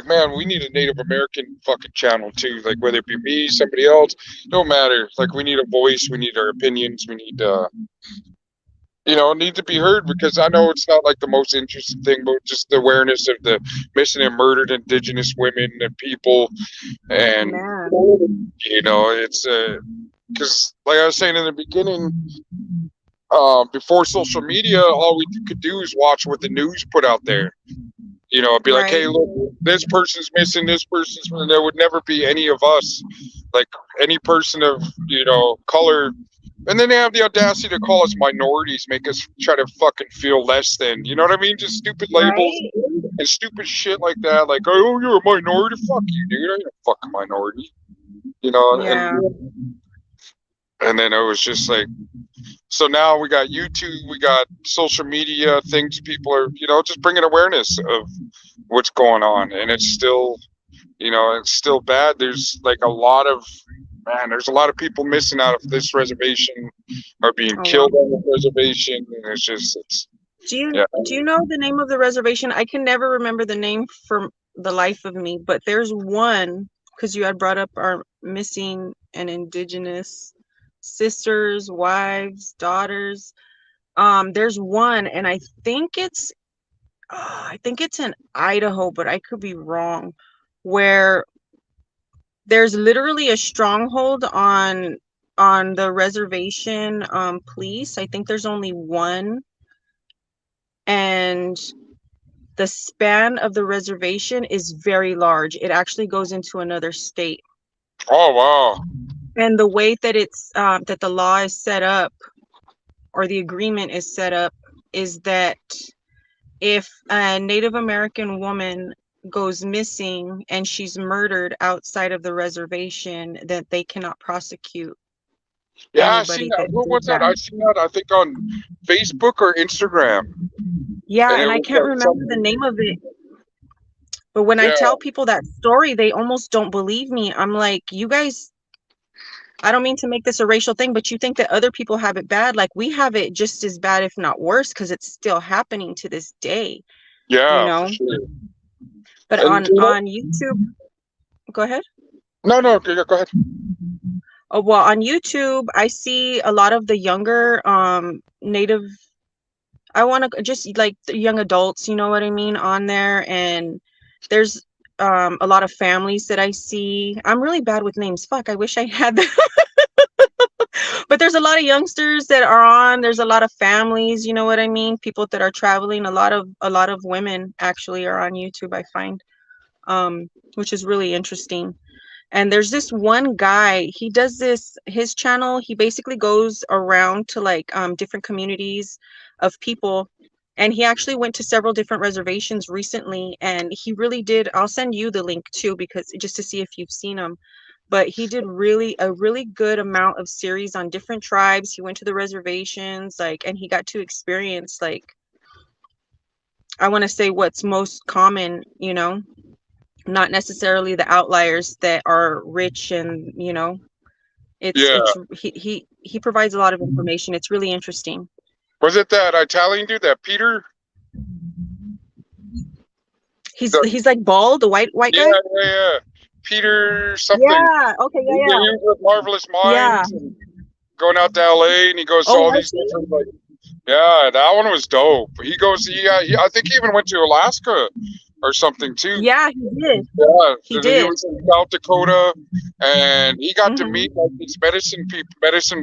man, we need a Native American fucking channel too. Like whether it be me, somebody else, don't matter. Like we need a voice, we need our opinions, we need need to be heard because I know it's not like the most interesting thing, but just the awareness of the missing and murdered Indigenous women and people, and Man. it's because like I was saying in the beginning, before social media, all we could do is watch what the news put out there. It'd be like, Right. hey, look, this person's missing, this person's missing. There would never be any of us, like any person of, color. And then they have the audacity to call us minorities, make us try to fucking feel less than. You know what I mean? Just stupid labels Right? and stupid shit like that. Like, oh, you're a minority? Fuck you, dude. I ain't a fucking minority. Yeah. And then it was just like, so now we got YouTube, we got social media, things people are, just bringing awareness of what's going on. And it's still, it's still bad. There's like there's a lot of people missing out of this reservation or being Oh, killed wow. on the reservation. And yeah. Do you know the name of the reservation? I can never remember the name for the life of me, but there's one because you had brought up our missing and indigenous sisters, wives, daughters. There's one, and I think it's in Idaho, but I could be wrong, where there's literally a stronghold on the reservation police. I think there's only one, and the span of the reservation is very large. It actually goes into another state. Oh wow. And the way that it's that the law is set up, or the agreement is set up, is that if a Native American woman goes missing and she's murdered outside of the reservation, that they cannot prosecute Yeah, I seen anybody that. that What did was that? that. I seen that. I think on Facebook or Instagram, Yeah, and it and I was can't like remember the something. name of it. But when I Yeah, tell people that story, they almost don't believe me. I'm like, you guys, I don't mean to make this a racial thing, but you think that other people have it bad. Like, we have it just as bad, if not worse, because it's still happening to this day, you yeah, for know? sure. But And on you know, on YouTube, go ahead. no, okay, go ahead. Oh, well, on YouTube, I see a lot of the younger native, I want to just like the young adults, you know what I mean, on there. And there's a lot of families that I see. I'm really bad with names. Fuck, I wish I had them. But there's a lot of youngsters that are on. There's a lot of families, you know what I mean? People that are traveling. A lot of women actually are on YouTube, I find, which is really interesting. And there's this one guy, he does this, his channel, he basically goes around to like different communities of people. And he actually went to several different reservations recently, and he really did. I'll send you the link too, because just to see if you've seen him. But he did a really good amount of series on different tribes. He went to the reservations, like, and he got to experience, like, I want to say what's most common, not necessarily the outliers that are rich, and Yeah, it's he provides a lot of information. It's really interesting. was it that Italian dude, that Peter? He's The, he's like bald, the white yeah, guy. yeah, yeah. Peter something. Yeah. Okay. He Yeah. was with Marvelous Yeah. Minds and going out to LA, and he goes to Oh, all was these he? different like. Yeah, that one was dope. He goes. I think he even went to Alaska or something too. Yeah, he did. Yeah, He he did. was in South Dakota, and he got to Hmm. meet like these medicine people,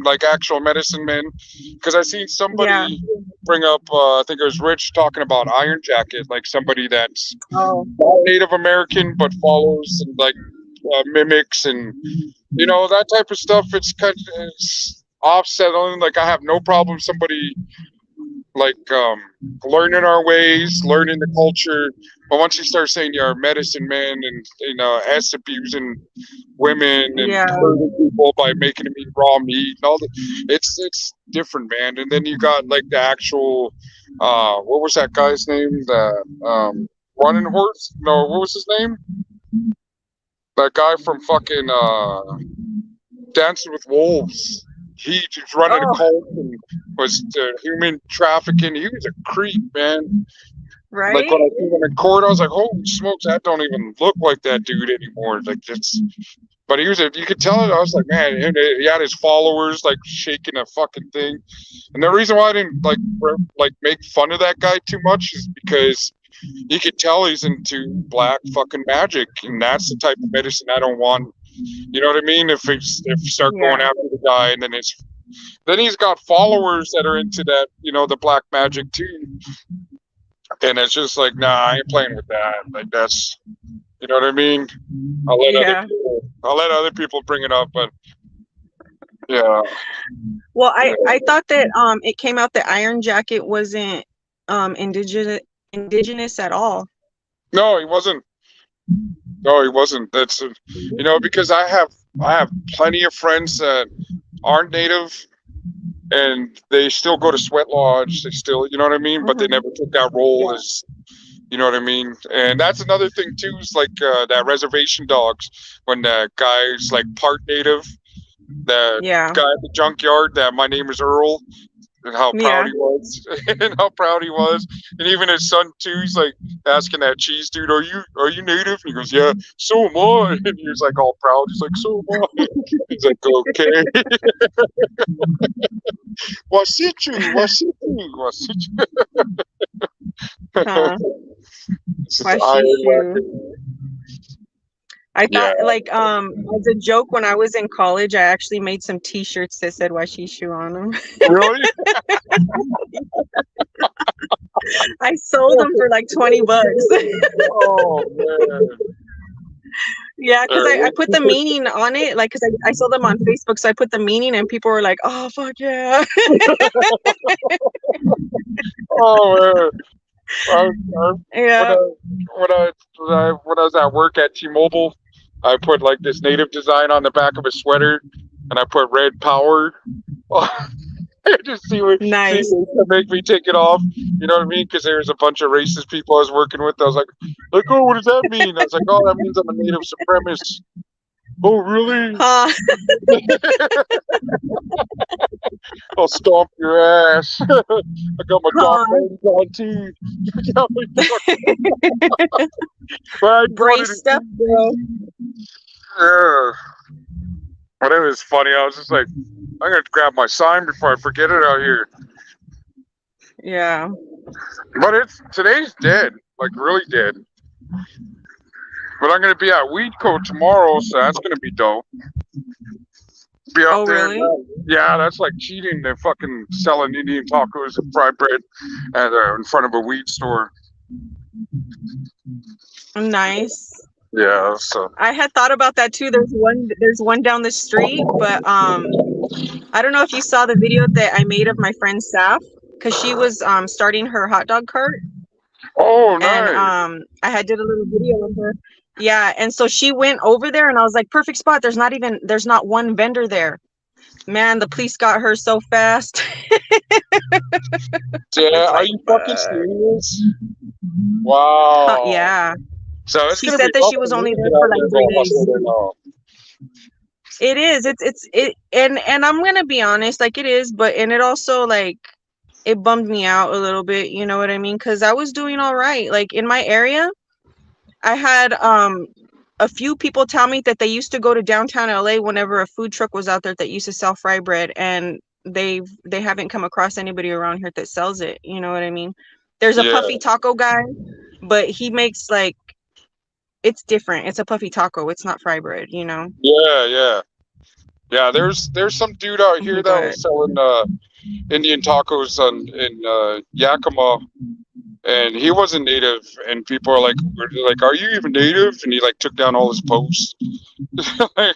like actual medicine men. Because I seen Yeah. somebody bring up, I think it was Rich talking about Iron Jacket, like somebody that's Oh. not Native American but follows and like mimics and that type of stuff. It's kind of it's offsetting. Like I have no problem somebody like learning our ways, learning the culture. But once you start saying you're medicine man and ass abusing women and Yeah. hurting people by making them eat raw meat and all that, it's different, man. And then you got like the actual what was that guy's name? The running horse? No, what was his name? That guy from fucking Dancing with Wolves. He was running a Oh. cult and was human trafficking. He was a creep, man. Like Right. when I seen him in court, I was like, "Holy smokes, that don't even look like that dude anymore." Like it's, but he was. You could tell it. I was like, man, and he had his followers like shaking a fucking thing. And the reason why I didn't like make fun of that guy too much is because you could tell he's into black fucking magic, and that's the type of medicine I don't want. You know what I mean? If you start going Yeah. after the guy, and then he's got followers that are into that, the black magic too. And it's just like, nah, I ain't playing with that. Like that's, you know what I mean? Yeah. I'll let other people bring it up, but yeah. Well, I thought that it came out that Iron Jacket wasn't indigenous at all. No, he wasn't. No, he wasn't. That's because I have plenty of friends that aren't native and they still go to Sweat Lodge. They still, you know what I mean? But they Hmm. never took that role Yeah. as, you know what I mean? And that's another thing too, is like that reservation dogs, when the guy's like part native, the Yeah. guy at the junkyard, that my name is Earl, and how proud Yeah. he was, and even his son too. He's like asking that cheese dude, "Are you native?" And he goes, "Yeah, so am I." And he was like all proud. He's like, "So am I." He's like, "Okay." What's it? Huh. It's just Washishu. I Yeah. thought, like, as a joke, when I was in college, I actually made some T-shirts that said Washishu on them. Really? I sold them for like $20. Oh man. Yeah, because I put the meaning on it, like, because I sold them on Facebook, so I put the meaning, and people were like, "Oh, fuck yeah!" Oh man. I, I, Yeah. when I was at work at T-Mobile, I put like this native design on the back of a sweater, and I put red power. Just Nice. to make me take it off. You know what I mean? Because there was a bunch of racist people I was working with. I was like, oh, what does that mean? I was like, oh, that means I'm a native supremacist. Oh, really? Huh. I'll stomp your ass. I got my dog on too. Brace stuff, bro. Yeah. But it was funny. I was just like, I'm gonna grab my sign before I forget it out here. Yeah. But today's dead, like really dead. But I'm gonna be at Weedco tomorrow, so that's gonna be dope. Be out there. Really? Yeah, that's like cheating. They're fucking selling Indian tacos and fried bread in front of a weed store. Nice. Yeah, so I had thought about that too. There's one down the street, but I don't know if you saw the video that I made of my friend Saf, because she was starting her hot dog cart. Oh, nice. And I had did a little video of her. Yeah, and so she went over there, and I was like, perfect spot. There's not one vendor there. Man, the police got her so fast. Yeah, are you fucking serious? Wow. Yeah. So it's she said that she was only there for like 3 days. It is. And I'm gonna be honest, like it is, but it also like it bummed me out a little bit. You know what I mean? Because I was doing all right. Like in my area, I had a few people tell me that they used to go to downtown LA whenever a food truck was out there that used to sell fry bread, and they haven't come across anybody around here that sells it. You know what I mean? There's a puffy taco guy, but he makes like it's different. It's a puffy taco. It's not fry bread, you know? Yeah. There's some dude out here that was selling Indian tacos in Yakima, and he wasn't native. And people are like, "Are you even native?" And he like took down all his posts. like,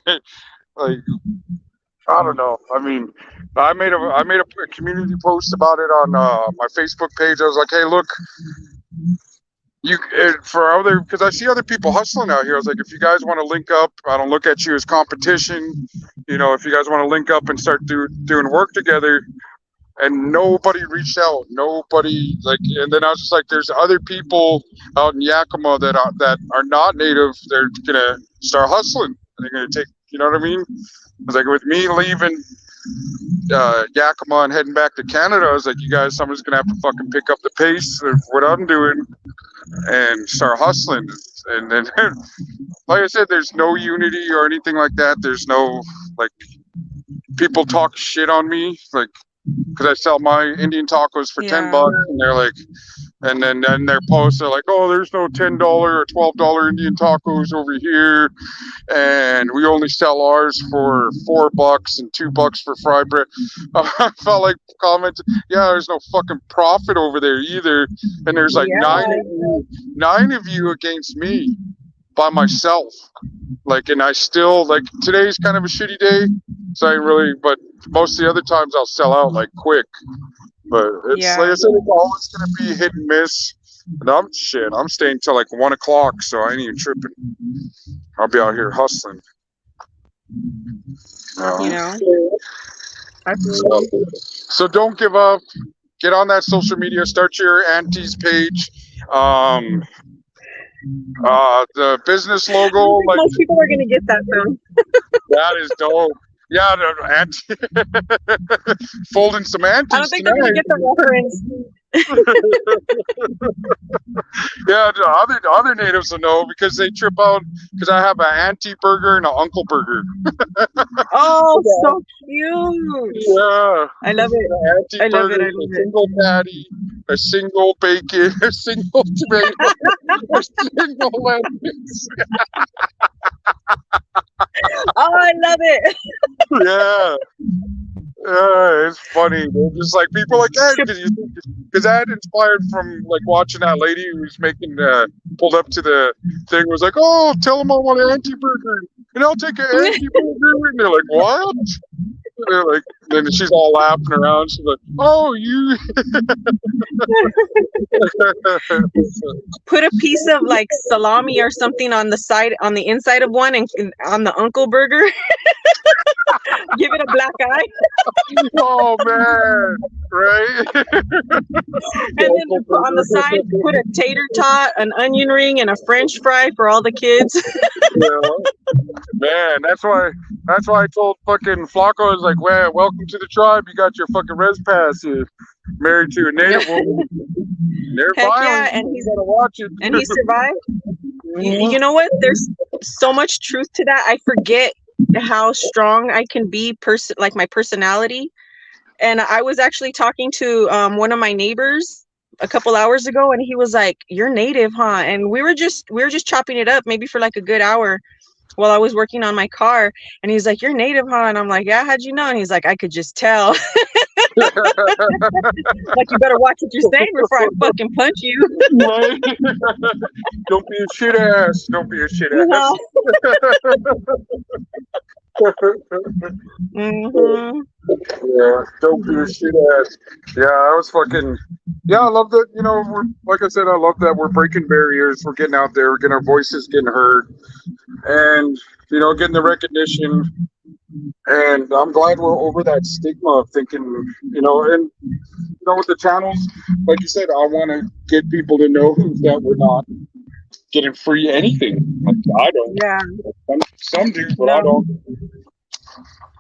I don't know. I mean, I made a community post about it on my Facebook page. I was like, "Hey, look." Because I see other people hustling out here. I was like, if you guys want to link up, I don't look at you as competition. You know, if you guys want to link up and start doing work together, and nobody reached out. Nobody and then I was just like, there's other people out in Yakima that are not native. They're gonna start hustling. They're gonna take. You know what I mean? I was like, with me leaving Yakima and heading back to Canada, I was like, someone's gonna have to fucking pick up the pace of what I'm doing and start hustling. And then, like I said, there's no unity or anything like that. There's no people talk shit on me, because I sell my Indian tacos for $10, and they're like, and then their posts are like, oh, there's no $10 or $12 Indian tacos over here, and we only sell ours for $4 and $2 for fried bread. I felt like commenting, yeah, there's no fucking profit over there either, and there's like nine of you against me by myself. And I still today's kind of a shitty day, so I really, but most of the other times I'll sell out quick. But it's like I said, it's always gonna be hit and miss. And I'm staying till 1 o'clock, so I ain't even tripping. I'll be out here hustling. You know. So don't give up. Get on that social media. Start your aunties page. The business logo. Most people are gonna get that though. That is dope. Yeah, auntie. Folding some aunties. I don't think they're gonna get the reference. Yeah, the other natives will know because they trip out because I have an auntie burger and an uncle burger. Oh, so cute. Yeah, I love it. the auntie I love it. burger, I is love a it. single patty, a single bacon, a single tomato, a single lettuce. Oh, I love it. Yeah. It's funny. They're just like people like that because that inspired from like watching that lady who was making pulled up to the thing was like, oh, tell them I want an anti burger and I'll take an anti burger and they're like, what? And they're like, then she's all laughing around. She's like, oh, you. Put a piece of like salami or something on the side, on the inside of one, and on the uncle burger. Give it a black eye, Oh man, right? and then on the side put a tater tot, an onion ring, and a French fry for all the kids. Yeah. Man, that's why I told fucking Flacco, I was like, well, welcome to the tribe. You got your fucking res pass. You're married to a native woman. They're Heck violent. yeah, and You gotta watch it. and he survived. You know what? There's so much truth to that. I forget how strong I can be, like my personality. And I was actually talking to one of my neighbors a couple hours ago, and he was like, "You're native, huh?" And we were just chopping it up, maybe for like a good hour while I was working on my car. And he's like, "You're native, huh?" And I'm like, "Yeah, how'd you know?" And he's like, "I could just tell." Like, you better watch what you're saying before I fucking punch you. Right? Don't be a shit ass. Don't be a shit ass. Mm-hmm. Yeah, don't be a shit ass. Yeah, I was fucking. Yeah, I love that. You know, like I said, I love that we're breaking barriers. We're getting out there. We're getting our voices getting heard, and you know, getting the recognition. And I'm glad we're over that stigma of thinking, you know, and you know, with the channels, like you said, I want to get people to know that we're not getting free anything. Like, I don't. Yeah. Some do, but I don't.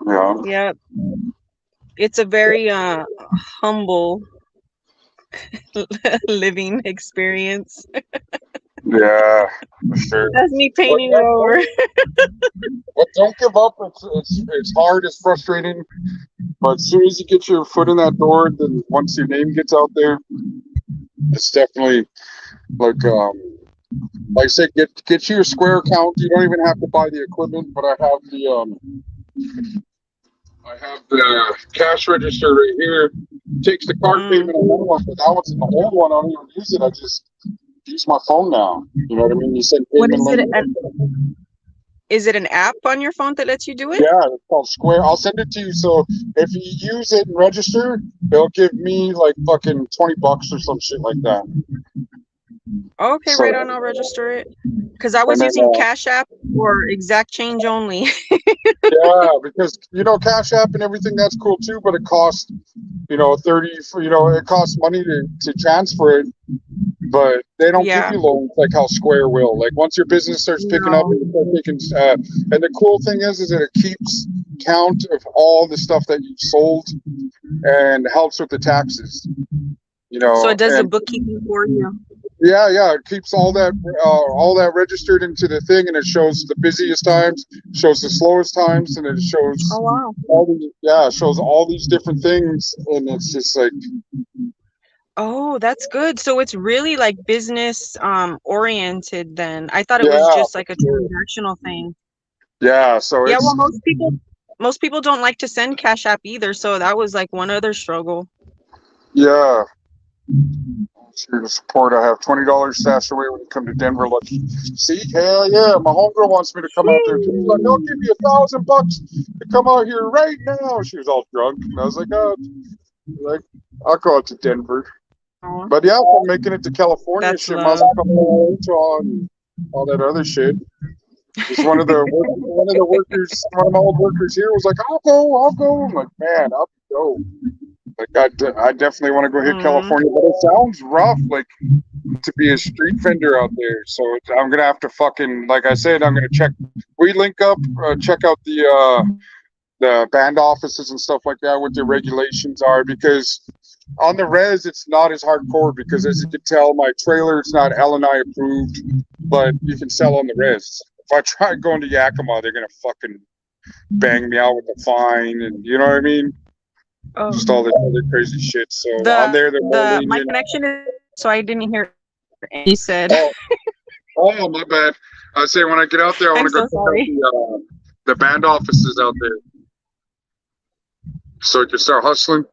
Yeah. Yeah. It's a very humble living experience. Yeah, for sure. That's me painting it over. But don't give up. It's hard. It's frustrating. But as soon as you get your foot in that door, then once your name gets out there, it's definitely like I said, get you your Square account. You don't even have to buy the equipment, but I have the cash register right here. Takes the card payment on that one, but that one's in the old one. I don't even use it. I just use my phone now. You know what I mean? You send What payment. is it? Is it an app on your phone that lets you do it? Yeah, it's called Square. I'll send it to you. So if you use it and register, they'll give me like fucking $20 or some shit like that. Okay, So- right on. I'll register it. Because I was And then, using Cash App or Exact Change only. Yeah, because you know, Cash App and everything, that's cool too, but it costs, you know, it costs money to transfer it, but they don't Yeah. give you loans like how Square will. Like once your business starts picking up, and, and the cool thing is that it keeps count of all the stuff that you've sold and helps with the taxes. You know, So it does the and- bookkeeping for you. Yeah, it keeps all that registered into the thing, and it shows the busiest times, shows the slowest times, and it shows Oh, wow. it shows all these different things, and it's just like, Oh, that's good. So it's really like business oriented then. I thought it was Yeah, just like a transactional thing. yeah, so Yeah, it's well, most people don't like to send Cash App either, so that was like one other struggle. yeah. Here to support. I have $20 stashed away when you come to Denver. Lucky. See, hell yeah, my homegirl wants me to come out there too. She's like, "I'll give you $1,000 to come out here right now." She was all drunk, and I was like, "Oh, like I'll go out to Denver." Aw. But yeah, if I'm making it to California, That's shit, love. might as well come to Utah and all that other shit. Just one of the workers, one of my old workers here was like, I'll go. I'm like, man, I'll go. Like, I definitely want to go hit Mhm. California, but it sounds rough, like, to be a street vendor out there. So I'm gonna have to fucking, like I said, I'm gonna check. We link up, check out the band offices and stuff like that, what their regulations are, because on the res, it's not as hardcore because, as you can tell, my trailer it's not LNI approved, but you can sell on the res. If I try going to Yakima, they're gonna fucking bang me out with a fine, and you know what I mean? Oh, Just all this other crazy shit. So on the there, they're more my lenient. connection is so I didn't hear any you said. Oh, oh, my bad. I say when I get out there, I want I'm to go so check out sorry. the band offices out there, so you can start hustling.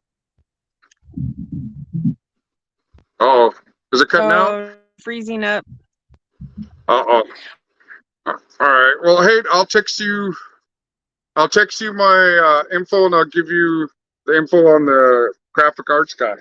Oh, is it cutting out? Freezing up. Uh-oh. All right. Well, hey, I'll text you. I'll text you my info, and I'll give you the info on the graphic arts guy.